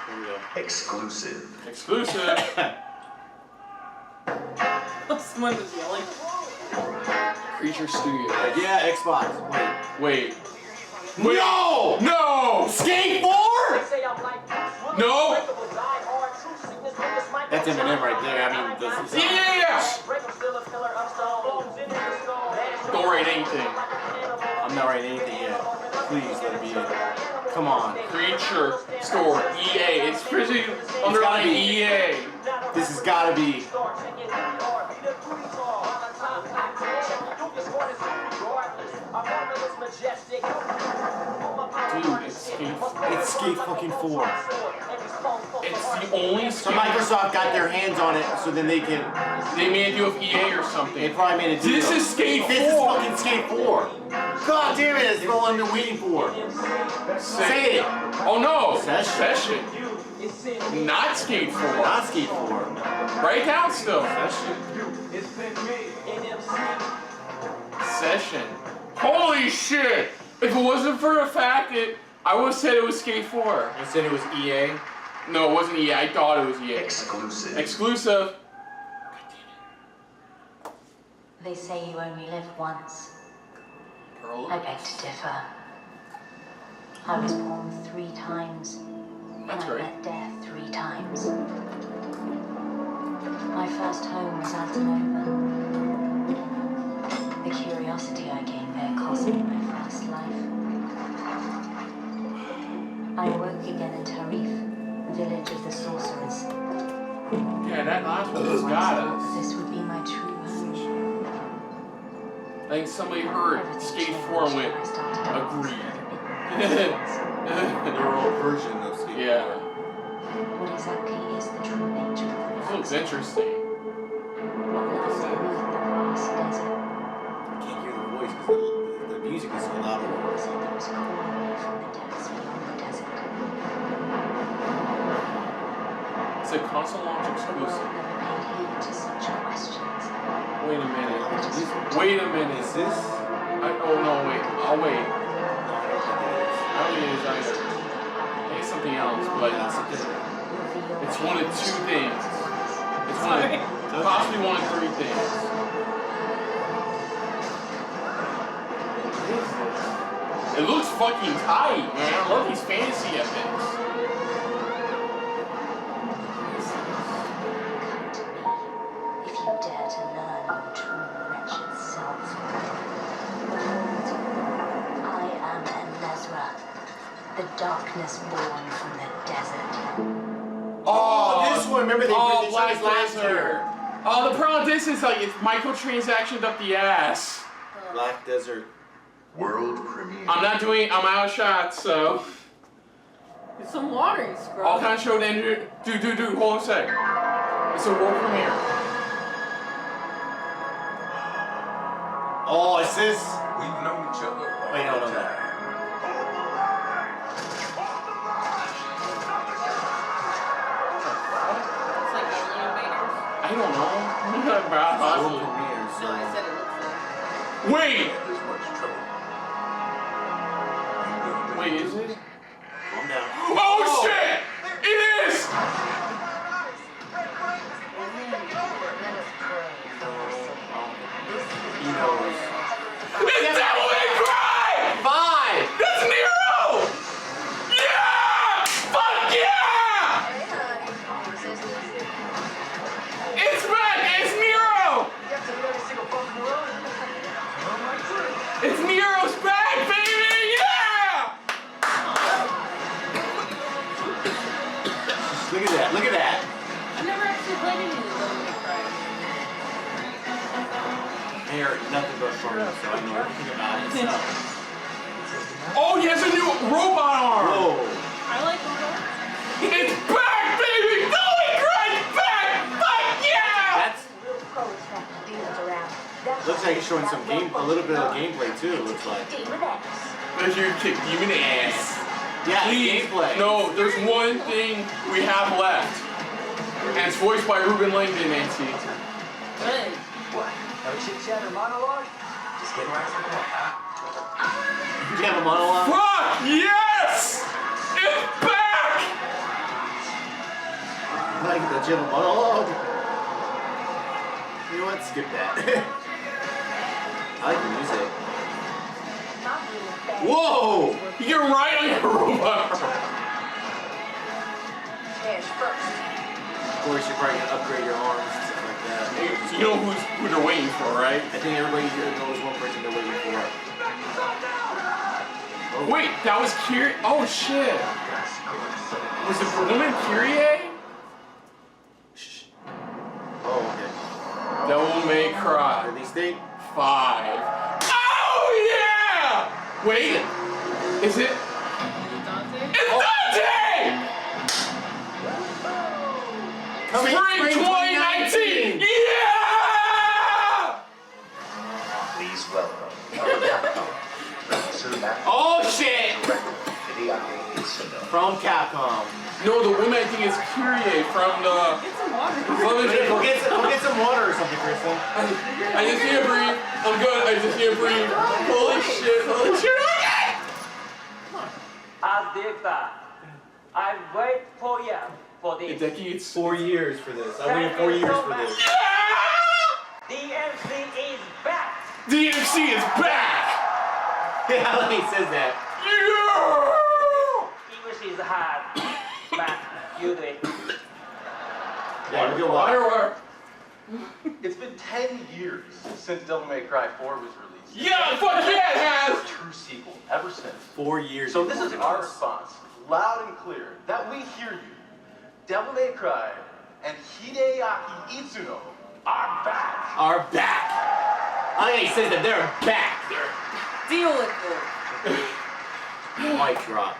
Here we go. Exclusive. Exclusive. Someone was yelling. Creature Studios. Yeah, Xbox. Wait. No! No! Skate 4? No! That's Eminem right there. I mean, this is... Yeah! Don't write anything. I'm not writing anything yet. Please let it be it. Come on. Creature Store. EA. It's pretty underlying EA. This has gotta be. Dude, it's Skate fucking 4. It's the only So Microsoft got their hands on it so then they can... They made a deal with EA or something. They probably made a deal. This is Skate 4. This is fucking Skate 4. God damn it, it's all I've been waiting for. Say it. Oh no. Session. Not Skate 4. Not Skate 4. Write it down still. Session. Holy shit! If it wasn't for the fact that I would have said it was Skate 4. You said it was EA? No, it wasn't EA. I thought it was EA. Exclusive. Exclusive. They say you only live once. Pearl. I beg to differ. I was born 3 times. That's and I great. met death 3 times. My first home was Automata. The curiosity I gained there cost me my first life. I awoke again in Tarif, village of the sorcerers. Yeah, that last one just got us. This would be my true home. I think somebody heard Skate 4 and went, agreed. Their own version of Skate 4. Yeah. What exactly is the true nature of This the looks interesting. What lies beneath the vast desert? I can't hear the voice because the music is so loud. What was it that was calling me from the depths beyond the desert? It's a console launch exclusive. Never paid heed to such questions. Wait a minute. Wait a minute. Is this? Oh no, wait. I'll wait. I don't think it is either. I think it's something else, but it's one of 2 things. It's one of, possibly one of 3 things. What is this? It looks fucking tight, man. I love these fantasy epics. If you dare to learn your true wretched self. Behold, I am Elezra, the darkness born from the desert. Oh, this one. Remember they Oh, showed us last Desert. year. Oh, the problem with this is like it's microtransactioned up the ass. Black Desert. World premiere. I'm out of shots, so. It's some watering scrub. All kind of showed Andrew. Dude, hold on a sec. It's a world premiere. Oh, is this? We've known each other. Wait, no. It's like Alien Invaders. I don't know. World Possibly. premiere, so. No, I said it looks like. Wait! There's much trouble. Wait, is it? Calm down. Oh shit! It is! He knows. It's Devil May Cry! 5! That's Nero! Yeah! Fuck yeah! It's back! It's It's Nero's back, baby! Yeah! Look at that, look at that. I've never actually played any of the Devil May Cry. They are nothing but fun, so I know everything about it. So. Oh, he has a new robot arm! Whoa. I like robots. It's back, baby! Devil May Cry's back! Fuck yeah! That's looks like it's showing some game, a little bit of gameplay too. It looks like. There's your kick demon ass. Yeah, please. gameplay. No, there's one thing we have left, and it's voiced by Ruben Langdon, Nancy. Good. What? No chit-chat or monologue? Just getting right to the point, huh? Did you have a monologue? Fuck yes! It's back! Like the you have a monologue? You know what? Skip that. I like the music. Whoa! You're right on your robot. Cash first. Of course, you're probably gonna upgrade your arms and stuff like that. You know who they're waiting for, right? I think everybody here knows one person they're waiting for. Oh. Wait, that was Kyrie. Oh shit! Was the woman Kyrie? Oh, okay. Devil May Cry. Release date? 5. Oh yeah! Wait, is it? It's Dante! Spring 2019! Yeah! Please welcome. Oh shit! From Capcom. No, the woman I think is Kyrie from the. Get some water. Go get some water or something, Kristen. I just need to breathe. I'm good. I just need to breathe. Holy shit! Holy shit! Okay! As director, I wait 4 years for The this. decade's 4 years for this. I waited 4 years for this. DMC is back. DMC is back! Yeah, like he says that. Yeah! English is hard, but you do it. Yeah, we're gonna It's been 10 years since Devil May Cry 4 was released. Yeah, fuck yeah, it has! A true sequel ever since. 4 years. So this is our response, loud and clear, that we hear you. Devil May Cry and Hideaki Itsuno are back. Are back. I think he says that they're back. Deal with it. Mic drop.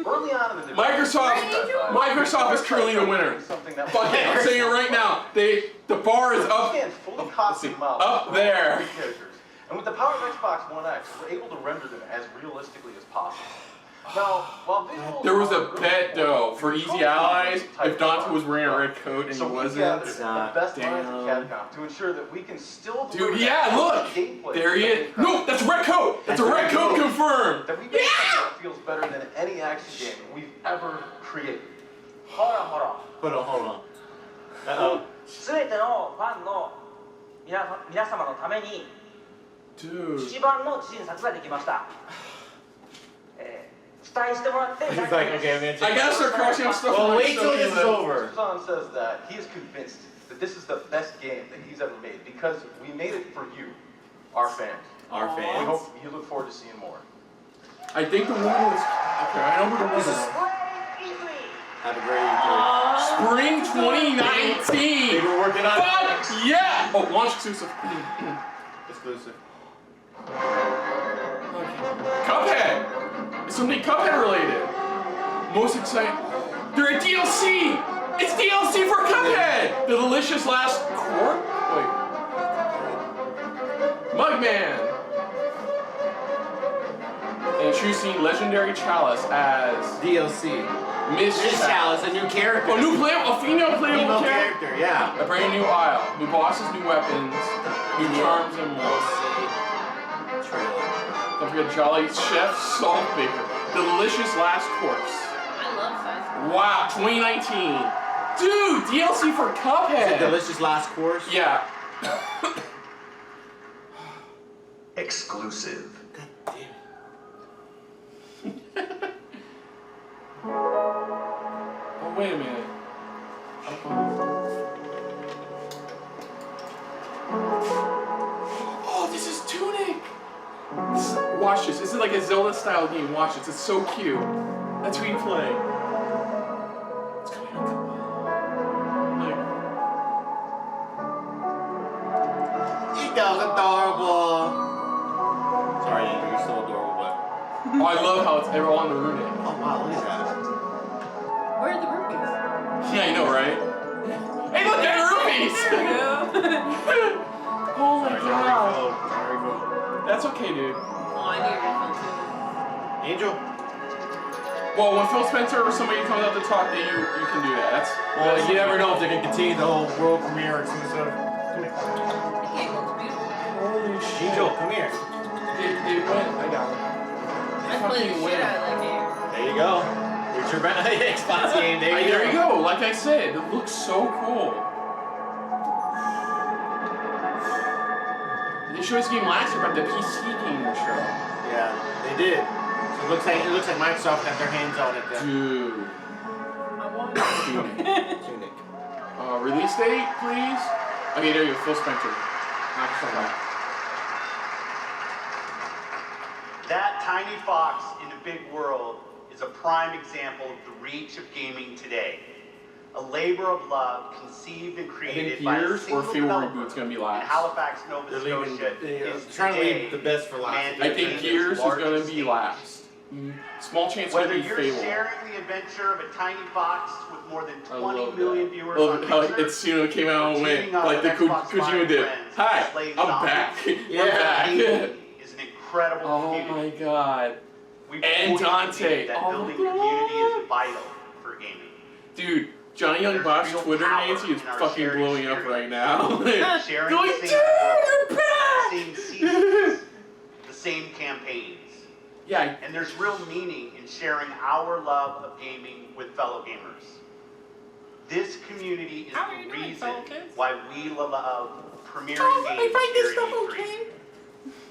Early on in the Microsoft is currently the winner. Fuck it, I'm saying it right now. The bar is up. You can't fully copy them out. Up there. Characters. And with the power of Xbox One X, we're able to render them as realistically as possible. Now, while visuals There was a bet though for Easy Allies if Dante was wearing a red coat and he wasn't. the best minds of Capcom to ensure that we can still deliver Dude, yeah, look! There he is. No, that's a red coat! That's a red coat confirmed! That we make something that feels better than any action game we've ever created. Hold on. Uh-oh. 全てのファンの皆様のために Dude. 一番の自信作ができました。期待してもらって。 He's like, okay, man. I gotta start crossing out stuff. Well, wait till this is over. Suzanne says that he is convinced that this is the best game that he's ever made because we made it for you, our fans. Our fans. We hope you look forward to seeing more. I think the woman was. Okay, I know who the woman is. Have a great Spring 2019! They were working on Fuck yeah! Oh, launch exclusive. Exclusive. Cuphead! It's something Cuphead related. Most exciting. They're a DLC! It's DLC for Cuphead! The delicious last court? Wait. Mugman! Introducing Legendary Chalice as DLC. Miss Chalice, a new character. A new a female playable character, yeah. A brand new aisle. New bosses, new weapons, new charms, and more. Don't forget Jolly Chef Saltbaker. Delicious last course. I love Fast. Wow, 2019. Dude, DLC for Cuphead. It's a delicious last course? Yeah. Exclusive. Oh, wait a minute. Oh, this is Tunic. Watch this. This is like a Zelda-style game. Watch this. It's so cute. That's who you play. It's coming up. Like, Eco's adorable. Sorry, Andrew, you're still adorable, but. oh, I love how it's all on the rune. Oh wow, look at that. Where are the rupees? Yeah, I know, right? Hey, look, they're rupees! There we go. Oh my god. Sorry, go. That's okay, dude. Oh, I need a refill too. Angel. Well, when Phil Spencer or somebody comes out to talk, then you can do that. That's Well, you never know if they can continue the whole world premiere exclusive. The game looks beautiful. holy shit. Angel, come here. They went. I got it. I played the shit out of that game. There you go. Here's your Xbox game. There you go. There you go. Like I said, it looks so cool. They showed this game last year, but the PC game show. Yeah, they did. So it looks like Microsoft got their hands on it then. Dude. I want Tunic. Release date, please. Okay, there you go. Phil Spencer. Microsoft. That tiny fox in a big world is a prime example of the reach of gaming today. A labor of love conceived and I created think by a Gears single or Fable developer Reboot's gonna be in last. Halifax, Nova They're leaving. Scotia. They're is trying to today leave the best for last. mandated I think in Gears its is gonna largest be state. last. Small chance Whether it'll be you're Fable. sharing the adventure of a tiny fox with more than I 20 love million that. viewers Love on it how Mixer, it's came out and went teaming up like the with Xbox Kojima Live did. friends Hi, to slay I'm zombies. back. Yeah. We're back. Gaming is an incredible Oh community. my god. We And fully Dante. believe that Oh building my community God. is vital for gaming. Dude, Johnny Young There's Bosch real Twitter power Nancy is in our fucking shared blowing up right now. Sharing Going, the dude, same you're the back! same seasons, the same campaigns. Yeah, And there's real meaning in sharing our love of gaming with fellow gamers. This community is How are you the doing, reason fellow kids? why we love premiering I games find this here stuff at E3. okay.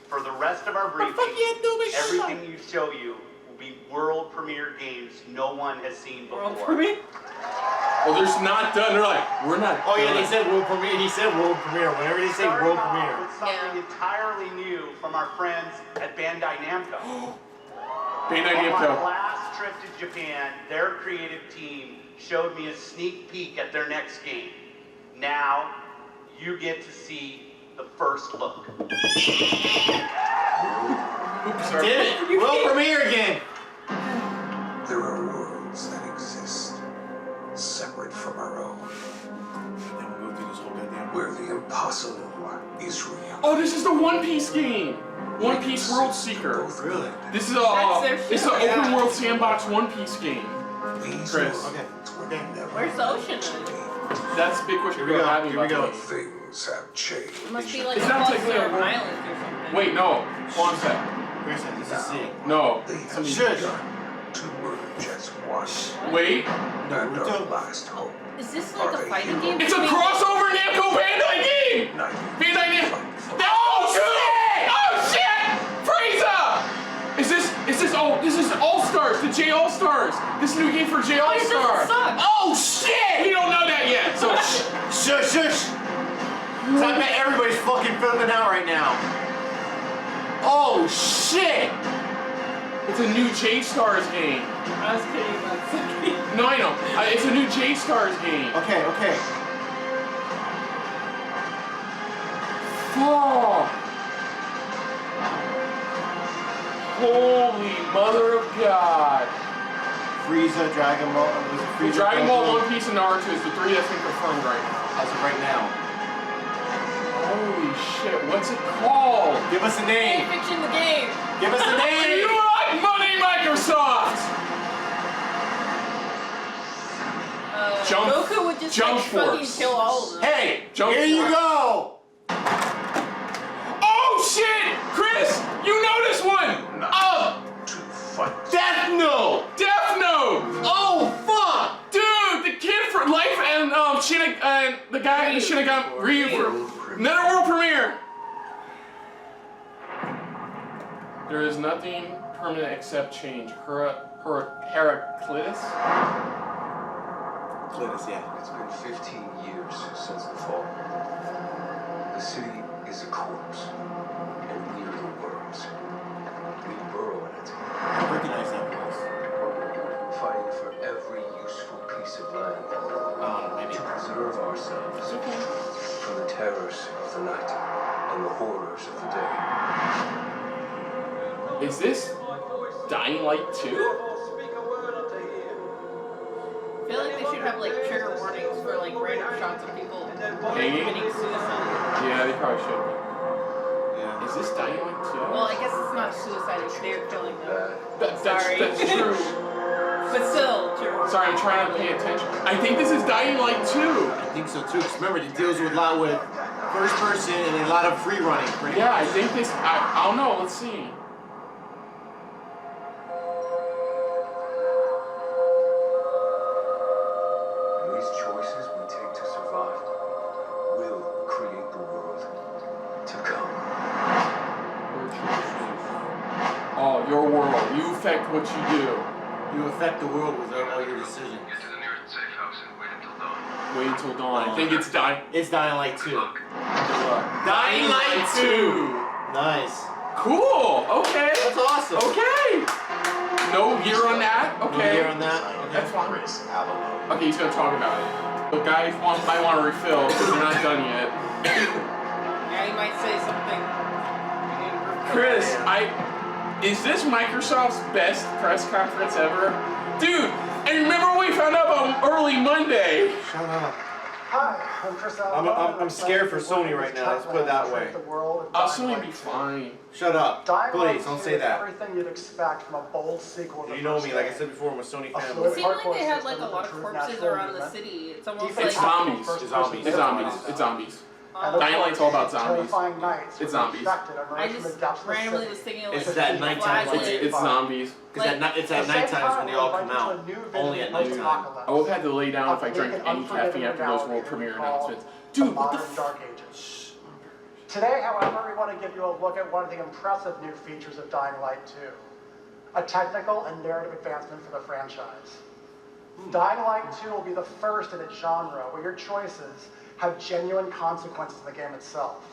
For the rest of our briefing, fuck yeah, do it, shut everything you show you will be world premiere games no one has seen before. World premiere? Well, there's not done. They're like, we're not. Oh yeah, done. they said world premiere. He said world premiere. Whenever they say Starting world off premiere. with something entirely new from our friends at Bandai Namco. Bandai On my Namco. last trip to Japan, their creative team showed me a sneak peek at their next game. Now, you get to see the first look. Oops, sorry. Did it? World premiere again. There are worlds that exist separate from our own, where the impossible is real. Oh, this is the One Piece game. One Piece World Seeker. Really? This is That's their this is an shit. open world sandbox One Piece game. These Chris. worlds Okay. Okay. never Where's the ocean? That's a big question Here we we're go, having here we about go. this. things have changed. It must be like It's a not cluster technically of a- islands or something. Wait, no. Hold on a sec. Grayson, this is sick. No. They have Somebody- Shush. begun to merge as one. Wait. And our last hope. Is this like a fighting game? It's a between- crossover Namco Bandai game! Bandai Namco. Oh shit! Oh shit! Frieza! Is this All Stars? The J All Stars? This new game for J All it doesn't Stars? suck. Oh shit! We don't know that yet. So Shush, shush. So I bet everybody's fucking filming out right now. oh shit! It's a new J Stars game. I was kidding about second. No, I know. It's a new J Stars game. Okay, okay. Oh. Holy mother of God. Frieza, Dragon Ball. Was it Frieza? Dragon Ball, One Piece, and Naruto is the three that's been confirmed right now. As of right now. Holy shit, what's it called? Give us a name. Fiction the game. Give us a name. You like money, Microsoft! Jump- Goku would just Jump like fucking Force. kill all of them. Hey, Jump here you Force. go. Oh shit! Chris, you know this one! Oh! To fight. Death Note. Death Note! Oh fuck. Dude, the kid for life and the guy in Shinigami Ryu for another world premiere. There is nothing permanent except change. Heraclitus? Cletus, yeah. It's been 15 years since the fall. The city is a corpse, and we are the worms. We Is this Dying Light 2? I feel like they should have like trigger warnings for like random shots of people committing suicide. Yeah, they probably should. Yeah. Is this Dying Light 2? Well, I guess it's not suicide, it's they're killing them. That's true. But still, true. Sorry, I'm trying to pay attention. I think this is Dying Light 2. I think so too. 'Cause remember, it deals with a lot with first person and a lot of free running. Yeah, I think this. I don't know. Let's see. These choices we take to survive will create the world to come. Oh, your world. You affect what you do. You affect the world with all your decisions. Get to the nearest safe house and wait until dawn. Wait until dawn. I think it's Dying. It's Dying Light 2. Dying Light 2. Nice. Cool. Okay. That's awesome. Okay. No year on that. Okay. No year on that. That's fine. Okay, he's gonna talk about it. But guys might want to refill because they're not done yet. Yeah, he might say something. Chris, is this Microsoft's best press conference ever? Dude, and remember when we found out about early Monday? Shut up. Hi, I'm Chris Allen. I'm scared for Sony right now. Let's put it that way. Sony be fine. Shut up. Dying Light Please, don't 2 say is that. Everything you'd expect from a bold sequel. To You know the me, first like I game. said before, I'm a Sony A fan. fluid It seemed like hardcore they had system like a lot of with corpses natural around the movement. city. It's almost Defense It's like zombies. first It's zombies. person It's zombies. combat. It's zombies. And of Dying Light's all about course, zombies. terrifying nights It's where the zombies. infected emerge I from just the depths of the randomly city. was thinking It's like that nighttime. flashlight. It's zombies. Because it's at night times when they all come out. Only at night time. I would have had to lay down if I drank any caffeine after those world premiere announcements. Dude, what the Dark Ages. Today, however, we want to give you a look at one of the impressive new features of Dying Light 2. A technical and narrative advancement for the franchise. Dying Light 2 will be the first in its genre where your choices have genuine consequences in the game itself.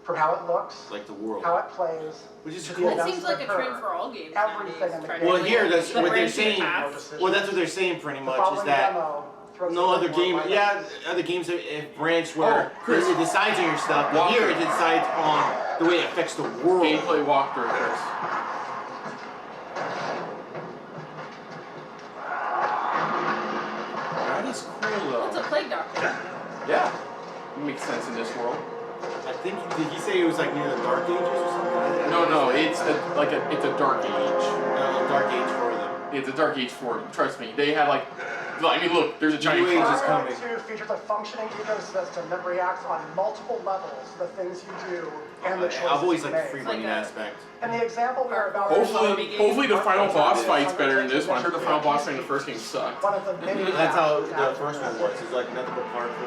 From how it looks, like the world, how it plays, which is to cool. the It seems like a events that trend occur. for all games Everything nowadays. in the Try game. to, Well, here, that's the what they're branching saying. paths. Well, that's what they're saying pretty The much, is following that demo throws no a other bit more game, light yeah, on this. other games have branched where Chris. it decides on your stuff, but here it decides on the way it affects the world. gameplay walkthrough, Chris. That is cool though. It's a plague doctor. Yeah. Makes sense in this world. I think, did he say it was like near the Dark Ages or something? No, it's a dark age. Dark Age for them. It's a dark age for them. Trust me. They had like, I mean, look, there's a giant. New Age is Dying coming. Light 2 features a functioning ecosystem that reacts on multiple levels to the things you do and the choices I've always you liked the make. free running aspect. And the example we're about to Hopefully the final boss fight's better than this one. I heard the final boss fight in the first game sucked. one of the many That's how the factors first one was. It was like nothing but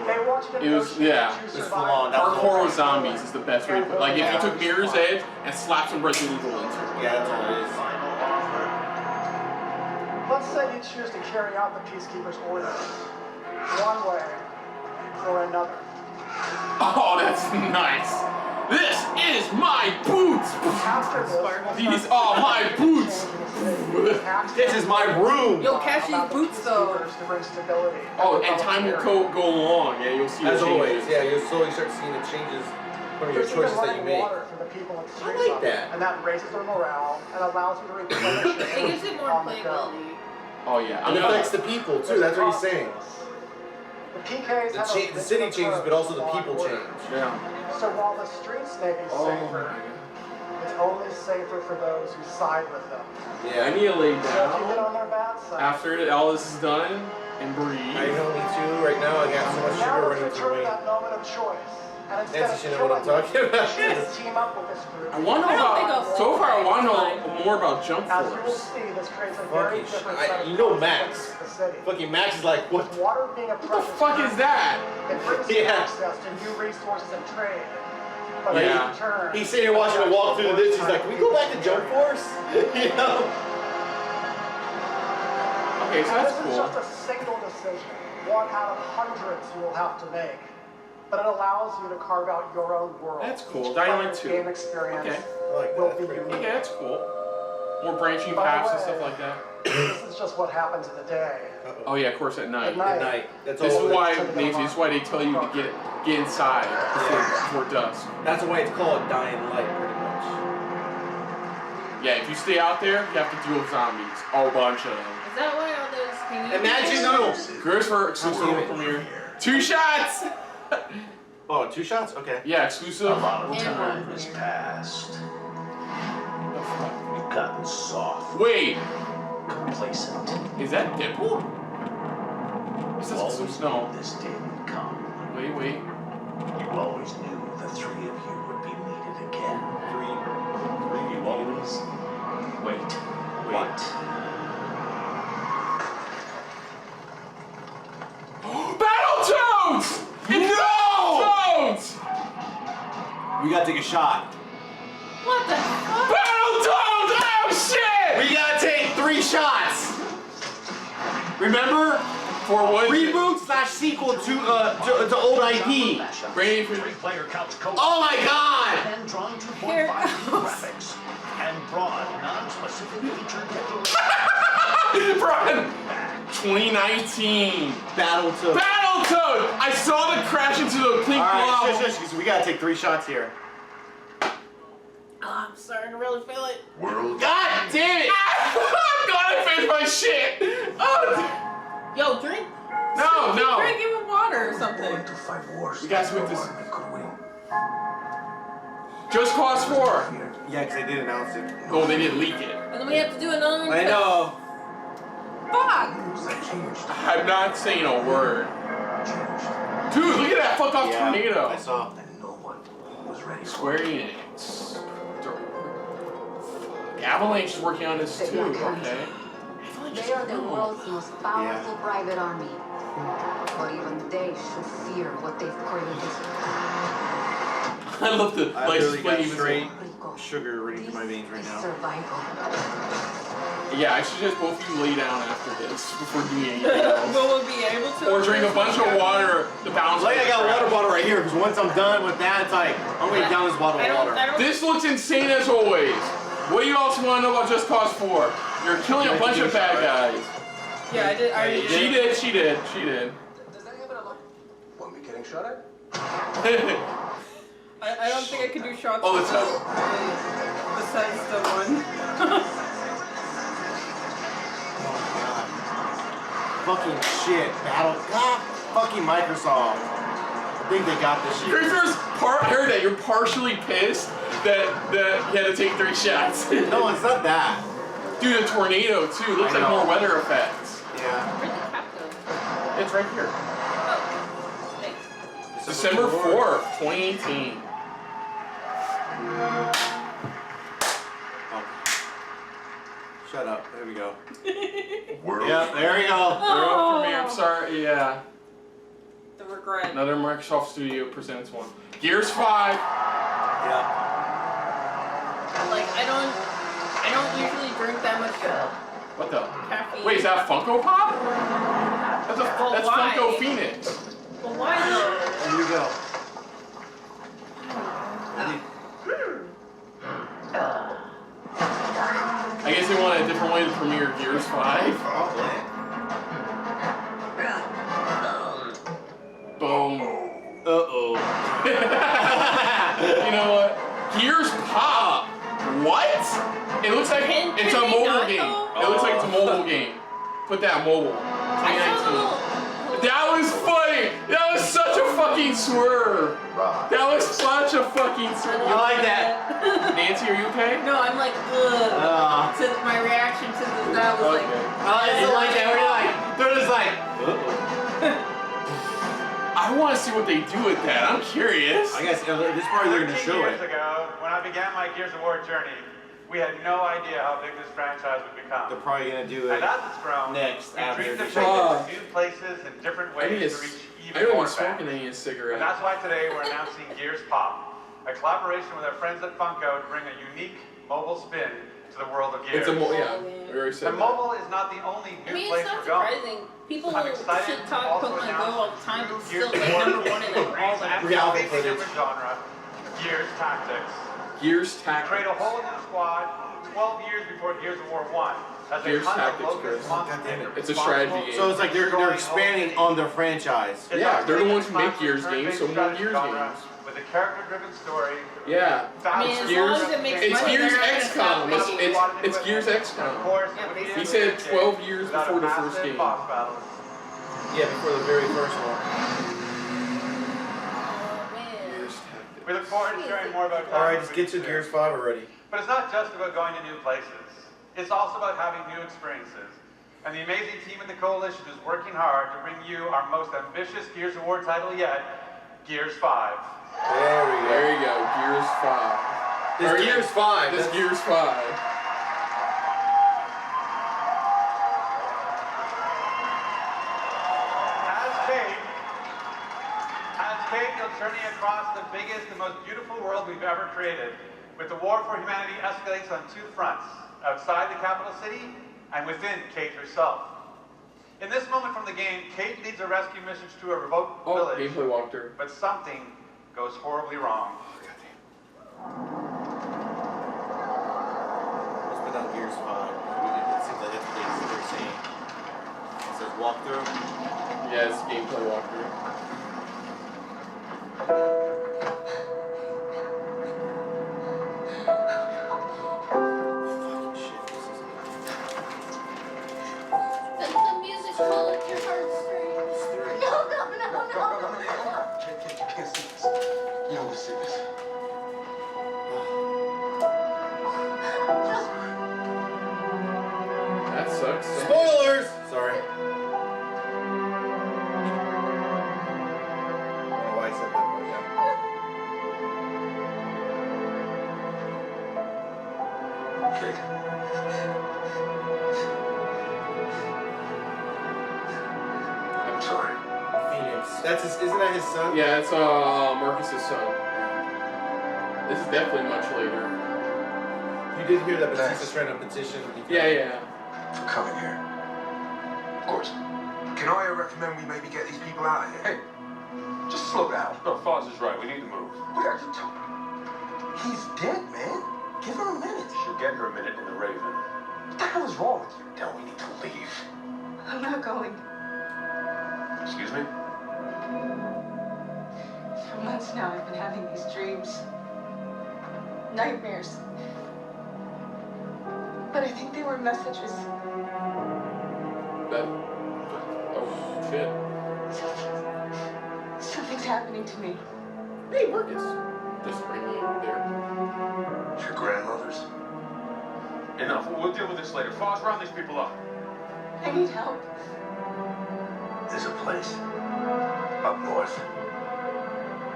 They hardcore. want you to It was, negotiate yeah. to It was survive full on. the Hardcore with world. zombies is the best way to put it. Like if you took Mirror's Edge and slapped some Resident Evil into it. Yeah, that's all it is. Let's say you choose to carry out the Peacekeeper's orders, one way or another. Oh, that's nice. This is my boots. After this, These are my boots. This is my room. You'll catch these boots though. To bring stability. Oh, and time will go along. Yeah, you'll see the As always, changes. yeah, you'll slowly start seeing the changes from your There's even choices that you running make. water for the people in the streets like of that. it, and that raises their morale and allows you to replenish It gives it more on the go. playability. Oh yeah. And it affects the people too, that's what he's saying. The PKs have a The city changes, but also the law and people order. change. Yeah. So while the streets may be safer, it's only safer for those who side with them. I need to lay So if you get down on their bad side, after all this is done and breathe. I know, me too. Right now, I got so much now sugar let's running through return to me. that moment of choice. And instead Nancy of should know what I'm killing talking about. you, choose to team up with this group. I want to know about. So far, I want to know more about Jump As you will Force. see, this creates a very Fucking different shit. set of You know consequences Max. for the city. Fucking Max is like, what? With water being a What the fuck is that? It brings you Yeah. access to new resources and trade. But Yeah. in return, He's sitting here watching me walk through this. He's like, can we go back to Jump Force? You know? Okay, so that's this cool. is just a single decision, one out of hundreds you will have to make. But it allows you to carve out your own world. That's cool. Each Dying Light player's 2. game experience Okay. I like will that. be That's pretty unique. Okay, that's cool. More branching By the paths and way, stuff like that. This is just what happens in the day. Oh yeah, of course at night. At night. At night. That's This all. is why, Nancy, this is why they tell you to get inside before dusk. That's why it's called Dying Light, pretty much. Yeah, if you stay out there, you have to deal with zombies. A bunch of them. Is that why all those hanging? Imagine noodles. Girls for exclusive premiere. 2 shots! Oh, 2 shots? Okay. Yeah, exclusive. A lot of time has passed. We've gotten soft. Wait. Complacent. Is that Deadpool? Is this Always exclusive? No. knew this day would come. Wait. You always knew the 3 of you would be needed again. 3? You always... Wait. What? Battletoads! It's Battletoads! We gotta take a shot. What the fuck? Battletoads! Oh shit! We gotta take 3 shots. Remember? For what? Reboot/sequel to old IP. Ready for 3-player couch co-op. Oh my god! And drawn 2.5D graphics. And broad, non-specific feature declaration. Brian! 2019. Battletoads. Battletoads! I saw the crash into the pink blob. Alright, shush, we gotta take 3 shots here. Oh, I'm starting to really feel it. World. God damn it! I'm gonna finish my shit! Oh, Yo, drink. no. Drink it with water or something. To fight wars. You guys with this? We could win. Just Cause 4. Yeah, because they did announce it. Oh, they didn't leak it. And then we have to do another one. I know. Fuck. I'm not saying a word. Dude, look at that fuck off tornado. I saw. And no one was ready. Square Enix. Avalanche is working on this too, okay? They are the world's most powerful private army. But even they should fear what they've created. I love the I license literally plate got straight sugar running through my veins right now. Survival. Yeah, I suggest both of you lay down after this before doing anything else. Will we be able to? Or drink a bunch of water to balance. Like I got a water bottle right here because once I'm done with that, it's like I'm gonna down this bottle of water. This looks insane as always. What do you also want to know about Just Cause 4? You're killing a bunch of bad guys. Yeah, I did. She did. Does that happen a lot? Want me getting shot at? I don't think I could do shots. Oh, it's up. Besides the one. Fucking shit. God, fucking Microsoft. I think they got this shit. Heard that you're partially pissed that you had to take 3 shots. No, it's not that. Dude, a tornado too. Looks like more weather effects. Yeah. It's right here. Oh, thanks. December 4th, 2018. Oh. Shut up. There we go. World. Yeah, there we go. For me, I'm sorry. Yeah. The regret. Another Microsoft Studio presents one. Gears 5. Yeah. Like I don't usually drink that much What the? caffeine. Wait, is that Funko Pop? That's Well, why? Funko Phoenix. Well, why though? There you go. I guess they want a different way to premiere Gears 5. Boom. Uh-oh. You know what? Gears Pop. What? It looks like it's a mobile game. It looks like it's a mobile game. Put that mobile. 2019. That was funny. That was such a fucking swerve. That was such a fucking swerve. I like that. Nancy, are you okay? No, I'm like, ugh. To my reaction to that was like. I just like that. They're just like. I want to see what they do with that. I'm curious. I guess this part they're gonna show it. 13 years ago, when I began my Gears of War journey, we had no idea how big this franchise would become. They're probably gonna do it And as it's grown, next we after dreamed the of show. taking it to new places and different I ways need to reach I even don't more even fans. smoking any cigarette. And that's why today we're announcing Gears Pop, a collaboration with our friends at Funko to bring a unique mobile spin to the world of Gears. It's a yeah. We already said And mobile is not the only new place it's not we're going. surprising. People I'm excited shit talk to also Pokemon Go announce all the time, but Gears still like number 1 in like all the apps. Completely different genre, Gears Tactics. Gears We Tactics. create a whole new squad 12 years before Gears of War 1. As they Gears hunt a Tactics, locust Chris. monster It's a strategy game. So it's like they're expanding on their franchise. Yeah, they're the ones who make Gears games, so more Gears games. With a character-driven story. Yeah. As long as it makes It's money, Gears they're not gonna stop XCOM. making It's Gears Of XCOM. course, He said 12 years before the first game. boss battles. Yeah, before the very first one. We look forward to sharing more about. Alright, just get to Gears 5 already. But it's not just about going to new places. It's also about having new experiences. And the amazing team in the Coalition is working hard to bring you our most ambitious Gears Award title yet, Gears 5. There you go. Gears 5. This Gears 5. This Gears 5. As Kate, you'll journey across the biggest and most beautiful world we've ever created, with the war for humanity escalates on two fronts, outside the capital city and within Kate herself. In this moment from the game, Kate leads a rescue mission to a remote village, gameplay walkthrough. but something goes horribly wrong. Let's put down Gears 5. It seems like that's what they're saying. It says walkthrough. Yeah, it's gameplay walkthrough. That sucks. Spoilers! Sorry. I don't know why I said that, but yeah. Kate. I'm sorry. Phoenix. That's his, isn't that his son? Yeah, it's Marcus's son. This is definitely much later. You did hear that Batista's trying to petition. Yeah. For coming here. Of course. Can I recommend we maybe get these people out of here? Hey, just slow down. No, Foz is right. We need to move. What are you talking? He's dead, man. Give her a minute. She'll get her a minute in the Raven. What the hell is wrong with you? Now we need to leave. I'm not going. Excuse me? For months now, I've been having these dreams. Nightmares. But I think they were messages. Oh, shit. Something's happening to me. Hey, Marcus. Just bring me over there. Your grandmother's. Enough. We'll deal with this later. Foz, round these people up. I need help. There's a place up north.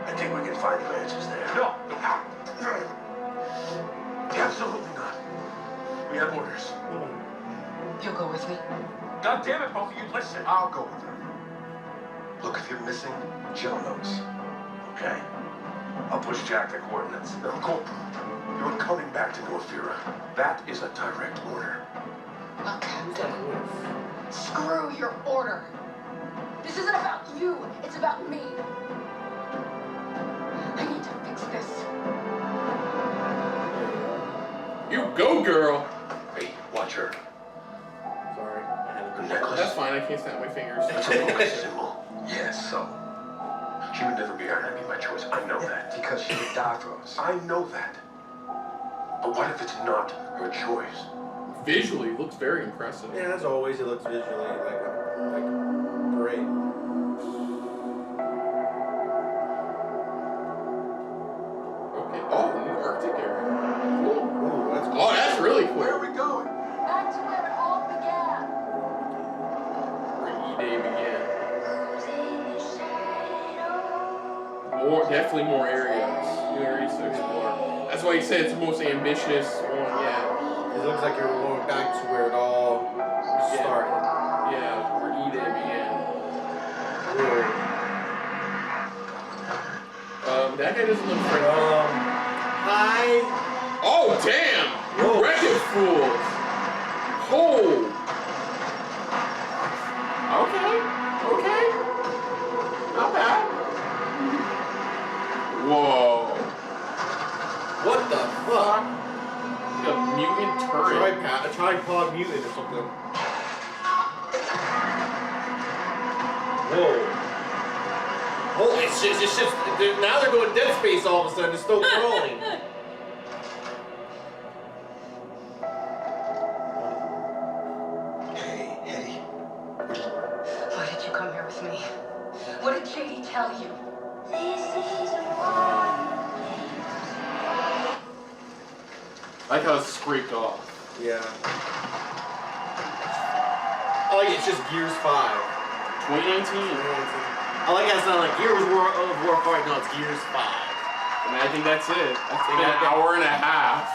I think we can find you answers there. No. Absolutely not. We have orders. You'll go with me? God damn it, both of you, listen. I'll go with her. Look, if you're missing, Jill knows. Okay? I'll push Jack the coordinates. No, Corporal, you're coming back to Northera. That is a direct order. Look, Captain. Screw your order. This isn't about you. It's about me. I need to fix this. You go, girl. Hey, watch her. Sorry. Her necklace. That's fine. I can't snap my fingers. It's a focus symbol. Yes, so. She would never be our enemy by choice. I know that. Because she would die for us. I know that. But what if it's not her choice? Visually, looks very impressive. Yeah, as always, it looks visually like great. Okay. Oh, new Arctic area. Cool. Ooh, that's cool. Oh, that's really cool. Where are we going? Back to where it all began. Where E-Day began. Definitely more areas. New areas to explore. That's why he said it's the most ambitious one yet. It looks like you're going back to where it all started. Yeah, where E-Day began. That guy doesn't look friendly. Hi. Oh, damn! You wreck-it fools! Oh! Okay. Not bad. Whoa. What the fuck? A mutant turret. A tripod mutant or something. Whoa. Oh, it's just now they're going Dead Space all of a sudden. They're still crawling. Hey. Why did you come here with me? What did Katie tell you? This is one. I like how it's scraped off. Yeah. Oh yeah, it's just Gears 5. 2019. I like how it sounds like Gears of War 5. No, it's Gears 5. And I think that's it. That's been an hour and a half.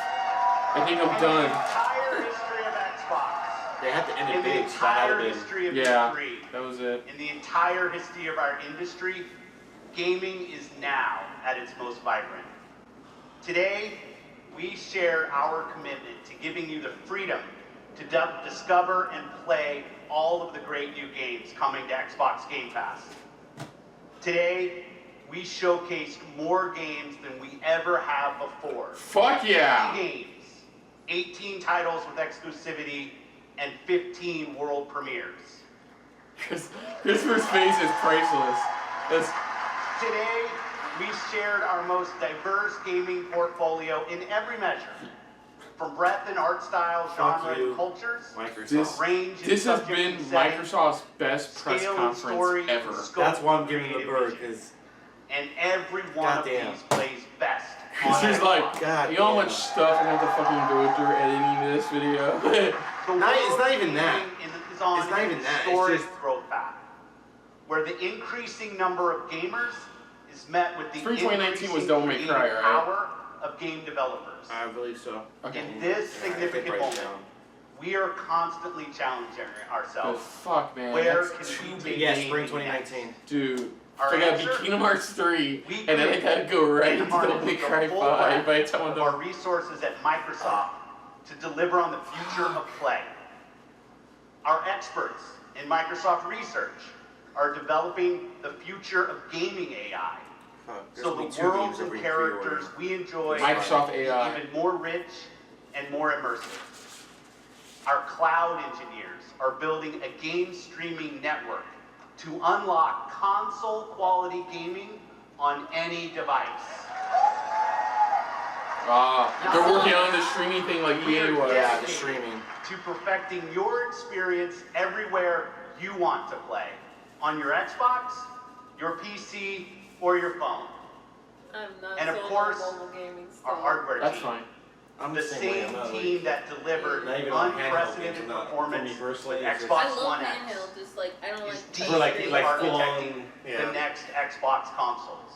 I think I'm done. The entire history of Xbox. They have to end it In the big. so that entire had been- history of Yeah, E3. that was it. In the entire history of our industry, gaming is now at its most vibrant. Today, we share our commitment to giving you the freedom to discover and play all of the great new games coming to Xbox Game Pass. Today, we showcased more games than we ever have before. Fuck yeah! 50 games, 18 titles with exclusivity, and 15 world premieres. Christopher's face is priceless. Today, we shared our most diverse gaming portfolio in every measure. From breadth and art styles, genre, and cultures, range and This has subject been and setting, Microsoft's best press scale and conference story, ever. scope That's why I'm and giving the creative bird, vision. because And every one of these plays best. This is like, you know how much stuff I have to fucking go through editing this video? It's not even that. Is on It's not even an that. It's historic just- growth path, where the increasing number of gamers is met with the Spring 2019 was increasing Devil May Cry, creative right? power of game developers. I believe so. Okay. In this Yeah, I significant think right moment, now. we are constantly challenging The ourselves. fuck, man. Where That's can we too take big. Yeah, gaming spring next? 2019. Dude. Our So I gotta answer? be Kingdom Hearts 3, We and then I gotta go right and into Devil May harness Cry the full 5 by the breadth time I'm of our done. resources at Microsoft to deliver on the future of play. Our experts in Microsoft Research are developing the future of gaming AI. So the worlds and characters we enjoy Microsoft be AI. even more rich and more immersive. Our cloud engineers are building a game streaming network to unlock console quality gaming on any device. They're working on the streaming thing like EA was. Yeah, the streaming. To perfecting your experience everywhere you want to play. On your Xbox, your PC, or your phone. I'm not And of sold course, on mobile gaming still. Our hardware That's team. fine. I'm The same way. I'm same not team that delivered not even on handheld unprecedented games, not performance for me personally, with it's just- Xbox I love One X. handheld, just like, I don't Is like deep For like in full architecting on, the yeah. next Xbox consoles,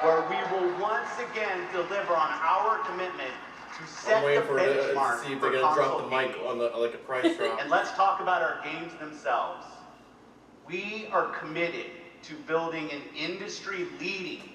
where we will once again deliver on our commitment to set I'm the waiting for it to benchmark see if for they're gonna drop console the mic gaming. on the like a price drop. And let's talk about our games themselves. We are committed to building an industry-leading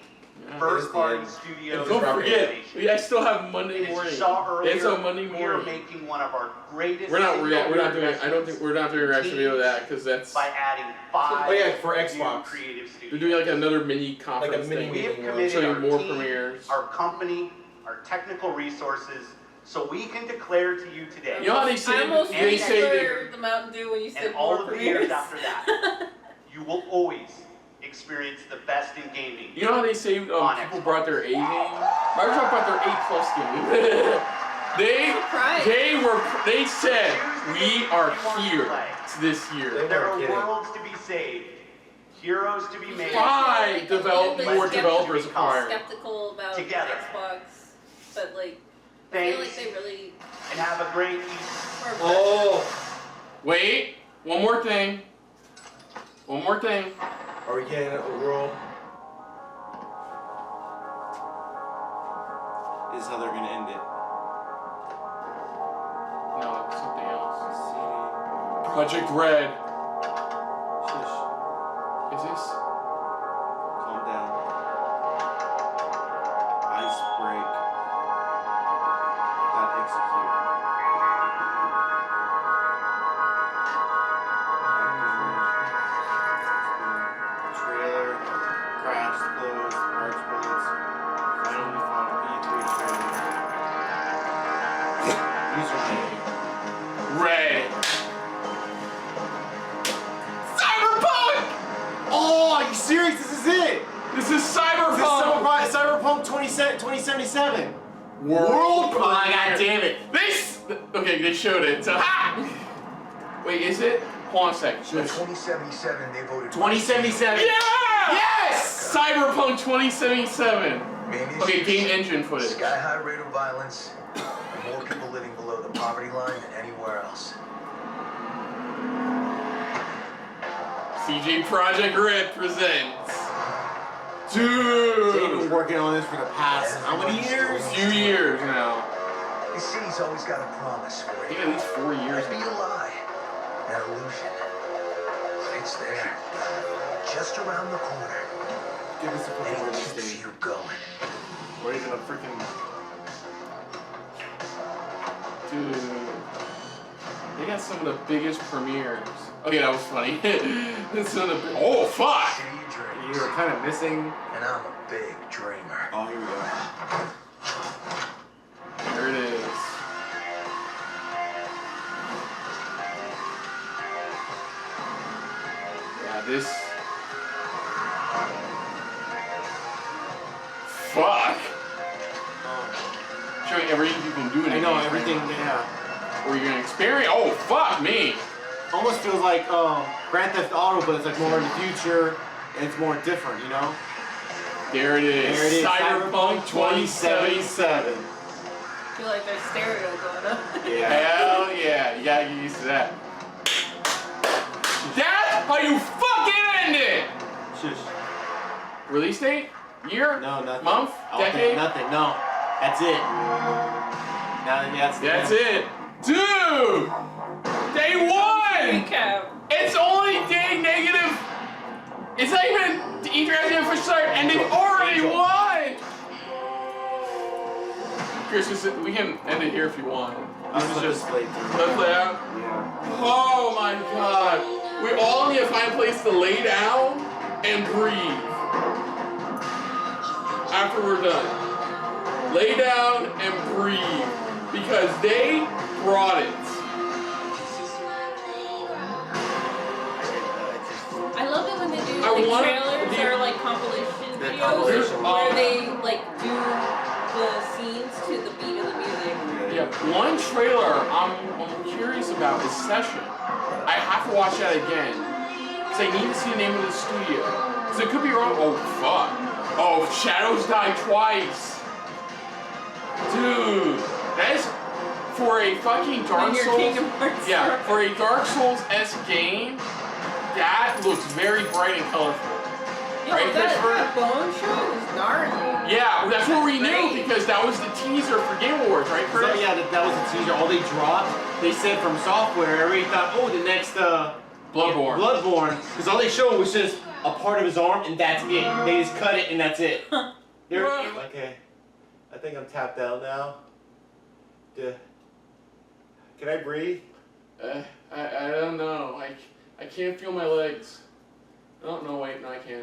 first-party studio. And don't forget, I still have Monday As you morning. saw earlier, It's on Monday we are morning. making one of our greatest. We're not doing. I don't think investments we're not doing a reaction video of that because that's. by adding 5 Oh yeah, for new Xbox. creative studios. They're doing like another mini conference Like a mini thing. We have meeting, committed showing our more team, premieres. our company, our technical resources, so we can declare to you today. You know how they say I almost they say that prefer the Mountain Dew when you said and all more of the premieres. years after that, you will always experience the best in gaming. You know how they say people On brought their A game? Microsoft brought their A+ game. they said we are here this year. There are worlds to be saved, heroes to be made. Five more developers acquired. Skeptical about Together. Xbox, but like, I Thanks, feel like they really. and have a great evening. Oh, wait! One more thing. One more thing. Are we getting a world? This is how they're gonna end it. No, it's something else. Project Red. Shush. Is this? Calm down. Ice break. Dot execute. Trailer. Crash. Close. Parts. Bullets. Finally found B3 trailer. Username. Red. Cyberpunk! Oh, are you serious? This is it! This is Cyberpunk. Cyberpunk 2077. World premiere. Oh, god damn it. Okay, they showed it. So, wait, is it? Hold on a second. So 2077, they voted. 2077. Yeah! Yes! Cyberpunk 2077. Okay, game engine footage. Sky high rate of violence, and more people living below the poverty line than anywhere else. CG Project Red presents. Dude! They've been working on this for the past how many years? A few years now. The city's always got a promise for I you. think at least 4 years. It'd be a lie, an illusion, but it's there, just around the corner. Give us a And fucking it release keeps date. you going. Or even a freaking. Dude. They got some of the biggest premieres. Okay, that was funny. Some of the oh, fuck! City of dreams. You were kind of missing. And I'm a big dreamer. Oh, here we go. There it is. Yeah, this. Fuck! Showing everything you can do in I a know game, everything. right? Yeah. Or you're gonna experience. Oh, fuck me! Almost feels like Grand Theft Auto, but it's like more in the future and it's more different, you know? There it is. There it is. Cyberpunk 2077. I feel like there's stereo going up. Yeah. Hell yeah, you gotta get used to that. That's how you fucking end it! Shush. Release date? Year? No, nothing. Month? Decade? Nothing. No. That's it. That's it. Dude! Day one! Recap. It's only day negative. It's not even E3 hasn't even officially started, and they've already won! Chris, we can end it here if you want. This is just play. Let it play out? Yeah. Oh my god. We all need to find a place to lay down and breathe. After we're done. Lay down and breathe. Because they brought it. I love it when they do I want trailers or like compilation videos compilation. where they like do the scenes to the beat of the music. Yeah, one trailer I'm curious about is Session. I have to watch that again. Because I need to see the name of the studio. Because it could be wrong. Oh, fuck. Oh, Shadows Die Twice. Dude, that is for a fucking Dark Souls. Yeah, for a Dark Souls-esque game, that looks very bright and colorful. Yo, Right, that Christopher? bone show is gnarly. Yeah, that's what we knew because that was the teaser for Game Awards, right, Chris? So, yeah, that was the teaser. All they dropped, they said from software, everybody thought, oh, the next Bloodborne. Because all they showed was just a part of his arm, and that's it. They just cut it, and that's it. Okay. I think I'm tapped out now. Can I breathe? I don't know. I can't feel my legs. I don't know. Wait, no, I can.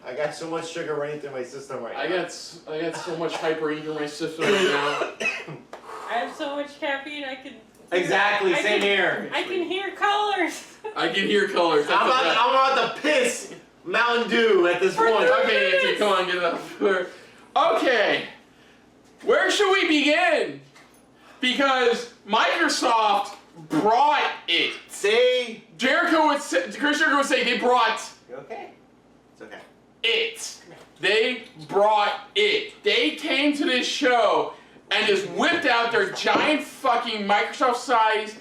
I got so much sugar running through my system right now. I got so much hyper through my system right now. I have so much caffeine I can. Exactly, same here. I can hear colors. I can hear colors. I'm about to piss Mountain Dew at this point. Okay, Nancy, come on, get it up. Okay, where should we begin? Because Microsoft brought it. Say Chris Jericho would say they brought. You okay? It's okay. It. They brought it. They came to this show and just whipped out their giant fucking Microsoft-sized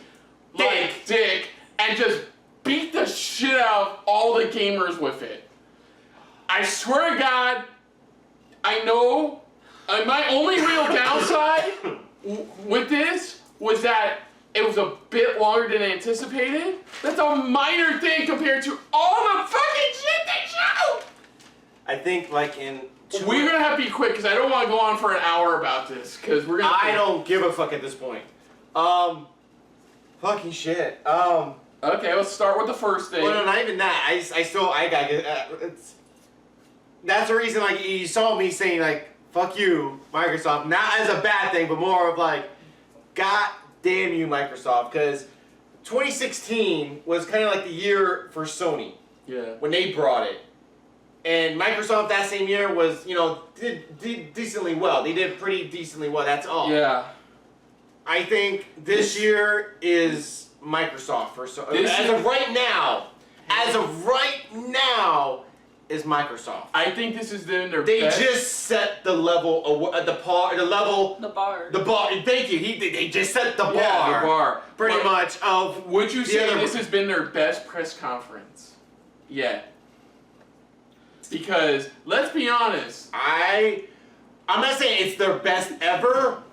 dick and just beat the shit out of all the gamers with it. I swear to God, I know my only real downside with this was that it was a bit longer than anticipated. That's a minor thing compared to all the fucking shit they showed. I think like in we're gonna have to be quick because I don't want to go on for an hour about this because we're gonna. I don't give a fuck at this point. Fucking shit. Okay, let's start with the first thing. Well, no, not even that. I gotta get. That's the reason. Like you saw me saying like "fuck you, Microsoft," not as a bad thing, but more of like, God damn you, Microsoft, because 2016 was kind of like the year for Sony. Yeah. When they brought it. And Microsoft that same year was, did decently well. They did pretty decently well. That's all. Yeah. I think this year is Microsoft as of right now. As of right now, is Microsoft. I think this is their They best. just set the level, the bar. The bar. Thank you. They just set the bar. Yeah, the bar. Pretty much of. Would you say this has been their best press conference yet? Because let's be honest, I'm not saying it's their best ever,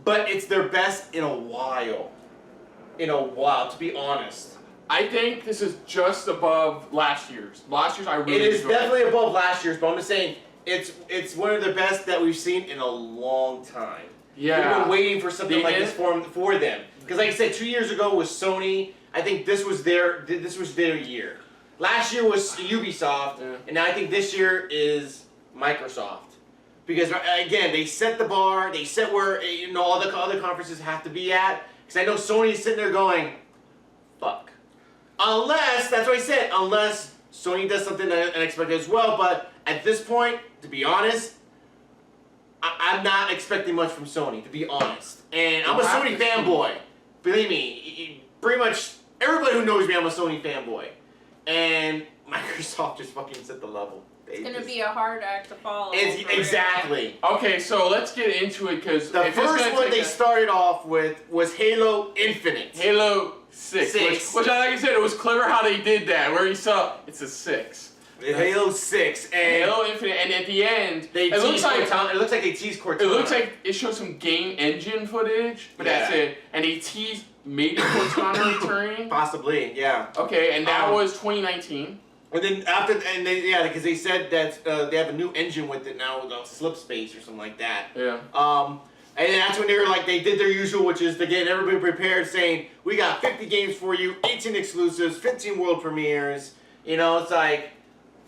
but it's their best in a while. To be honest. I think this is just above last year's. Last year's I really It is enjoyed. definitely above last year's, but I'm just saying it's one of the best that we've seen in a long time. Yeah. We've been waiting for something like this for them. Because like I said, 2 years ago was Sony. I think this was their year. Last year was Ubisoft, and now I think this year is Microsoft. Because again, they set the bar, they set where all the other conferences have to be at. Because I know Sony's sitting there going, fuck. Unless, that's what I said, unless Sony does something unexpected as well. But at this point, to be honest, I'm not expecting much from Sony, to be honest. And I'm a Sony fanboy. Believe me, pretty much everybody who knows me, I'm a Sony fanboy. And Microsoft just fucking set the level. It's going to be a hard act to follow. Exactly. Okay, so let's get into it because the first one they started off with was Halo Infinite. Halo 6. Which, like I said, it was clever how they did that, where you saw it's a 6. Halo 6 and Halo Infinite, and at the end, it looks like they teased Cortana. It looks like it shows some game engine footage, but that's it. And they teased maybe Cortana returning. Possibly, yeah. Okay, and that was 2019. And then because they said that they have a new engine with it now, with slip space or something like that. Yeah. And then that's when they did their usual, which is to get everybody prepared, saying we got 50 games for you, 18 exclusives, 15 world premieres. It's like,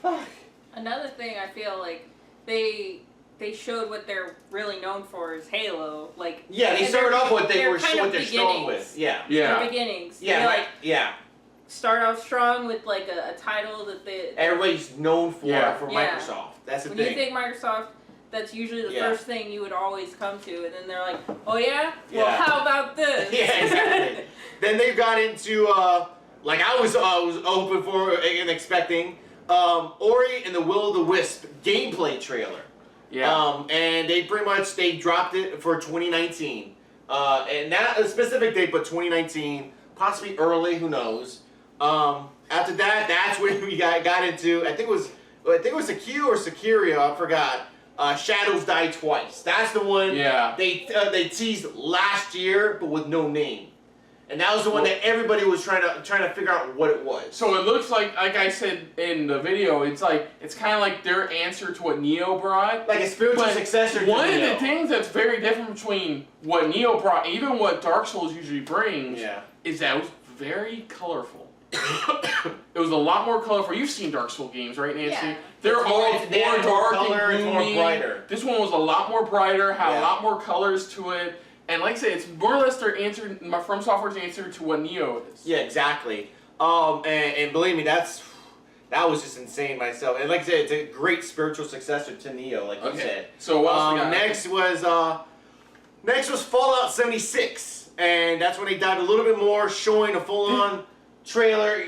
fuck. Another thing I feel like they showed what they're really known for is Halo. They started off what they're strong with. Yeah. Their beginnings. Yeah. Start off strong with a title that everybody's known for Microsoft. That's the thing. When you think Microsoft, that's usually the first thing you would always come to, and then they're like, oh yeah? Well, how about this? Yeah, exactly. Then they got into, I was hoping for and expecting, Ori and the Will of the Wisp gameplay trailer. Yeah. And they dropped it for 2019. And not a specific date, but 2019, possibly early, who knows. After that, that's when we got into, I think it was Sekiro or Sekiro, I forgot. Shadows Die Twice. That's the one they teased last year, but with no name. And that was the one that everybody was trying to figure out what it was. So it looks like I said in the video, it's kind of like their answer to what Neo brought. Like a spiritual successor to one Neo. of the things that's very different between what Neo brought, even what Dark Souls usually brings, is that it was very colorful. It was a lot more colorful. You've seen Dark Souls games, right, Nancy? Yeah. They're all more dark and gloomy. More brighter. This one was a lot more brighter, had a lot more colors to it. And like I said, it's more or less their answer, From Software's answer to what Neo is. Yeah, exactly. And believe me, that was just insane myself. And like I said, it's a great spiritual successor to Neo, like you said. So what else we got? Next was Fallout 76, and that's when they dived a little bit more, showing a full-on trailer.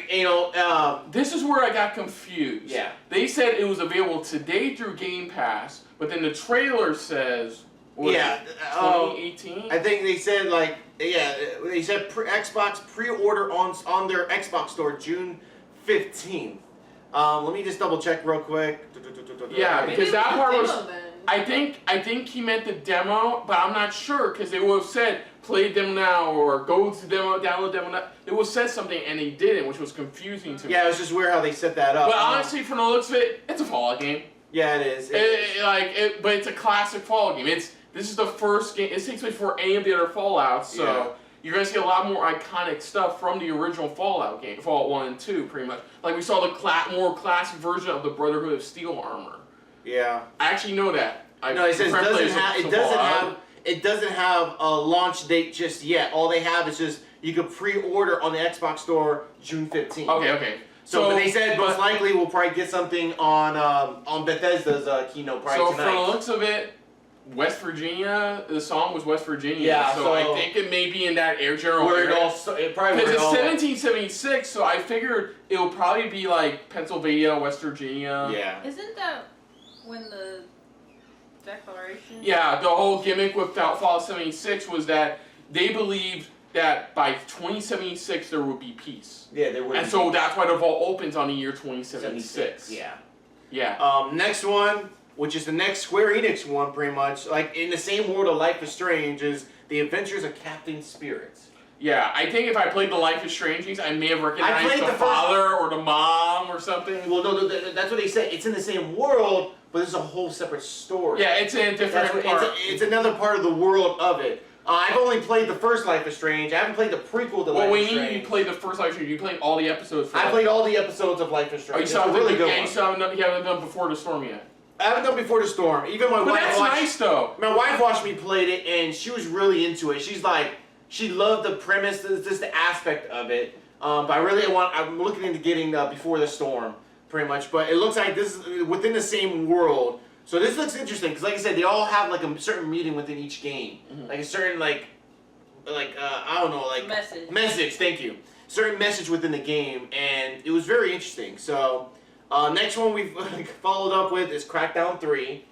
This is where I got confused. Yeah. They said it was available today through Game Pass, but then the trailer says. 2018? I think they said they said Xbox pre-order on their Xbox store June 15th. Let me just double check real quick. Yeah, because that part was. I think he meant the demo, but I'm not sure because they would have said play demo now or go to demo, download demo now. They would have said something and they didn't, which was confusing to me. Yeah, it was just weird how they set that up. But honestly, from the looks of it, it's a Fallout game. Yeah, it is. But it's a classic Fallout game. This is the first game. It takes place before any of the other Fallouts, so you're going to see a lot more iconic stuff from the original Fallout game, Fallout 1 and 2, pretty much. Like we saw the more classic version of the Brotherhood of Steel armor. Yeah. I actually know that. No, it says it doesn't have a launch date just yet. All they have is just you can pre-order on the Xbox store June 15th. Okay. So but they said most likely we'll probably get something on Bethesda's keynote probably tonight. So from the looks of it, West Virginia, the song was West Virginia. Yeah, so I think it may be in that general area. Because it's 1776, so I figured it'll probably be like Pennsylvania, West Virginia. Yeah. Isn't that when the Declaration? Yeah, the whole gimmick with Fallout 76 was that they believed that by 2076 there would be peace. Yeah, there would. And so that's why the vault opens on the year 2076. Yeah. Yeah. Next one, which is the next Square Enix one, pretty much like in the same world of Life is Strange, is The Adventures of Captain Spirit. Yeah, I think if I played the Life is Strange games, I may have recognized the father or the mom or something. Well, no, that's what they said. It's in the same world, but it's a whole separate story. Yeah, it's in a different part. It's another part of the world of it. I've only played the first Life is Strange. I haven't played the prequel to Life is Strange. Well, when you played the first Life is Strange, you played all the episodes. I played all the episodes of Life is Strange. Oh, you saw the really good one. You haven't done Before the Storm yet. I haven't done Before the Storm. Even my wife that's nice though. My wife watched me play it, and she was really into it. She's like, she loved the premise, just the aspect of it. But I'm looking into getting Before the Storm, pretty much. But it looks like this is within the same world. So this looks interesting because, like I said, they all have like a certain meaning within each game, like a certain I don't know, like message. Thank you. Certain message within the game, and it was very interesting. So next one we've followed up with is Crackdown 3.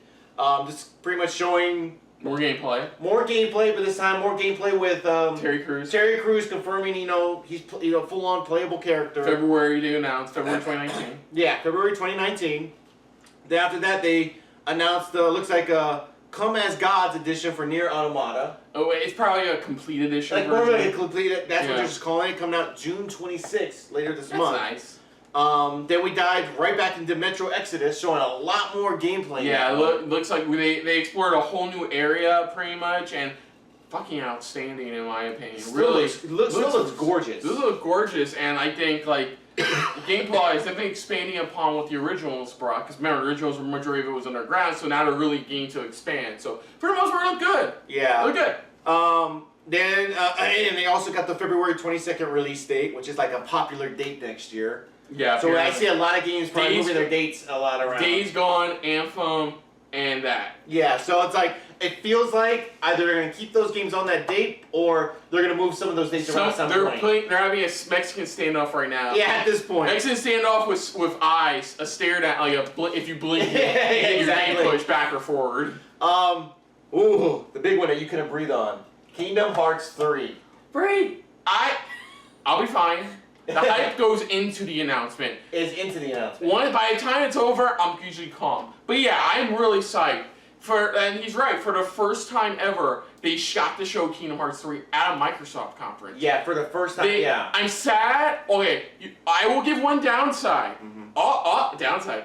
Just pretty much showing more gameplay. More gameplay, but this time more gameplay with Terry Crews. Terry Crews confirming, he's full-on playable character. February they announced February 2019. Yeah, February 2019. Then after that they announced looks like a Come As Gods edition for Nier Automata. Oh wait, it's probably a complete edition. Like more like a complete. That's what they're just calling it. Coming out June 26th later this month. That's nice. Then we dived right back into Metro Exodus, showing a lot more gameplay. Yeah, looks like they explored a whole new area pretty much, and fucking outstanding in my opinion. Really, looks gorgeous. This looks gorgeous, and I think like gameplay is definitely expanding upon what the originals brought. Because remember, the originals, the majority of it was underground, so now they're really getting to expand. So for the most part, look good. Yeah, look good. Then and they also got the February 22nd release date, which is like a popular date next year. Yeah. So I see a lot of games probably moving their dates a lot around. Days Gone, Anthem, and that. Yeah, so it's like, it feels like either they're going to keep those games on that date, or they're going to move some of those dates around at some point. They're having a Mexican standoff right now. Yeah, at this point. Mexican standoff with eyes, a stare down, like if you blink, exactly. Your name push back or forward. Ooh, the big one that you couldn't breathe on. Kingdom Hearts 3. Breathe! I'll be fine. The hype goes into the announcement. It's into the announcement. By the time it's over, I'm usually calm. But yeah, I'm really psyched. And he's right, for the first time ever, they shot to show Kingdom Hearts 3 at a Microsoft conference. Yeah, for the first time, yeah. I'm sad. Okay, I will give one downside. Downside.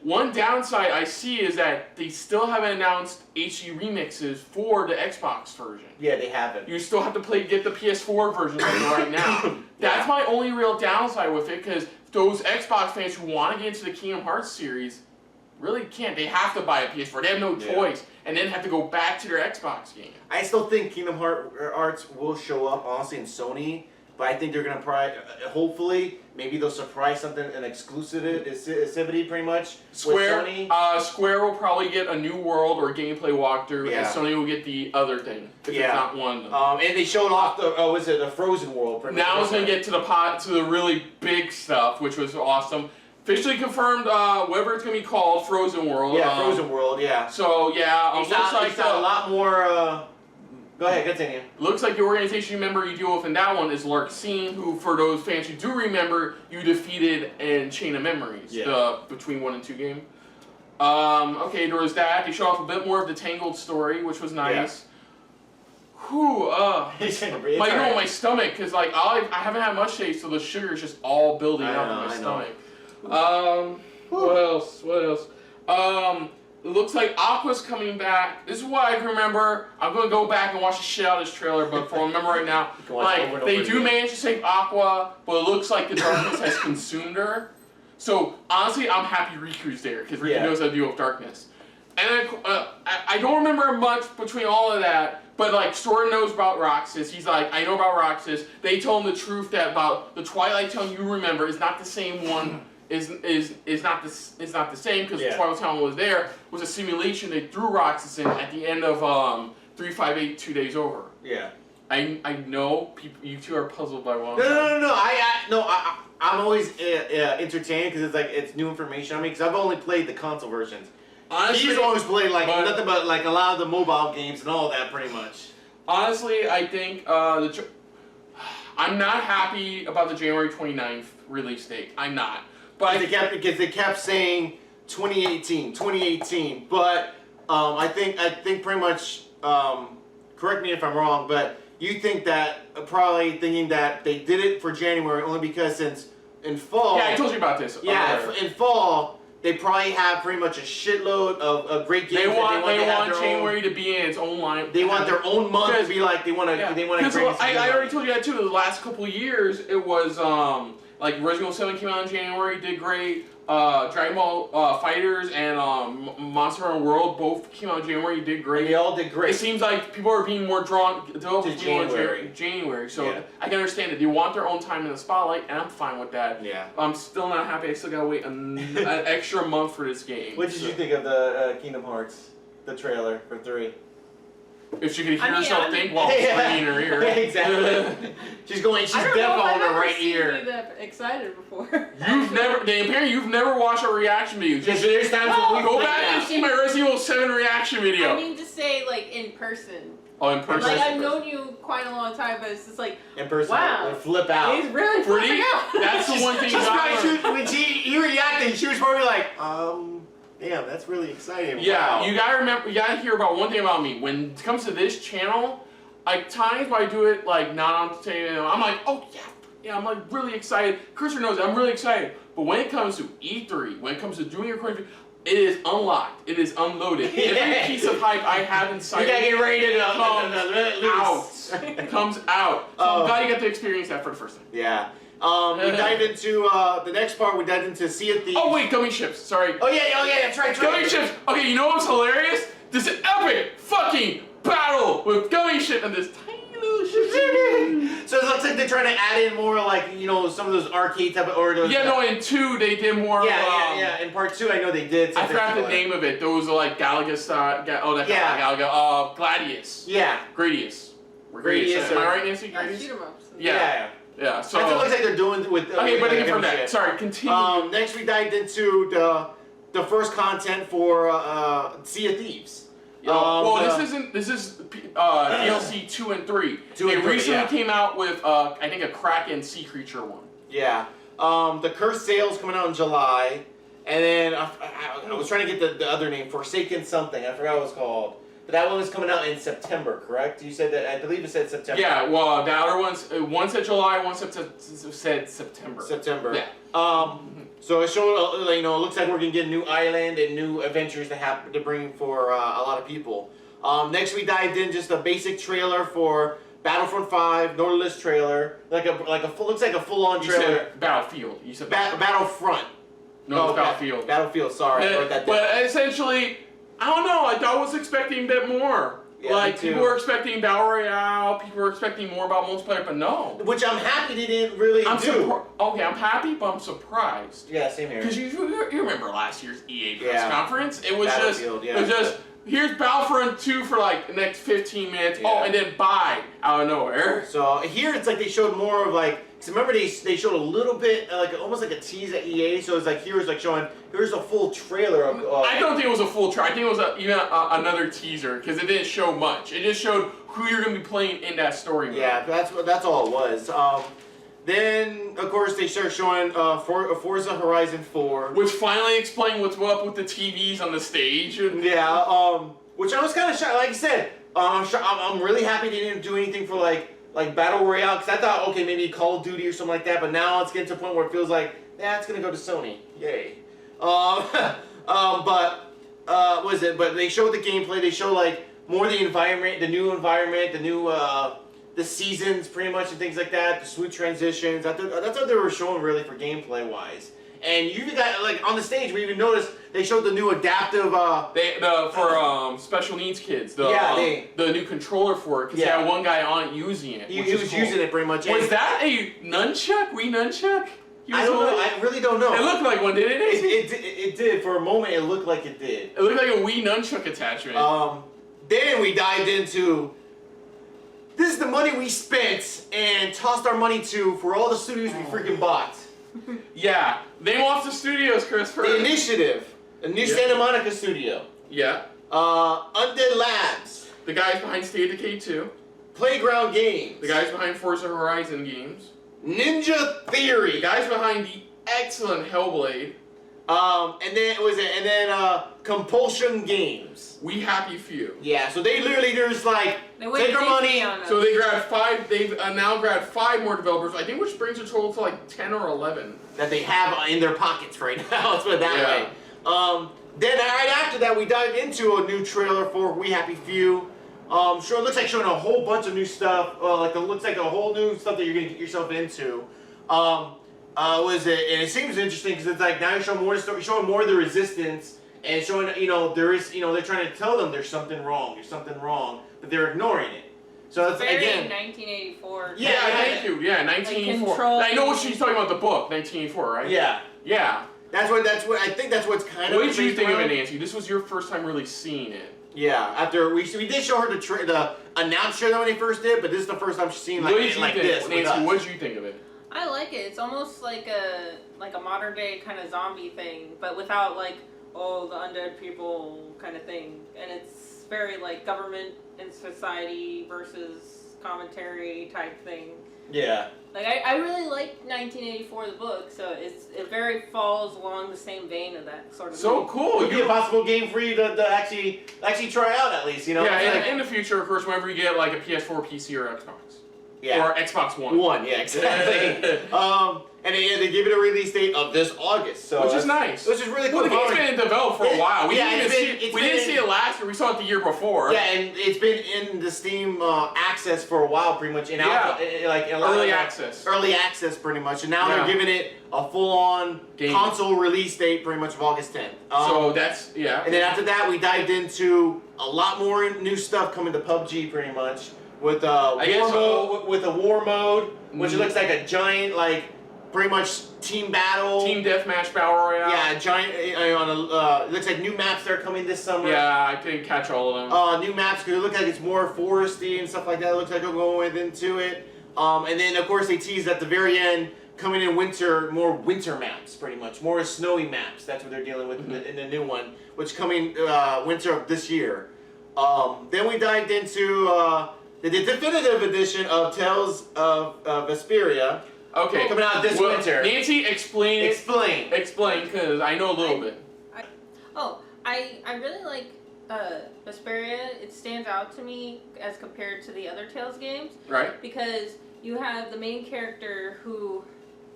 One downside I see is that they still haven't announced HD remixes for the Xbox version. Yeah, they haven't. You still have to get the PS4 version right now. That's my only real downside with it, because those Xbox fans who want to get into the Kingdom Hearts series really can't. They have to buy a PS4. They have no choice, and then have to go back to their Xbox game. I still think Kingdom Hearts will show up, honestly, in Sony, but I think they're going to probably, hopefully, maybe they'll surprise something, an exclusivity pretty much, Square, with Sony. Square will probably get a new world or gameplay walkthrough, and Sony will get the other thing, if it's not one of them. And they showed off the Frozen world. Now it's going to get to the really big stuff, which was awesome. Officially confirmed, whatever it's going to be called, Frozen World. Yeah, Frozen World, yeah. So, yeah, looks like a lot more, go ahead, continue. Looks like the organization member you deal with in that one is Larxene, who, for those fans who do remember, you defeated in Chain of Memories, the between 1 and 2 game. Okay, there was that. They showed off a bit more of the Tangled story, which was nice. Whew, my stomach, because like I haven't had much today, so the sugar is just all building up in my stomach. What else? It looks like Aqua's coming back. This is what I can remember. I'm gonna go back and watch the shit out of this trailer, but for remember right now, like they do manage to save Aqua, but it looks like the darkness has consumed her. So honestly, I'm happy Riku's there because Riku knows how to deal with darkness. And I don't remember much between all of that, But like Sora knows about Roxas. He's like, I know about Roxas. They told him the truth that about the Twilight Town you remember is not the same one. Is not the same because the Twilight Town was there was a simulation they threw Roxas in at the end of 358 2 Days Over. Yeah. I know people. You two are puzzled by one. No. I'm always entertained because it's new information on me because I've only played the console versions. Honestly, he's always played nothing but like a lot of the mobile games and all that pretty much. Honestly, I think I'm not happy about the January 29th release date. I'm not. But because they kept saying 2018, but I think pretty much. Correct me if I'm wrong, but you think that probably thinking that they did it for January only because since in fall. Yeah, I told you about this. Yeah, in fall they probably have pretty much a shitload of great games. They want January to be in its own line. They want their own month to be like they want to. Yeah. They want to. I already told you that too. The last couple of years, it was like Resident Evil 7 came out in January, did great. Dragon Ball Fighters and Monster Hunter World both came out in January, did great. They all did great. It seems like people are being more drawn to January. So I can understand it. They want their own time in the spotlight, and I'm fine with that. Yeah. I'm still not happy. I still gotta wait an extra month for this game. What did you think of the Kingdom Hearts, the trailer for 3? If she could hear herself think while screaming in her ear. Exactly. She's deaf on her right ear. I've never seen you that excited before. Apparently you've never watched a reaction video. There's times when we go back and see my Resident Evil 7 reaction video. I mean to say like in person. Oh, in person. Like I've known you quite a long time, but it's just like in person. Wow, they flip out. He's really flipping out. That's the one thing. When he reacted, she was probably like, damn, that's really exciting. Yeah, wow. you gotta remember, you gotta hear about one thing about me. When it comes to this channel, like times when I do it like not on TV, I'm like, oh yeah, I'm like really excited. Christopher knows I'm really excited. But when it comes to E3, when it comes to doing your recording, it is unlocked. It is unloaded. Every piece of hype I have inside. You gotta get ready to comes out. So I'm glad you got to experience that for the first time. Yeah. We dived into the next part. We dived into Sea of Thieves. Oh wait, gummy ships. Sorry. Oh yeah, that's right. Gummy ships. Okay, you know what's hilarious? This epic fucking battle with gummy ship and this tiny little ship. So it looks like they're trying to add in more like some of those arcade type of or those. Yeah, no. In 2 they did more. Yeah. In part 2, I know they did. I forgot the name of it. Those are like Galaga. Galaga. Gladius. Yeah. Gradius. Gradius. Am I right, Nancy? Gradius. Yeah, so it looks like they're doing with. Okay, but from that, sorry, continue. Next, we dived into the first content for Sea of Thieves. This is DLC 2 and 3. They recently came out with I think a Kraken sea creature one. Yeah. The Cursed Sail's coming out in July, and then I was trying to get the other name, Forsaken something. I forgot what it's called. But that one is coming out in September, correct? You said that, I believe it said September. Yeah, well, the other one said July, one said September. September. Yeah. So it showed, it looks like we're going to get a new island and new adventures to bring for a lot of people. Next we dived in just a basic trailer for Battlefront 5, Nautilus trailer. Looks like a full-on trailer. You said Battlefield. You said Battlefront. No, it's Battlefield. Battlefield, sorry. I wrote that down. But essentially, I don't know, I was expecting a bit more. Yeah, people were expecting Battle Royale, people were expecting more about multiplayer, but no. Which I'm happy they didn't really do. Okay, I'm happy, but I'm surprised. Yeah, same here. Because you remember last year's EA press conference? It was Battlefield, just, here's Battlefront 2 for like the next 15 minutes, and then bye, out of nowhere. So here it's like they showed more of like, because remember they showed a little bit, almost like a tease at EA, so it's like here's like showing, here's a full trailer of... I don't think it was a full trailer, I think it was even another teaser, because it didn't show much. It just showed who you're going to be playing in that story mode. Yeah, that's all it was. Then, of course, they start showing Forza Horizon 4. Which finally explained what's up with the TVs on the stage. Yeah, which I was kind of shocked. Like I said, I'm really happy they didn't do anything for like Battle Royale, because I thought, okay, maybe Call of Duty or something like that, but now it's getting to a point where it feels like, yeah, it's going to go to Sony. Yay. What is it? But they showed the gameplay, they showed like more the environment, the new the seasons pretty much and things like that, the smooth transitions. That's what they were showing really for gameplay wise. And you even got, like, on the stage, we even noticed they showed the new adaptive, for special needs kids, the new controller for it, because they had one guy on it using it. He was using it pretty much. Was that a nunchuck? Wii nunchuck? I don't know. I really don't know. It looked like one, didn't it? It did. For a moment, it looked like it did. It looked like a Wii nunchuck attachment. Then we dived into, this is the money we spent and tossed our money to for all the studios we freaking bought. Yeah. Name off the studios, Christopher. The Initiative. A new Santa Monica studio. Yeah. Undead Labs. The guys behind State of Decay 2. Playground Games. The guys behind Forza Horizon games. Ninja Theory. The guys behind the excellent Hellblade. And then Compulsion Games. We Happy Few. Yeah, so they literally just like take our money. So they grabbed 5. They've now grabbed 5 more developers. I think, which brings the total to like 10 or 11 that they have in their pockets right now. Let's put it that way. Then right after that, we dived into a new trailer for We Happy Few. Sure, it looks like showing a whole bunch of new stuff. It looks like a whole new stuff that you're gonna get yourself into. And it seems interesting because it's like now you're showing more of the resistance and showing there is they're trying to tell them there's something wrong, but they're ignoring it. So it's very again 1984. Yeah, thank you. Yeah, 1984. I know what she's talking about, the book 1984, right? Yeah. Yeah. That's what I think that's what's kind of. What did you think of it, Nancy? This was your first time really seeing it. Yeah, after we did show her the announced trailer when they first did, but this is the first time she's seen like this. Nancy, what did you think of it? I like it. It's almost like a modern day kind of zombie thing, but without like the undead people kind of thing. And it's very like government and society versus commentary type thing. Yeah. Like I really like 1984 the book, so it very falls along the same vein of that sort of. So thing. cool! It would be a possible game for you to actually try out at least, Yeah, in the future, of course, whenever you get like a PS4, PC, or Xbox. Yeah. Or Xbox One. Yeah, exactly. And they give it a release date of this August, so which is nice. Which is really cool. Well, the game's been in development for a while. We didn't see it last year. We saw it the year before. Yeah, and it's been in the Steam access for a while, pretty much. In alpha, early access. Early access, pretty much. And now they're giving it a full-on console release date, pretty much of August 10th. So that's And then after that, we dived into a lot more new stuff coming to PUBG, pretty much. With with a war mode, which looks like a giant, pretty much team battle. Team deathmatch battle royale. Yeah, giant. It looks like new maps that are coming this summer. Yeah, I couldn't catch all of them. New maps because it looks like it's more foresty and stuff like that. It looks like they're going into it. And then of course they teased at the very end, coming in winter, more winter maps, pretty much more snowy maps. That's what they're dealing with in the new one, which coming winter of this year. Then we dived into the definitive edition of Tales of Vesperia. Okay. Coming out this winter. Nancy, explain it. Explain, because I know a little bit. I really like Vesperia. It stands out to me as compared to the other Tales games. Right. Because you have the main character who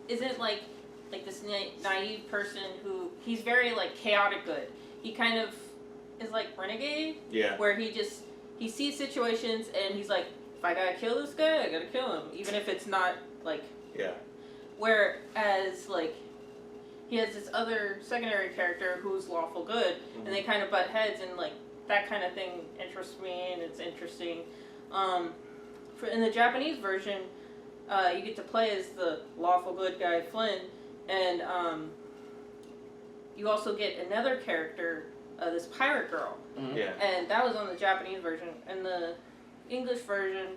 isn't like this naive person who, he's very chaotic good. He kind of is like Renegade. Yeah. Where he sees situations and he's like, if I gotta kill this guy, I gotta kill him. Even if it's not Yeah. Whereas, he has this other secondary character who's lawful good, and they kind of butt heads, and, that kind of thing interests me, and it's interesting. In the Japanese version, you get to play as the lawful good guy, Flynn, and you also get another character, this pirate girl. Mm-hmm. Yeah. And that was on the Japanese version. And the English version,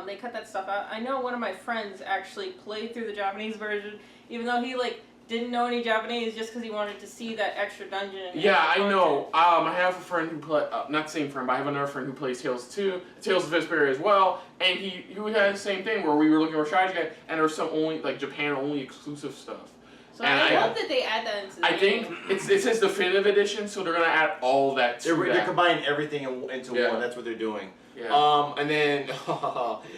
they cut that stuff out. I know one of my friends actually played through the Japanese version, even though he didn't know any Japanese, just because he wanted to see that extra dungeon. Yeah, I know. I have a friend who play not the same friend, but I have another friend who plays Tales of Vesperia as well, and he had the same thing where we were looking for a strategy guide, and there was some only Japan only exclusive stuff. So I love that they add that into the game. think it says definitive edition, so they're gonna add all that to They're combining everything into one. That's what they're doing. Yeah. And then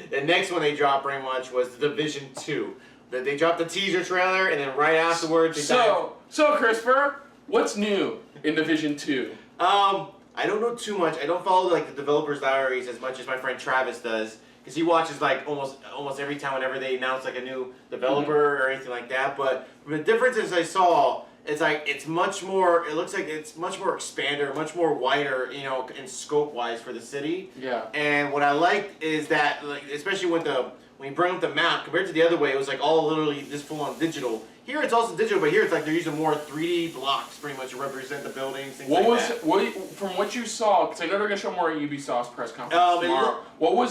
the next one they dropped pretty much was the Division 2. They dropped the teaser trailer, and then right afterwards they So Christopher, what's new in Division 2? I don't know too much. I don't follow the developers' diaries as much as my friend Travis does, because he watches like almost every time whenever they announce like a new developer or anything like that. But the differences I saw, it's like it's much more. It looks like it's much more expanded, much more wider, you know, in scope wise for the city. Yeah. And what I liked is that, like, especially when you bring up the map compared to the other way, it was like all literally just full on digital. Here it's also digital, but here it's like they're using more 3D blocks pretty much to represent the buildings, things like that. From what you saw, because I know they're gonna show more at Ubisoft's press conference tomorrow. What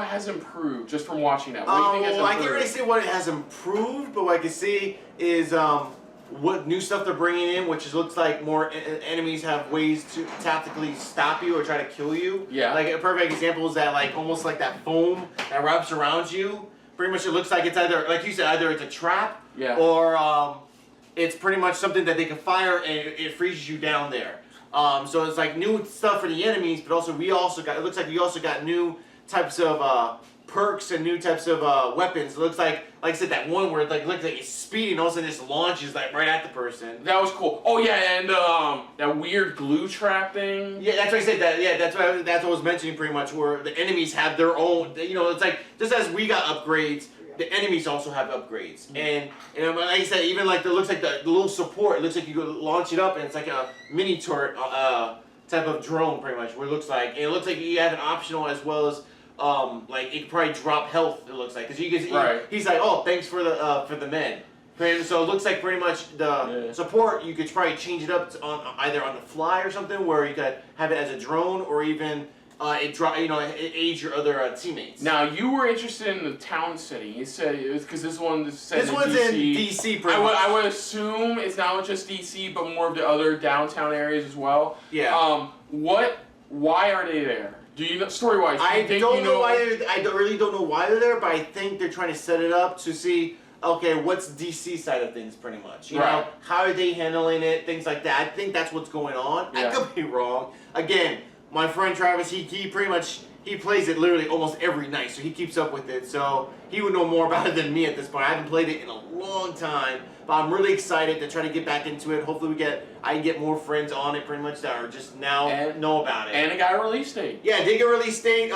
has improved just from watching that? What do you think has improved? I can't really say what it has improved, but what I can see is what new stuff they're bringing in, which looks like more enemies have ways to tactically stop you or try to kill you. Yeah. Like a perfect example is that like almost like that foam that wraps around you. Pretty much it looks like it's either, like you said, either it's a trap or it's pretty much something that they can fire and it freezes you down there. So it's like new stuff for the enemies, but also it looks like we also got new types of perks and new types of weapons. It looks like I said, that one where it like looks like it's speeding, all of a sudden it just launches like right at the person. That was cool. Oh yeah, and that weird glue trap thing. Yeah, that's what I said. That's what I was mentioning pretty much, where the enemies have their own. You know, it's like just as we got upgrades, the enemies also have upgrades. And like I said, even like it looks like the little support. It looks like you could launch it up, and it's like a mini turret type of drone, pretty much. Where it looks like, and it looks like you have an optional as well as. Like it could probably drop health. It looks like because he's like, oh, thanks for the men. So it looks like pretty much the support. You could probably change it up on either on the fly or something, where you could have it as a drone, or even it aids your other teammates. Now you were interested in the town city. You said it was because this one's set this one's in DC. Pretty much. I would assume it's not just DC, but more of the other downtown areas as well. Yeah. Why are they there? Do you know story-wise? I don't know why. I really don't know why they're there, but I think they're trying to set it up to see. Okay, what's DC side of things, pretty much. You know, how are they handling it? Things like that. I think that's what's going on. Yeah. I could be wrong. Again, my friend Travis, he pretty much plays it literally almost every night, so he keeps up with it. So he would know more about it than me at this point. I haven't played it in a long time, but I'm really excited to try to get back into it. Hopefully, I can get more friends on it, pretty much, that are just now know about it. And it got a release date. Yeah, they got a release date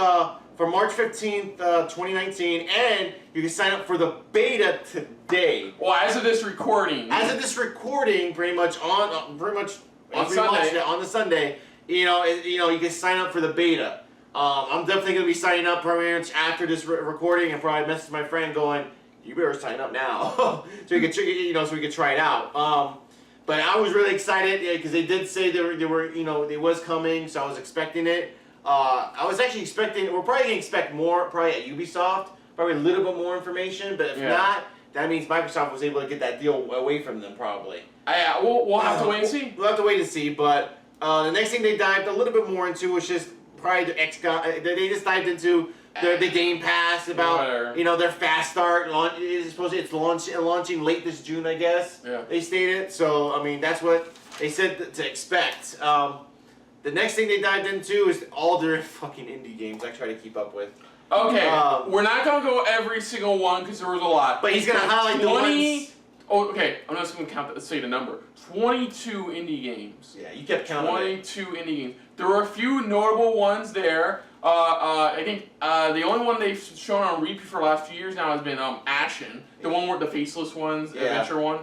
for March 15th, 2019, and you can sign up for the beta today. Well, as of this recording. Pretty much on the Sunday, you can sign up for the beta. I'm definitely gonna be signing up pretty much after this recording, and probably message my friend going, "You better sign up now," so we could try it out. But I was really excited because they did say they was coming, so I was expecting it. I was actually expecting. We're probably gonna expect more, probably at Ubisoft, probably a little bit more information. But if not, that means Microsoft was able to get that deal away from them, probably. We'll have to wait and see. We'll have to wait and see. But the next thing they dived a little bit more into was just probably they just dived into the Game Pass about their fast start. It's launching late this June, I guess. Yeah. They stated. So I mean that's what they said to expect. The next thing they dived into is all their fucking indie games I try to keep up with. Okay, we're not gonna go every single one because there was a lot. But he's gonna highlight the ones. Oh, okay. I'm just gonna count. Let's say the number. 22 indie games. Yeah, you kept counting. 22 indie games. There were a few notable ones there. I think the only one they've shown on repeat for the last few years now has been Ashen, the one where the faceless ones, the adventure one.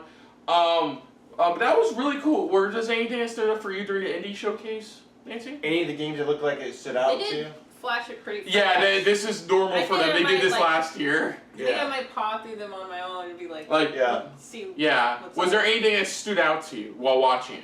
But that was really cool. Does anything that stood up for you during the indie showcase, Nancy? Any of the games that looked like it stood out to you? Flash it pretty fast. Yeah, this is normal for them. They did this last year. I think I might paw through them on my own and be like see. Yeah. Was there anything that stood out to you while watching it?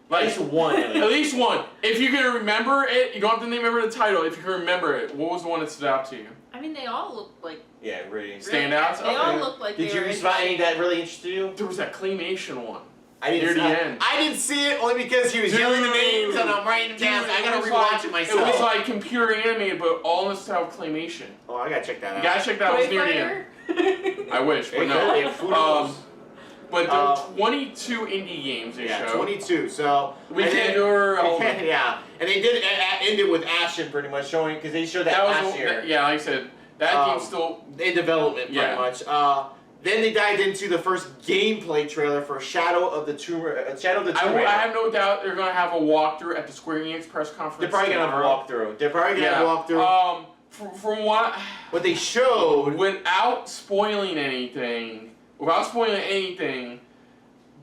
Like, at least one. At least one. If you can remember it, you don't have to remember the title. If you can remember it, what was the one that stood out to you? I mean, they all look like really standouts. They all look like. Did you spot any that really interested you? There was that claymation one. I didn't see it only because he was yelling the names and I'm writing them down. I gotta rewatch it myself. It was like computer animated, but all in the style of claymation. Oh, I gotta check that out. You gotta check that out. It was near the end. I wish, but no. But there were 22 indie games they showed. 22. So we can't do her. Yeah, and they did end it with Ashen pretty much showing because they showed that last year. Yeah, like I said, that game's still in development pretty much. Then they dived into the first gameplay trailer for Shadow of the Tomb Raider. I have no doubt they're gonna have a walkthrough at the Square Enix press conference. They're probably gonna have a walkthrough. From what they showed, without spoiling anything,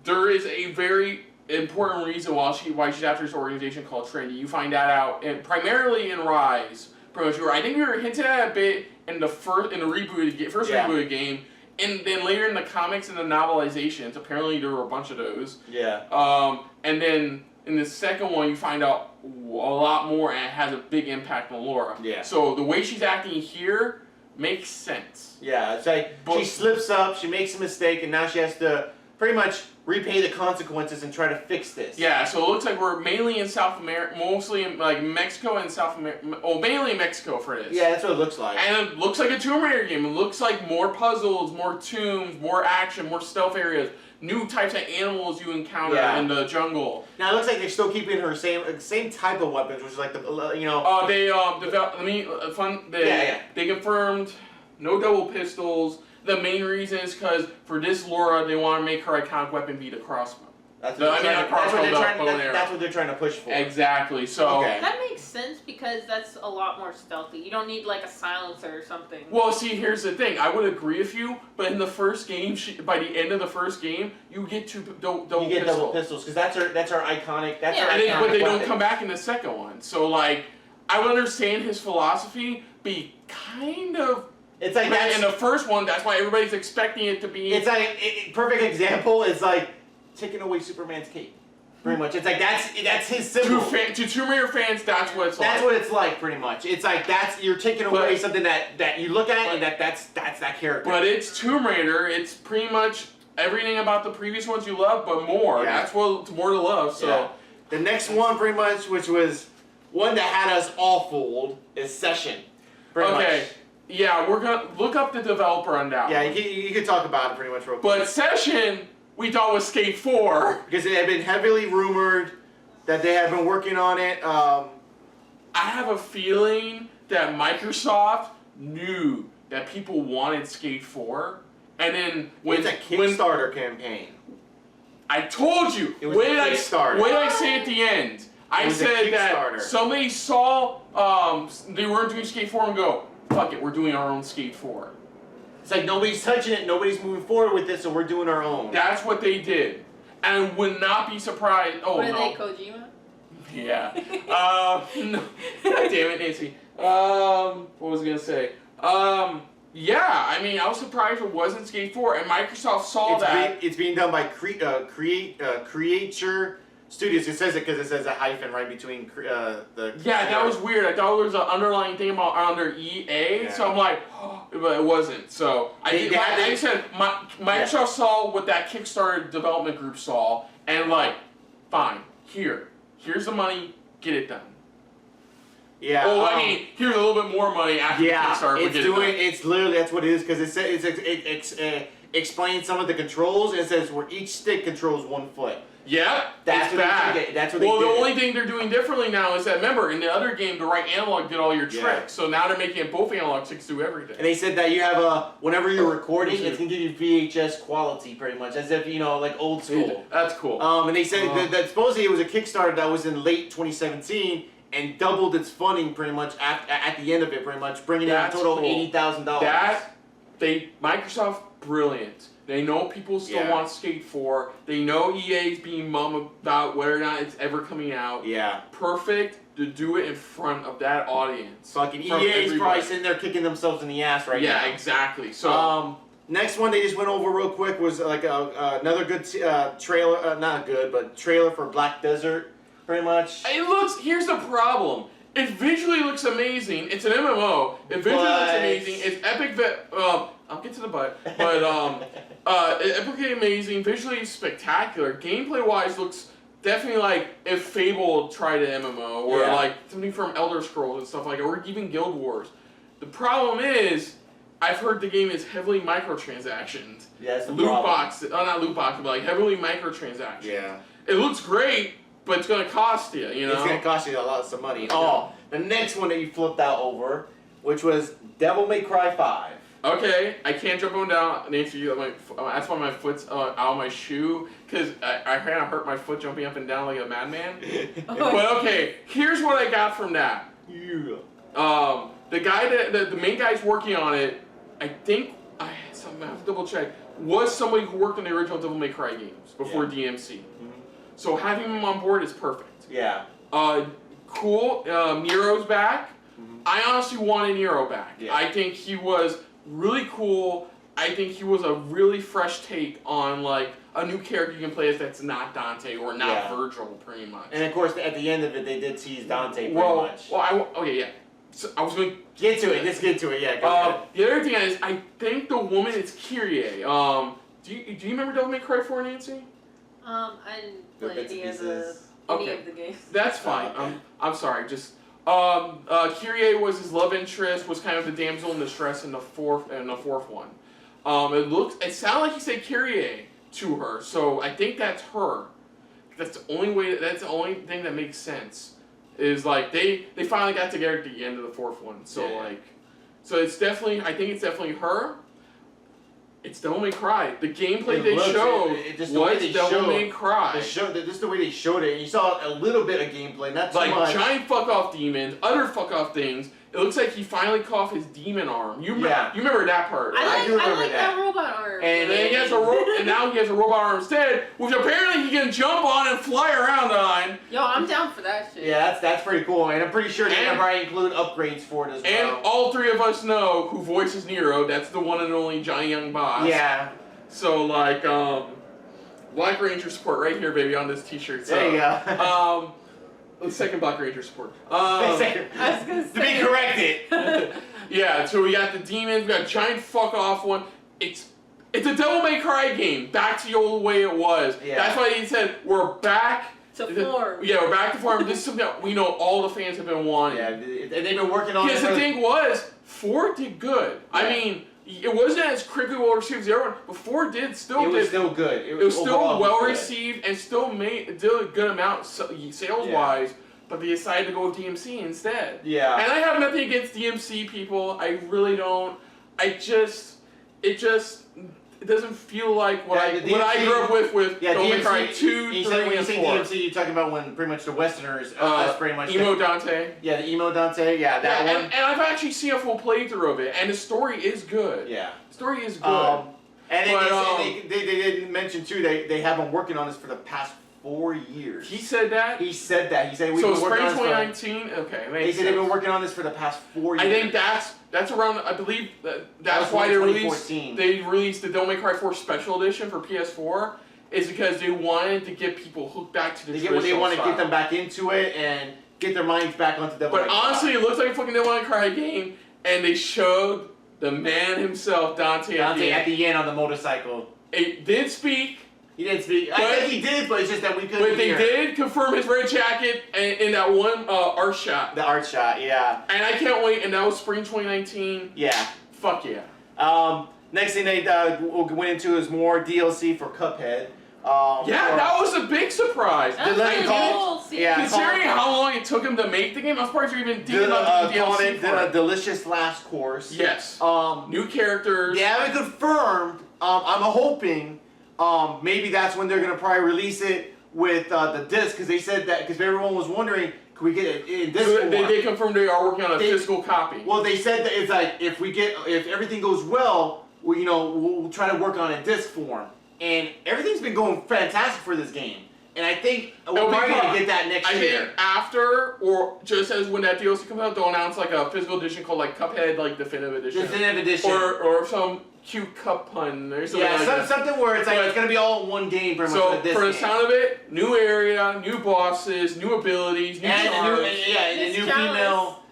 there is a very important reason why she's after this organization called Trinity. You find that out, and primarily in Rise. Pretty much, I think we were hinted at a bit in the rebooted game, and then later in the comics and the novelizations. Apparently, there were a bunch of those. Yeah. And then in the second one, you find out a lot more, and it has a big impact on Laura. Yeah. So the way she's acting here makes sense. Yeah, it's like she slips up, she makes a mistake, and now she has to pretty much repay the consequences and try to fix this. Yeah, so it looks like we're mainly in South America, mostly in like Mexico and South America. Oh, mainly Mexico for this. Yeah, that's what it looks like. And it looks like a Tomb Raider game. It looks like more puzzles, more tombs, more action, more stealth areas, new types of animals you encounter in the jungle. Now it looks like they're still keeping her same type of weapons, which is like the they confirmed no double pistols. The main reason is because for this Laura, they want to make her iconic weapon be the crossbow. That's what they're trying to push for. Exactly. So that makes sense because that's a lot more stealthy. You don't need like a silencer or something. Well, see, here's the thing. I would agree with you, but in the first game, by the end of the first game, you get double pistols because that's her iconic. But they don't come back in the second one. So like, I would understand his philosophy, but he kind of. It's like that in the first one. That's why everybody's expecting it to be. It's like perfect example is like taking away Superman's cape. Pretty much, it's like that's his symbol. To Tomb Raider fans, that's what it's like. That's what it's like, pretty much. It's like you're taking away something that you look at and that's that character. But it's Tomb Raider. It's pretty much everything about the previous ones you love, but more. Yeah. That's what's more to love. So the next one, pretty much, which was one that had us all fooled, is Session. Pretty much. Yeah, we're gonna look up the developer on that. Yeah, you can talk about it pretty much real quick. But Session, we thought was Skate 4 because it had been heavily rumored that they had been working on it. I have a feeling that Microsoft knew that people wanted Skate 4, and then when it's a Kickstarter campaign. I told you. It was What did I say at the end? I said that somebody saw they weren't doing Skate 4 and go, fuck it, we're doing our own Skate 4. It's like nobody's touching it, nobody's moving forward with this, so we're doing our own. That's what they did. And I would not be surprised. Oh, Were they Kojima? Yeah. No. God damn it, Nancy. What was I going to say? Yeah, I mean, I was surprised it wasn't Skate 4, and Microsoft saw that. It's being done by Creature Studios. It says it because it says a hyphen right between the. Yeah, that was weird. I thought there was an underlying thing about under EA, so I'm like, oh, but it wasn't. So I said Microsoft saw what that Kickstarter development group saw, and like, fine, here's the money, get it done. Yeah. Well, I mean, here's a little bit more money after Kickstarter. It's literally that's what it is because it explains some of the controls and it says where each stick controls 1 foot. Yeah, that's bad. That's what they did. The only thing they're doing differently now is that, remember, in the other game, the right analog did all your tricks. So now they're making it both analog sticks do everything. And they said that you have whenever you're recording, it's going to give you VHS quality, pretty much, as if, like old school. That's cool. And they said that supposedly it was a Kickstarter that was in late 2017 and doubled its funding, pretty much, at the end of it, pretty much, bringing in a total of $80,000. Microsoft, brilliant. They know people still want Skate 4. They know EA's being mum about whether or not it's ever coming out. Yeah. Perfect to do it in front of that audience. Fucking EA's probably sitting there kicking themselves in the ass right now. Yeah, exactly. So, next one they just went over real quick was like another good trailer, not good, but trailer for Black Desert, pretty much. Here's the problem. It visually looks amazing. It's an MMO. It visually looks amazing. It's epic. I'll get to the butt. But epically amazing. Visually spectacular. Gameplay wise, looks definitely like if Fable tried an MMO or like something from Elder Scrolls and stuff like that, or even Guild Wars. The problem is, I've heard the game is heavily microtransactions. Yeah, that's the problem. Not loot box, but like heavily microtransactions. Yeah. It looks great, but it's gonna cost you. You know. It's gonna cost you lots of money. Oh, the next one that you flipped out over, which was Devil May Cry 5. Okay, I can't jump up and down. Nancy, that's why my foot's out of my shoe, because I kind of hurt my foot jumping up and down like a madman. But okay, here's what I got from that. The guy the main guy's working on it, I think, I have to double check, was somebody who worked on the original Devil May Cry games before DMC. So having him on board is perfect. Yeah. Cool. Nero's back. I honestly wanted Nero back. Yeah. I think he was really cool. I think he was a really fresh take on like a new character you can play as that's not Dante or not Virgil, pretty much. And of course, at the end of it, they did tease Dante pretty much. Well, okay, yeah. So I was going to get to it. Let's get to it. Yeah. Go ahead. The other thing is, I think the woman is Kyrie. Do you remember Devil May Cry 4, Nancy? I didn't play any of the games. That's fine. I'm sorry. Just Kyrie was his love interest, was kind of the damsel in distress in the fourth one. It sounded like he said Kyrie to her, so I think that's her. That's the only thing that makes sense. Is like they finally got together at the end of the fourth one. So so it's definitely, I think it's definitely her. It's Devil May Cry. The gameplay they showed was Devil May Cry. This is the way they showed it. And you saw a little bit of gameplay, not too like much. Giant fuck off demons, other fuck off things. It looks like he finally cut off his demon arm. You remember that part? I do remember like that robot arm. And then he has and now he has a robot arm instead, which apparently he can jump on and fly around on. Yo, I'm down for that shit. Yeah, that's pretty cool, and I'm pretty sure they're gonna probably include upgrades for it as well. And all three of us know who voices Nero. That's the one and only Johnny Young Boss. Yeah. So like, Black Ranger support right here, baby, on this T-shirt. So, there you go. Second Black Ranger support. I was gonna say. To be corrected. Yeah, so we got the demons, we got a giant fuck off one. It's a Devil May Cry game, back to the old way it was. Yeah. That's why they said we're back to form. Yeah, we're back to form. This is something that we know all the fans have been wanting. Yeah, and they've been working on it. Because the thing was, 4 did good. Yeah. I mean, it wasn't as critically well received as the other one, but 4 did still. It was still good. It was still well received and still did a good amount sales wise. But they decided to go with DMC instead. Yeah. And I have nothing against DMC people. I really don't. It doesn't feel like what I grew up with Devil May Cry 2, 3, when you and say 4. DMC, you're talking about when pretty much the Westerners, pretty much Emo Dante. Yeah, the Emo Dante. Yeah, that one. And I've actually seen a full playthrough of it, and the story is good. Yeah. The story is good. And they didn't mention too. They have been working on this for the past 4 years. He said that? He said that. He said we've been working spring on this 2019? Okay. They said they've been working on this for the past 4 years. I think that's around, I believe, that's why they released the Devil May Cry 4 Special Edition for PS4, is because they wanted to get people hooked back to the traditional They want to style. get them back into it and get their minds back onto Devil May Cry. But honestly, it looks like a fucking Devil May Cry game, and they showed the man himself, Dante at the end on the motorcycle. It did speak. He did speak. I think he did, but it's just that we couldn't hear. But they did confirm his red jacket in that one art shot. The art shot, yeah. And I can't wait, and that was spring 2019. Yeah. Fuck yeah. Next thing they went into is more DLC for Cuphead. That was a big surprise. Considering how long it took him to make the game, I was surprised you even thinking about the DLC for it. Delicious Last Course. Yes. New characters. They haven't confirmed. I'm hoping maybe that's when they're gonna probably release it with the disc, because they said that because everyone was wondering, could we get it in disc form? They confirmed they are working on a physical copy. Well, they said that it's like if everything goes well, we'll try to work on a disc form, and everything's been going fantastic for this game. And I think we're probably going to get that next year. I think after, or just as when that DLC comes out, they'll announce like a physical edition called like Cuphead, like Definitive Edition. Definitive Edition. Or some cute cup pun or something like that. Something where it's like it's going to be all in one game pretty much. So for the sound of it, new area, new bosses, new abilities, new charms. And the new female...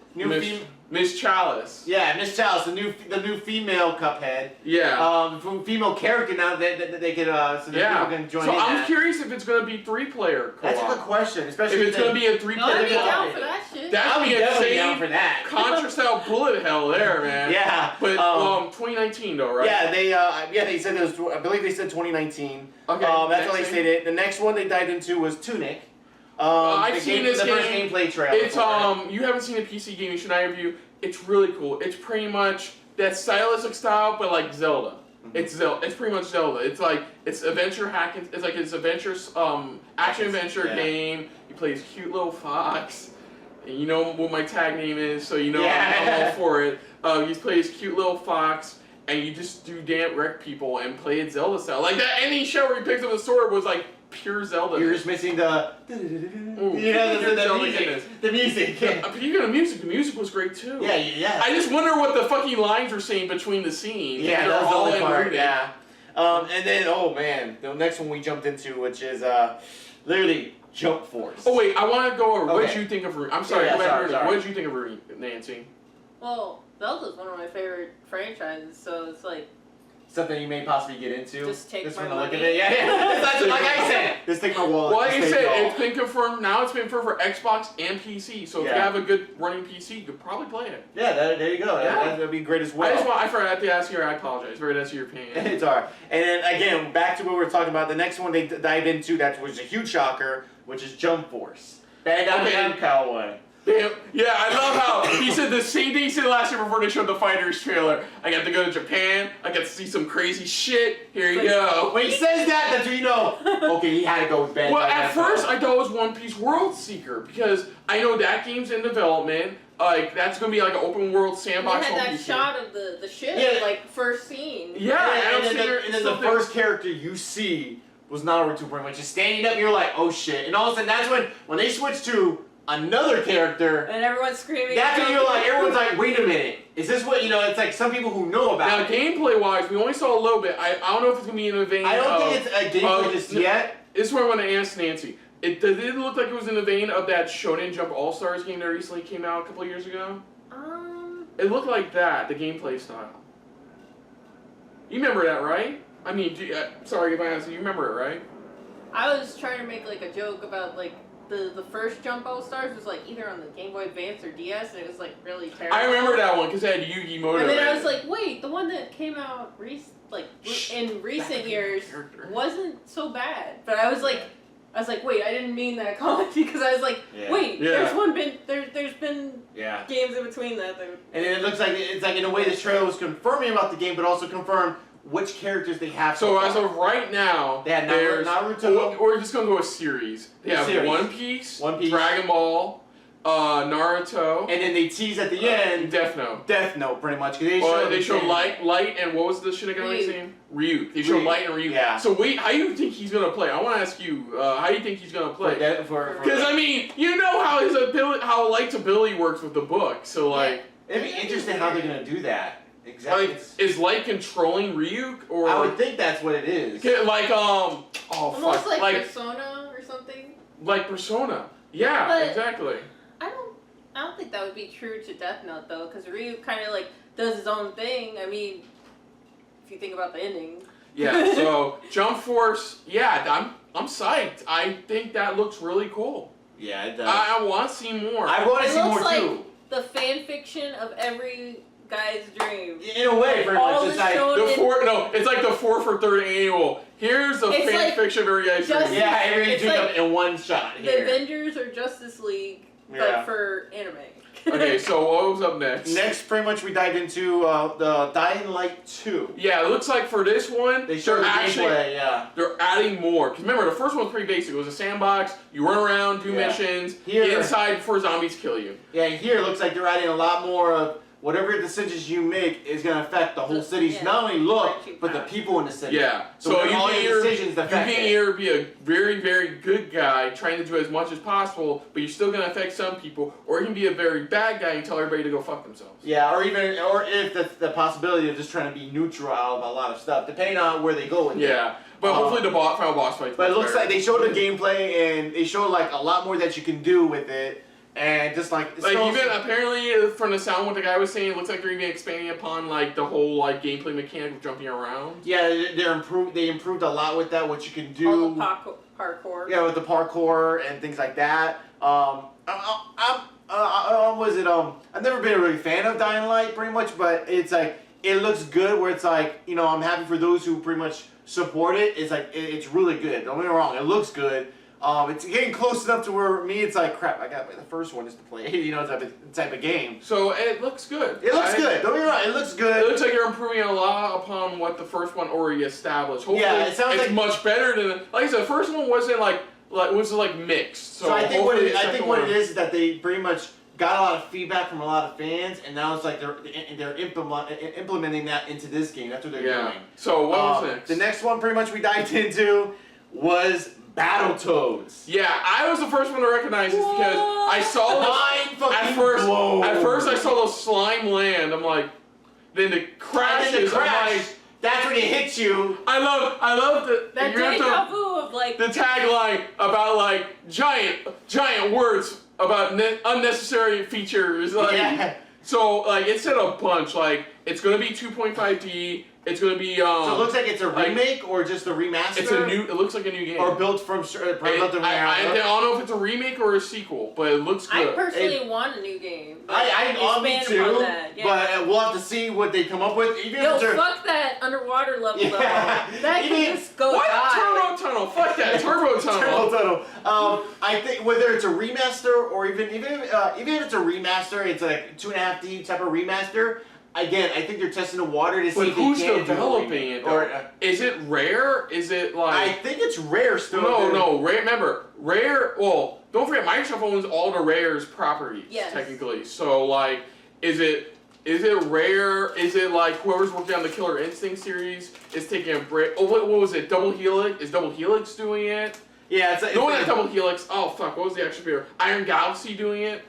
Miss Chalice. Yeah, Miss Chalice, the new female Cuphead. Yeah. Female character now that they could so that people can join in. So I'm curious if it's gonna be 3-player co-op. That's a good question, especially if it's gonna be a 3-player. I'd be down for that shit. That'd be definitely down for that. Contra style bullet hell there, man. Yeah. But 2019 though, right? Yeah, they said it was. I believe they said 2019. Okay. That's how they stated it. The next one they dived into was Tunic. I've seen this the game. First gameplay trailer. It's you haven't seen a PC game, you should I review. It's really cool. It's pretty much that stylistic style, but like Zelda. It's Zelda. It's pretty much Zelda. It's like it's adventure hacking. It's like it's adventure, action adventure game. You play this cute little fox. And you know what my tag name is, so you know I'm all for it. You play this cute little fox, and you just do wreck people and play it Zelda style. Like that ending show where he picks up a sword was like pure Zelda. You're just missing the. You know the music. The music. Speaking of music, the music was great too. Yeah. I just wonder what the fucking lines were saying between the scenes. Yeah, that's the only part. Yeah. And then, oh man, the next one we jumped into, which is literally Jump Force. Oh wait, I want to go over. What did you think of Rooney? I'm sorry. What did you think of Rooney, Nancy? Well, Zelda's one of my favorite franchises, so it's like. Something you may possibly get into. Just take just my from the look money. of it. Yeah. That's like I said. Just take my wallet. Well, like I said, it's been confirmed. Now it's been confirmed for Xbox and PC. So if you have a good running PC, you could probably play it. Yeah, there you go. Yeah. That'd be great as well. I forgot to ask you. I apologize. Forgot to ask you your opinion. It's alright. And then again, back to what we were talking about. The next one they dived into that was a huge shocker, which is Jump Force. Bad out Cowboy. Damn. Yeah, I love how he said the same thing he said last year before they showed the Fighters trailer. I got to go to Japan. I got to see some crazy shit. Here you go. When he says that, that's when you know. Okay, he had to go with bad. Well, at first I thought it was One Piece World Seeker because I know that game's in development. Like that's gonna be like an open world sandbox. They had that shot of the ship, like first scene. Yeah, and then the first character you see was Naruto pretty much just standing up. And you're like, oh shit! And all of a sudden, that's when they switched to another character. And everyone's screaming. That's when you're like, everyone's like, wait a minute. Is this what, it's like some people who know about it. Now, gameplay-wise, we only saw a little bit. I don't know if it's going to be in the vein I don't think it's a gameplay just yet. This is what I want to ask Nancy. It didn't look like it was in the vein of that Shonen Jump All-Stars game that recently came out a couple of years ago. It looked like that, the gameplay style. You remember that, right? I mean, sorry if I asked you, you remember it, right? I was trying to make like a joke about like the first Jump All-Stars was like either on the Game Boy Advance or DS, and it was like really terrible. I remember that one because it had Yugi Moto. And then I was like, wait, the one that came out in recent years wasn't so bad. But I was like, wait, I didn't mean that comment because I was like, wait, there's been games in between that. And then it looks like it's like in a way this trailer was confirming about the game, but also confirmed which characters they have. So as of right now, they had Naruto. Or just gonna go a series. They have One Piece, Dragon Ball, Naruto, and then they tease at the end Death Note. Death Note, pretty much. They show Light, and what was the Shinigami's name? Ryuk. They show Light and Ryuk. Yeah. So wait, how do you think he's gonna play? I want to ask you, how do you think he's gonna play? Because I mean, you know how his ability, how Light's ability works with the book. So like, it'd be interesting how they're gonna do that. Exactly. Like, is Light controlling Ryuk, or I would think that's what it is. Like almost like Persona or something. Like Persona. Yeah, but exactly. I don't think that would be true to Death Note though, because Ryuk kind of like does his own thing. I mean, if you think about the ending. Yeah. So Jump Force. Yeah, I'm psyched. I think that looks really cool. Yeah, it does. I want to see more. I want to see more like too. The fan fiction of every guy's dream. In a way, pretty much. It's like it's like the 4 for 3rd annual. Here's the fan fiction of every guy's dream. Yeah, every dream like in one shot. The Avengers or Justice League, but for anime. Okay, so what was up next? Next, pretty much, we dived into the Dying Light 2. Yeah, it looks like for this one, they showed the gameplay, they're adding more. Because remember, the first one was pretty basic. It was a sandbox. You run around, do missions, get inside before zombies kill you. Yeah, here it looks like they're adding a lot more of whatever decisions you make is going to affect the whole city's not only look, but the people in the city. Yeah. So you can either be a very, very good guy trying to do as much as possible, but you're still going to affect some people, or you can be a very bad guy and tell everybody to go fuck themselves. Yeah, or if that's the possibility of just trying to be neutral out of a lot of stuff, depending on where they go with it. Yeah. But hopefully the final boss fight. But it looks like they showed the gameplay and they showed like a lot more that you can do with it. And just like even apparently from the sound what the guy was saying, it looks like they're even expanding upon like the whole like gameplay mechanic of jumping around. Yeah, they improved a lot with that. What you can do. All the parkour. Yeah, with the parkour and things like that. I've never been a really fan of Dying Light, pretty much, but it's like it looks good. Where it's like I'm happy for those who pretty much support it. It's like it's really good. Don't get me wrong, it looks good. It's getting close enough to where me, it's like, crap, I got the first one just to play, you know, type of game. So it looks good. It looks good. Don't get me wrong, it looks good. It looks like you're improving a lot upon what the first one already established. Hopefully, yeah, it sounds it's much better than. Like I said, the first one wasn't like mixed. So I think what it is that they pretty much got a lot of feedback from a lot of fans, and now it's like they're implementing that into this game. That's what they're doing. So what was next? The next one, pretty much, we dived into was Battletoads. Yeah, I was the first one to recognize this because I saw At first I saw the slime land. I'm like, then the crashes. I'm like, that's when it hits you. I love that deja vu of like the tagline about like giant words about unnecessary features. Like, yeah. So like it said a bunch. Like it's gonna be 2.5D. It's gonna be so it looks like it's a remake or just a remaster. It's a new. It looks like a new game. Or built from. I don't know if it's a remake or a sequel, but it looks good. I personally want a new game. I me too. Yeah. But we'll have to see what they come up with. Even Yo, fuck that underwater level though. That can just go die. Turbo Tunnel. Fuck that. Turbo Tunnel. Turbo Tunnel. I think whether it's a remaster or even if it's a remaster, it's like 2.5D type of remaster. Again, I think they're testing the water to see if they can developing it? Or is it Rare? Is it like? I think it's Rare still. No, Rare. Remember, Rare. Well, don't forget, Microsoft owns all the Rare's properties technically. So like, is it Rare? Is it like whoever's working on the Killer Instinct series is taking a break? Oh, what was it? Double Helix? Is Double Helix doing it? Yeah, it's not Double Helix. Oh fuck, what was the extra beer? Iron Galaxy doing it?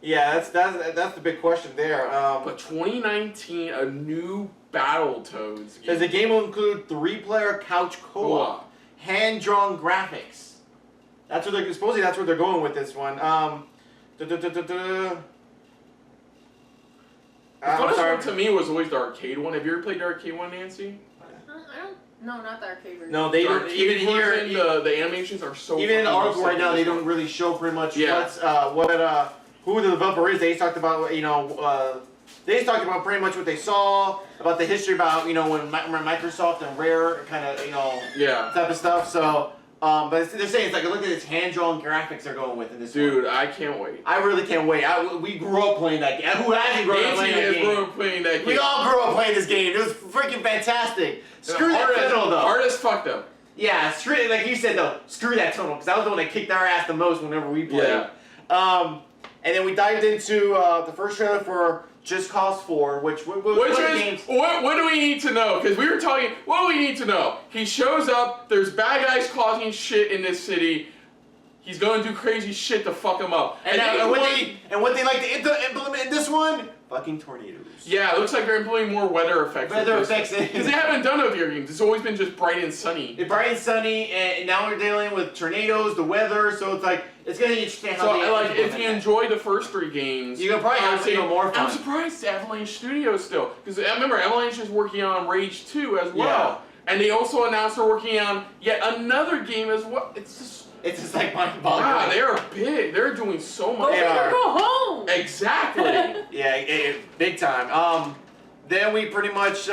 Yeah, that's the big question there. But 2019, a new Battletoads game. Because the game will include 3-player couch co-op, hand-drawn graphics. That's what they're supposedly. That's where they're going with this one. The funnest one to me was always the arcade one. Have you ever played the arcade one, Nancy? I don't. No, not the arcade version. No, they don't. Even here, the animations are so. Even in the article right now, they don't really show pretty much who the developer is. They just talked about they just talked about pretty much what they saw about the history about when Microsoft and Rare kind of type of stuff. So. But they're saying it's like look at this hand-drawn graphics they're going with in this. Dude, I can't wait. I really can't wait. We grew up playing that game. Who hasn't grown up playing that game? We all grew up playing this game. It was freaking fantastic. Screw that tunnel though. Hard as fuck though. Yeah, like you said though. Screw that tunnel because that was the one that kicked our ass the most whenever we played. Yeah. And then we dived into the first trailer for Just Cause 4, what do we need to know? Because we were talking, what do we need to know? He shows up, there's bad guys causing shit in this city, he's going to do crazy shit to fuck him up. And what they like to implement in this one? Fucking tornadoes. Yeah, it looks like they're implementing more weather effects. Because they haven't done it with your games. It's always been just bright and sunny. Bright and sunny, and now we're dealing with tornadoes, the weather, so it's like, it's going to be interesting how they if you enjoy the first 3 games, you're going to probably have more fun. I'm surprised Avalanche Studios still. Because I remember Avalanche is working on Rage 2 as well. Yeah. And they also announced they're working on yet another game as well. It's just like mind-boggling. Wow, they are big. They're doing so much. Go home. Exactly. Yeah, big time. Then we pretty much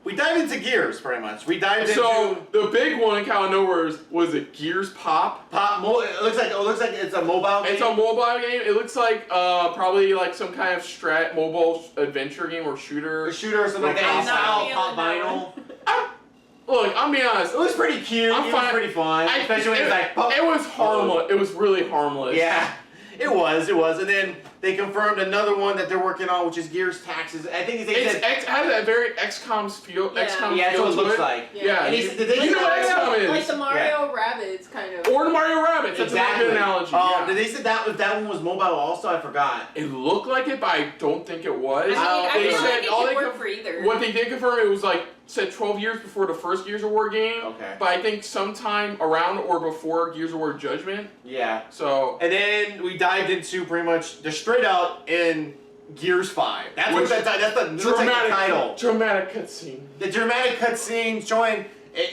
we dived into Gears pretty much. We dived into. So the big one out of nowhere was it Gears Pop? It looks like it's a mobile game. It's a mobile game. It looks like probably like some kind of mobile adventure game or shooter. A shooter or something like that. Style pop vinyl. Look, I'm being honest. It was pretty cute. It was pretty fun. Especially when it was like. It was harmless. It was really harmless. Yeah, it was. And then they confirmed another one that they're working on, which is Gears Taxes. I think they said it has that very XCOM's feel. Yeah. XCOM yeah, that's what it looks like. Yeah. And you know what XCOM is? Like the Mario Rabbids kind of. Or the Mario Rabbids. That's a good analogy. Did they say that one was mobile also? I forgot. It looked like it, but I don't think it was. I feel like it could work for either. What they did confirm, it was like said 12 years before the first Gears of War game. Okay. But I think sometime around or before Gears of War Judgment. Yeah. So. And then we dived into pretty much the straight out in Gears 5. That's the dramatic title. Dramatic cutscene. The dramatic cutscene showing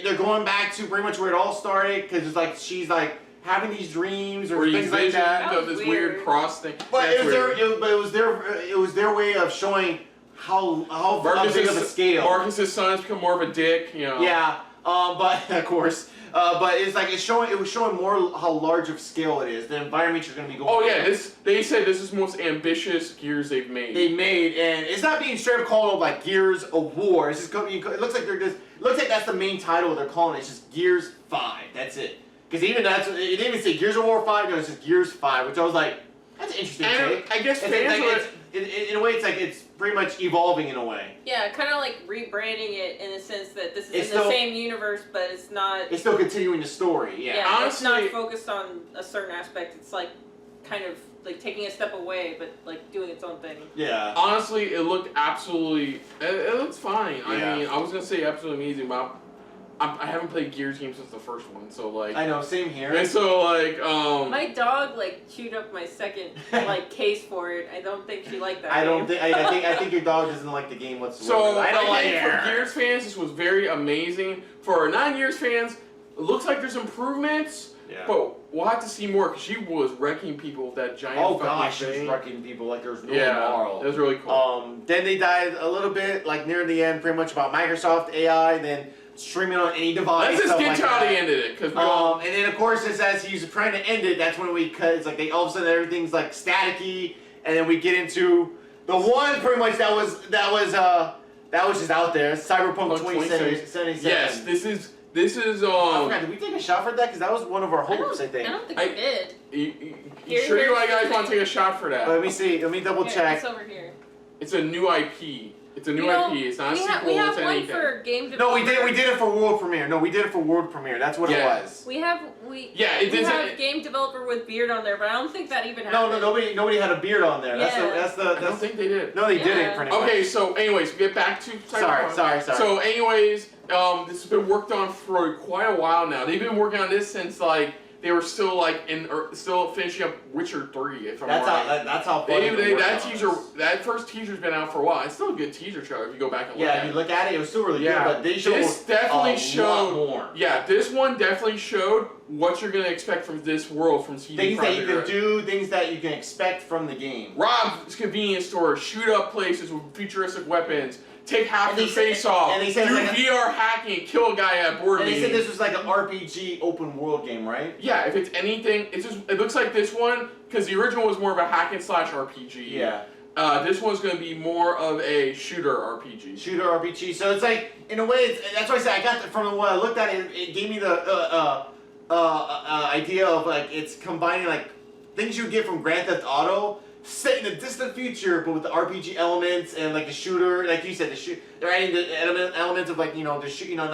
they're going back to pretty much where it all started because it's like she's like having these dreams or things like that. Of this weird cross thing. But it was their way of showing how big of a scale. Marcus's son has become more of a dick, you know. Yeah. But of course, but it's like it was showing more how large of scale it is. The environment you're going to be going. Oh yeah, they said this is the most ambitious Gears they've made. And it's not being straight up called like Gears of War. It's just it looks like they're just looks like that's the main title they're calling it. It's just Gears 5. That's it. Because even it didn't even say Gears of War 5. No, it's just Gears 5, which I was like, that's an interesting take. I guess fans in a way, it's like it's pretty much evolving in a way. Yeah, kind of like rebranding it in the sense that this is in the same universe, but it's not. It's still continuing the story. Yeah, honestly, it's not honestly, focused on a certain aspect. It's like kind of like taking a step away, but like doing its own thing. Yeah. Honestly, it looked absolutely. It looks fine. Yeah. I mean, I was gonna say absolutely amazing, but I haven't played Gears games since the first one, so like. I know, same here. And so like My dog like chewed up my second like case for it. I don't think she liked that. I don't game. think. I think your dog doesn't like the game whatsoever. So I don't like it. for Gears fans, this was very amazing. For non-Gears fans, it looks like there's improvements. Yeah. But we'll have to see more because she was wrecking people with that giant. Oh fucking gosh, she was thing. wrecking people like there's no tomorrow. It was really cool. Then they died a little bit, like near the end, pretty much about Microsoft AI. Then streaming on any device. Let's just get like to how that. they ended it, because and then of course it says he's trying to end it. That's when we cut. It's like they all of a sudden everything's like staticky, and then we get into the one pretty much that was just out there. Cyberpunk 2077. Yes, this is. I forgot, did we take a shot for that? Because that was one of our hopes, I think. I don't think I did. You sure you guys want to take a shot for that? Let me see. Let me double check. It's over here. It's a new IP. It's a new IP. It's not a sequel. We have to one anything. for game No, developer. we did it for world premiere. No, we did it for world premiere. That's what it was. We have game developer with beard on there, but I don't think that even happened. No, nobody had a beard on there. Yeah. I don't think they did. No, they didn't. Pretty much. Okay, so anyways, get back to Cyberpunk. Sorry. So anyways, this has been worked on for quite a while now. They've been working on this since like they were still like still finishing up Witcher 3. If I'm right. That's how funny that first teaser's been out for a while. It's still a good teaser trailer if you go back and look at it. Yeah, you look at it, it was still really good, but they showed this definitely showed more. Yeah, this one definitely showed what you're gonna expect from this world from CD Things that you Projekt can do, things that you can expect from the game. Rob convenience stores, shoot up places with futuristic weapons, take half your face off, and they said do like VR hacking, kill a guy at a board And they meeting. said this was like an RPG open world game, right? Yeah, if it's anything, it looks like this one, because the original was more of a hack and slash RPG. Yeah. This one's going to be more of a shooter RPG. Shooter RPG. So it's like, in a way, that's why I said I got from what I looked at it gave me the idea of like it's combining like things you get from Grand Theft Auto set in the distant future, but with the RPG elements and like the shooter, like you said, they're adding the elements of like now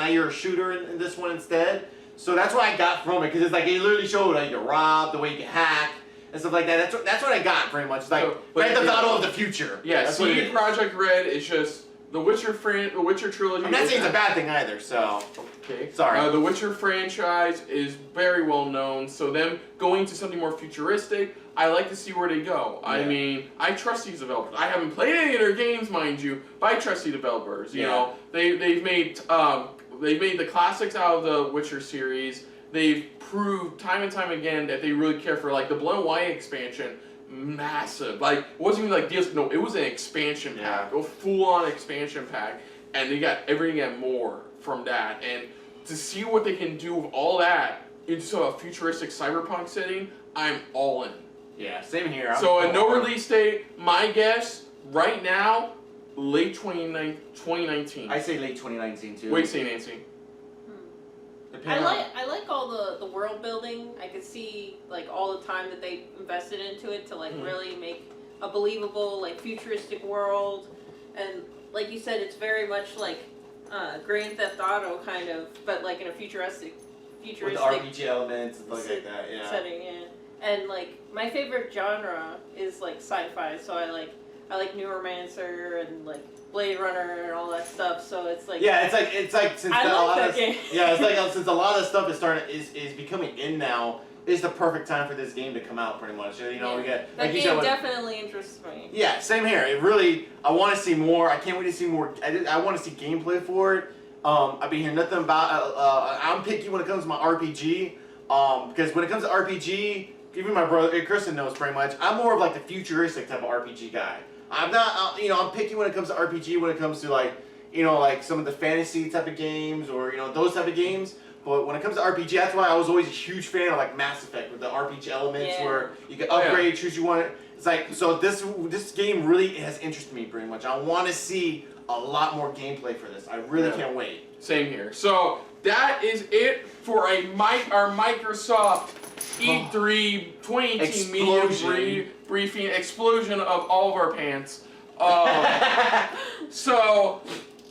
you're a shooter in this one instead. So that's what I got from it because it's like it literally showed how you can rob, the way you can hack. And stuff like that. That's what I got pretty much. It's like Grand Theft Auto of the future. Yeah, that's CD Projekt Red is just the Witcher trilogy. I'm not saying it's a bad thing either. So okay, sorry. The Witcher franchise is very well known. So them going to something more futuristic, I like to see where they go. Yeah. I mean, I trust these developers. I haven't played any of their games, mind you, but I trust these developers. You know, they've made the classics out of the Witcher series. They've proved time and time again that they really care for like the Blood and White expansion, massive. Like it wasn't even like DLC. No, it was an expansion pack, a full-on expansion pack, and they got everything and more from that. And to see what they can do with all that into a futuristic cyberpunk setting, I'm all in. Yeah, same here. So no release date. My guess right now, late 2019. I say late 2019 too. Wait, say Nancy. I like all the world building. I could see like all the time that they invested into it to like really make a believable like futuristic world, and like you said, it's very much like Grand Theft Auto kind of, but like in a futuristic with the RPG elements and stuff like that. Yeah. Setting, yeah. And like my favorite genre is like sci-fi, so I like Neuromancer and like Blade Runner and all that stuff. So it's like it's like since since a lot of stuff is becoming in now, it's the perfect time for this game to come out. Pretty much, we get that game definitely interests me. Yeah, same here. It really, I want to see more. I can't wait to see more. I want to see gameplay for it. I've been hearing nothing about. I'm picky when it comes to my RPG. Because when it comes to RPG, even my brother Kristen knows pretty much. I'm more of like the futuristic type of RPG guy. I'm not, I'm picky when it comes to RPG. When it comes to like, you know, like some of the fantasy type of games or, you know, those type of games. But when it comes to RPG, that's why I was always a huge fan of like Mass Effect with the RPG elements where you can upgrade, choose you want. It's like, so this game really has interested me pretty much. I want to see a lot more gameplay for this. I really can't wait. Same here. So that is it for our Microsoft E3 2018 media briefing explosion of all of our pants. So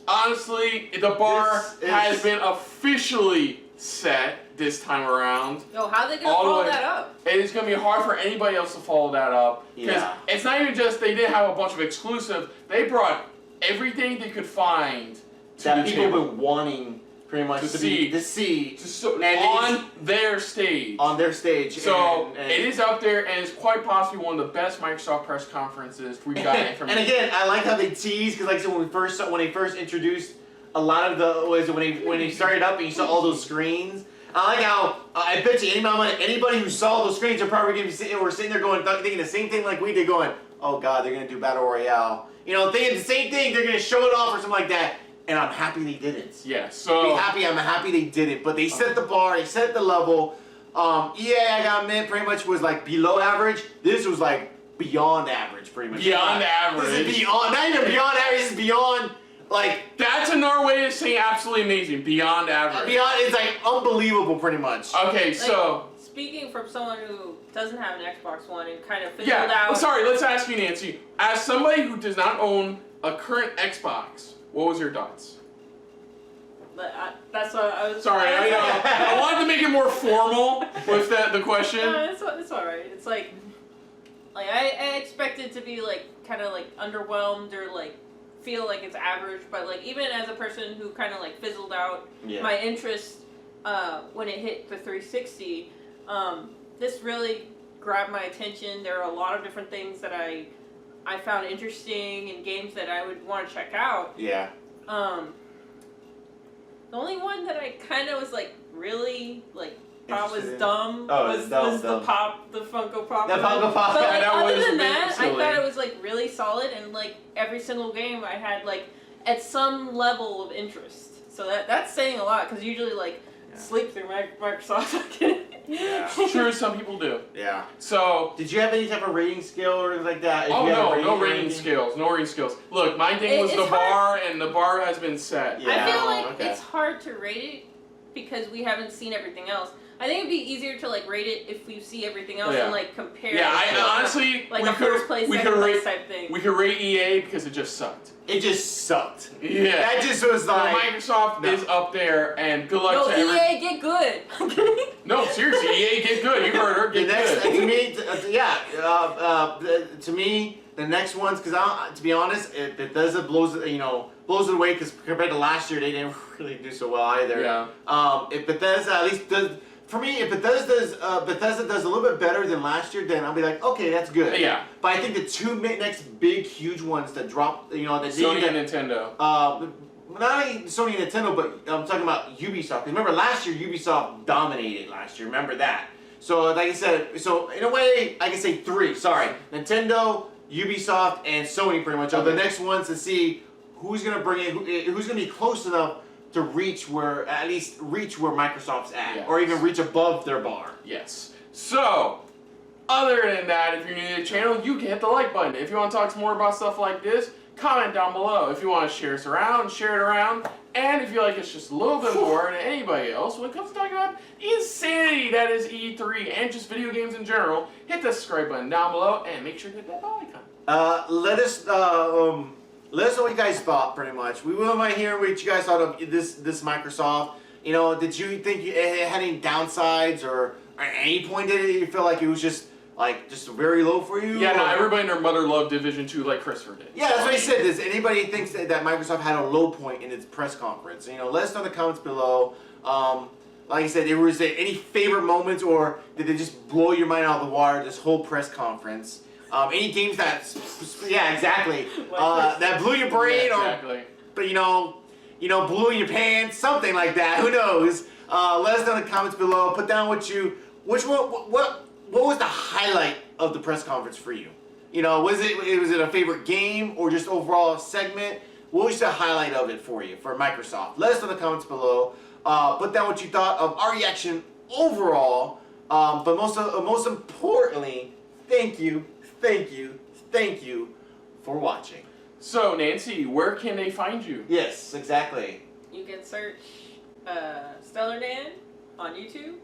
honestly, the bar has been officially set this time around. Yo, how are they gonna follow that up? It is gonna be hard for anybody else to follow that up. Because it's not even just they didn't have a bunch of exclusives. They brought everything they could find that people have been wanting pretty much to see on their stage. On their stage. So it is up there, and it's quite possibly one of the best Microsoft press conferences we've gotten information. And again, I like how they tease because, like I said, when they first introduced a lot of the when they started up and you saw all those screens. I like how I bet you anybody who saw those screens are probably going to be sitting there going thinking the same thing like we did, going, oh god, they're going to do Battle Royale. You know, thinking the same thing, they're going to show it off or something like that. And I'm happy they didn't. Yeah, so... I'm happy they did it. But they set the bar, they set the level. EA, I gotta admit, pretty much was like below average. This was like beyond average, pretty much. Beyond average. This is beyond, not even beyond average, this is beyond, like... That's another way of saying absolutely amazing. Beyond average. Beyond, it's like unbelievable, pretty much. Okay, so... Speaking from someone who doesn't have an Xbox One and kind of fizzled out... Sorry, let's ask you, Nancy. As somebody who does not own a current Xbox, what was your thoughts? That's what I was... Sorry, I wanted to make it more formal with the question. No, it's alright. It's like I expect it to be like kind of like underwhelmed or like feel like it's average, but like even as a person who kind of like fizzled out my interest when it hit the 360, this really grabbed my attention. There are a lot of different things that I found interesting and games that I would want to check out. Yeah. The only one that I kind of was like really like thought was dumb was the Funko Pop. The Funko Pop. But like, that other was than that, silly. I thought it was like really solid, and like every single game I had like at some level of interest. So that's saying a lot because usually like sleep through Microsoft. Sure, some people do. Yeah. So did you have any type of rating scale or anything like that? No rating scales. No rating scales. Look, my thing was the bar, and the bar has been set. Yeah. I feel like it's hard to rate it because we haven't seen everything else. I think it'd be easier to like rate it if we see everything else and like compare. Yeah, I honestly like a first place, second place type thing. We could rate EA because it just sucked. It just sucked. Yeah. That just was like... Microsoft is up there, and good luck to everyone. EA, get good. No, seriously, EA, get good. You heard her, get good. To me, the next ones, because to be honest, Bethesda blows it away, because compared to last year, they didn't really do so well either. Yeah. If Bethesda at least does... For me, if Bethesda does a little bit better than last year, then I'll be like, okay, that's good. Yeah. But I think the two next big, huge ones that drop, that Sony and Nintendo. Not only Sony and Nintendo, but I'm talking about Ubisoft. Remember, last year Ubisoft dominated. Last year, remember that. So, like I said, so in a way, I can say three. Sorry, Nintendo, Ubisoft, and Sony pretty much are the next ones to see who's gonna bring in, who's gonna be close enough to reach where Microsoft's at, or even reach above their bar. Yes. So, other than that, if you're new to the channel, you can hit the like button. If you want to talk some more about stuff like this, comment down below. If you want to share us around, share it around. And if you like us just a little bit more than anybody else when it comes to talking about insanity that is E3 and just video games in general, hit the subscribe button down below and make sure to hit that bell icon. Let us know what you guys thought, pretty much. We wouldn't mind hearing what you guys thought of this Microsoft. You know, did you think it had any downsides, or at any point did you feel like it was just very low for you? Yeah, no, everybody and their mother loved Division 2 like Christopher did. Yeah, that's what he said. Does anybody thinks that Microsoft had a low point in its press conference? You know, let us know in the comments below. Like I said, was there any favorite moments, or did it just blow your mind out of the water, this whole press conference? Any games that, that blew your brain, or blew in your pants, something like that. Who knows? Let us know in the comments below. Put down what was the highlight of the press conference for you? You know, was it a favorite game or just overall segment? what was the highlight of it for you, for Microsoft? Let us know in the comments below. Put down what you thought of our reaction overall. But most importantly, thank you for watching. So, Nancy, where can they find you? Yes, exactly. You can search StellarNan on YouTube,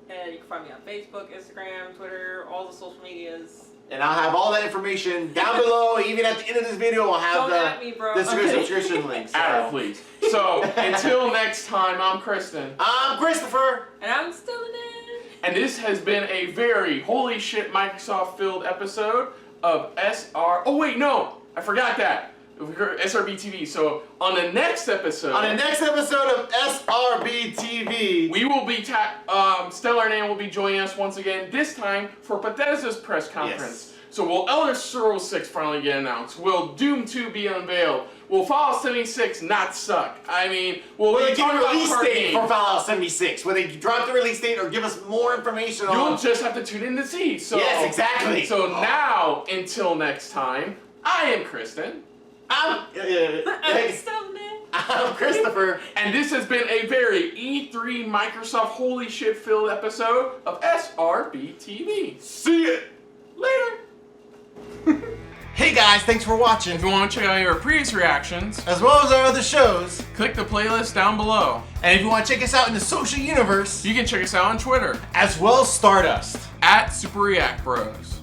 and you can find me on Facebook, Instagram, Twitter, all the social medias. And I'll have all that information down below. Even at the end of this video, I'll have the subscription links. Add it, please. So, until next time, I'm Kristen. I'm Christopher. And I'm StellarNan. And this has been a very holy shit Microsoft-filled episode of Oh wait, no, I forgot that. SRBTV. So on the next episode of SRBTV, we will be StellarNan will be joining us once again. This time for Bethesda's press conference. Yes. So will Elder Scrolls 6 finally get announced? Will Doom 2 be unveiled? Will Fallout 76 not suck? I mean, will they give a release date for Fallout 76? Will they drop the release date or give us more information on? You'll just have to tune in to see. So, yes, exactly. So now, until next time, I am Kristen. I'm Christopher. And this has been a very E3 Microsoft holy shit filled episode of SRBTV. See you later. Hey guys, thanks for watching. If you want to check out our previous reactions, as well as our other shows, click the playlist down below. And if you want to check us out in the social universe, you can check us out on Twitter, as well as Stardust, @SuperReactBros.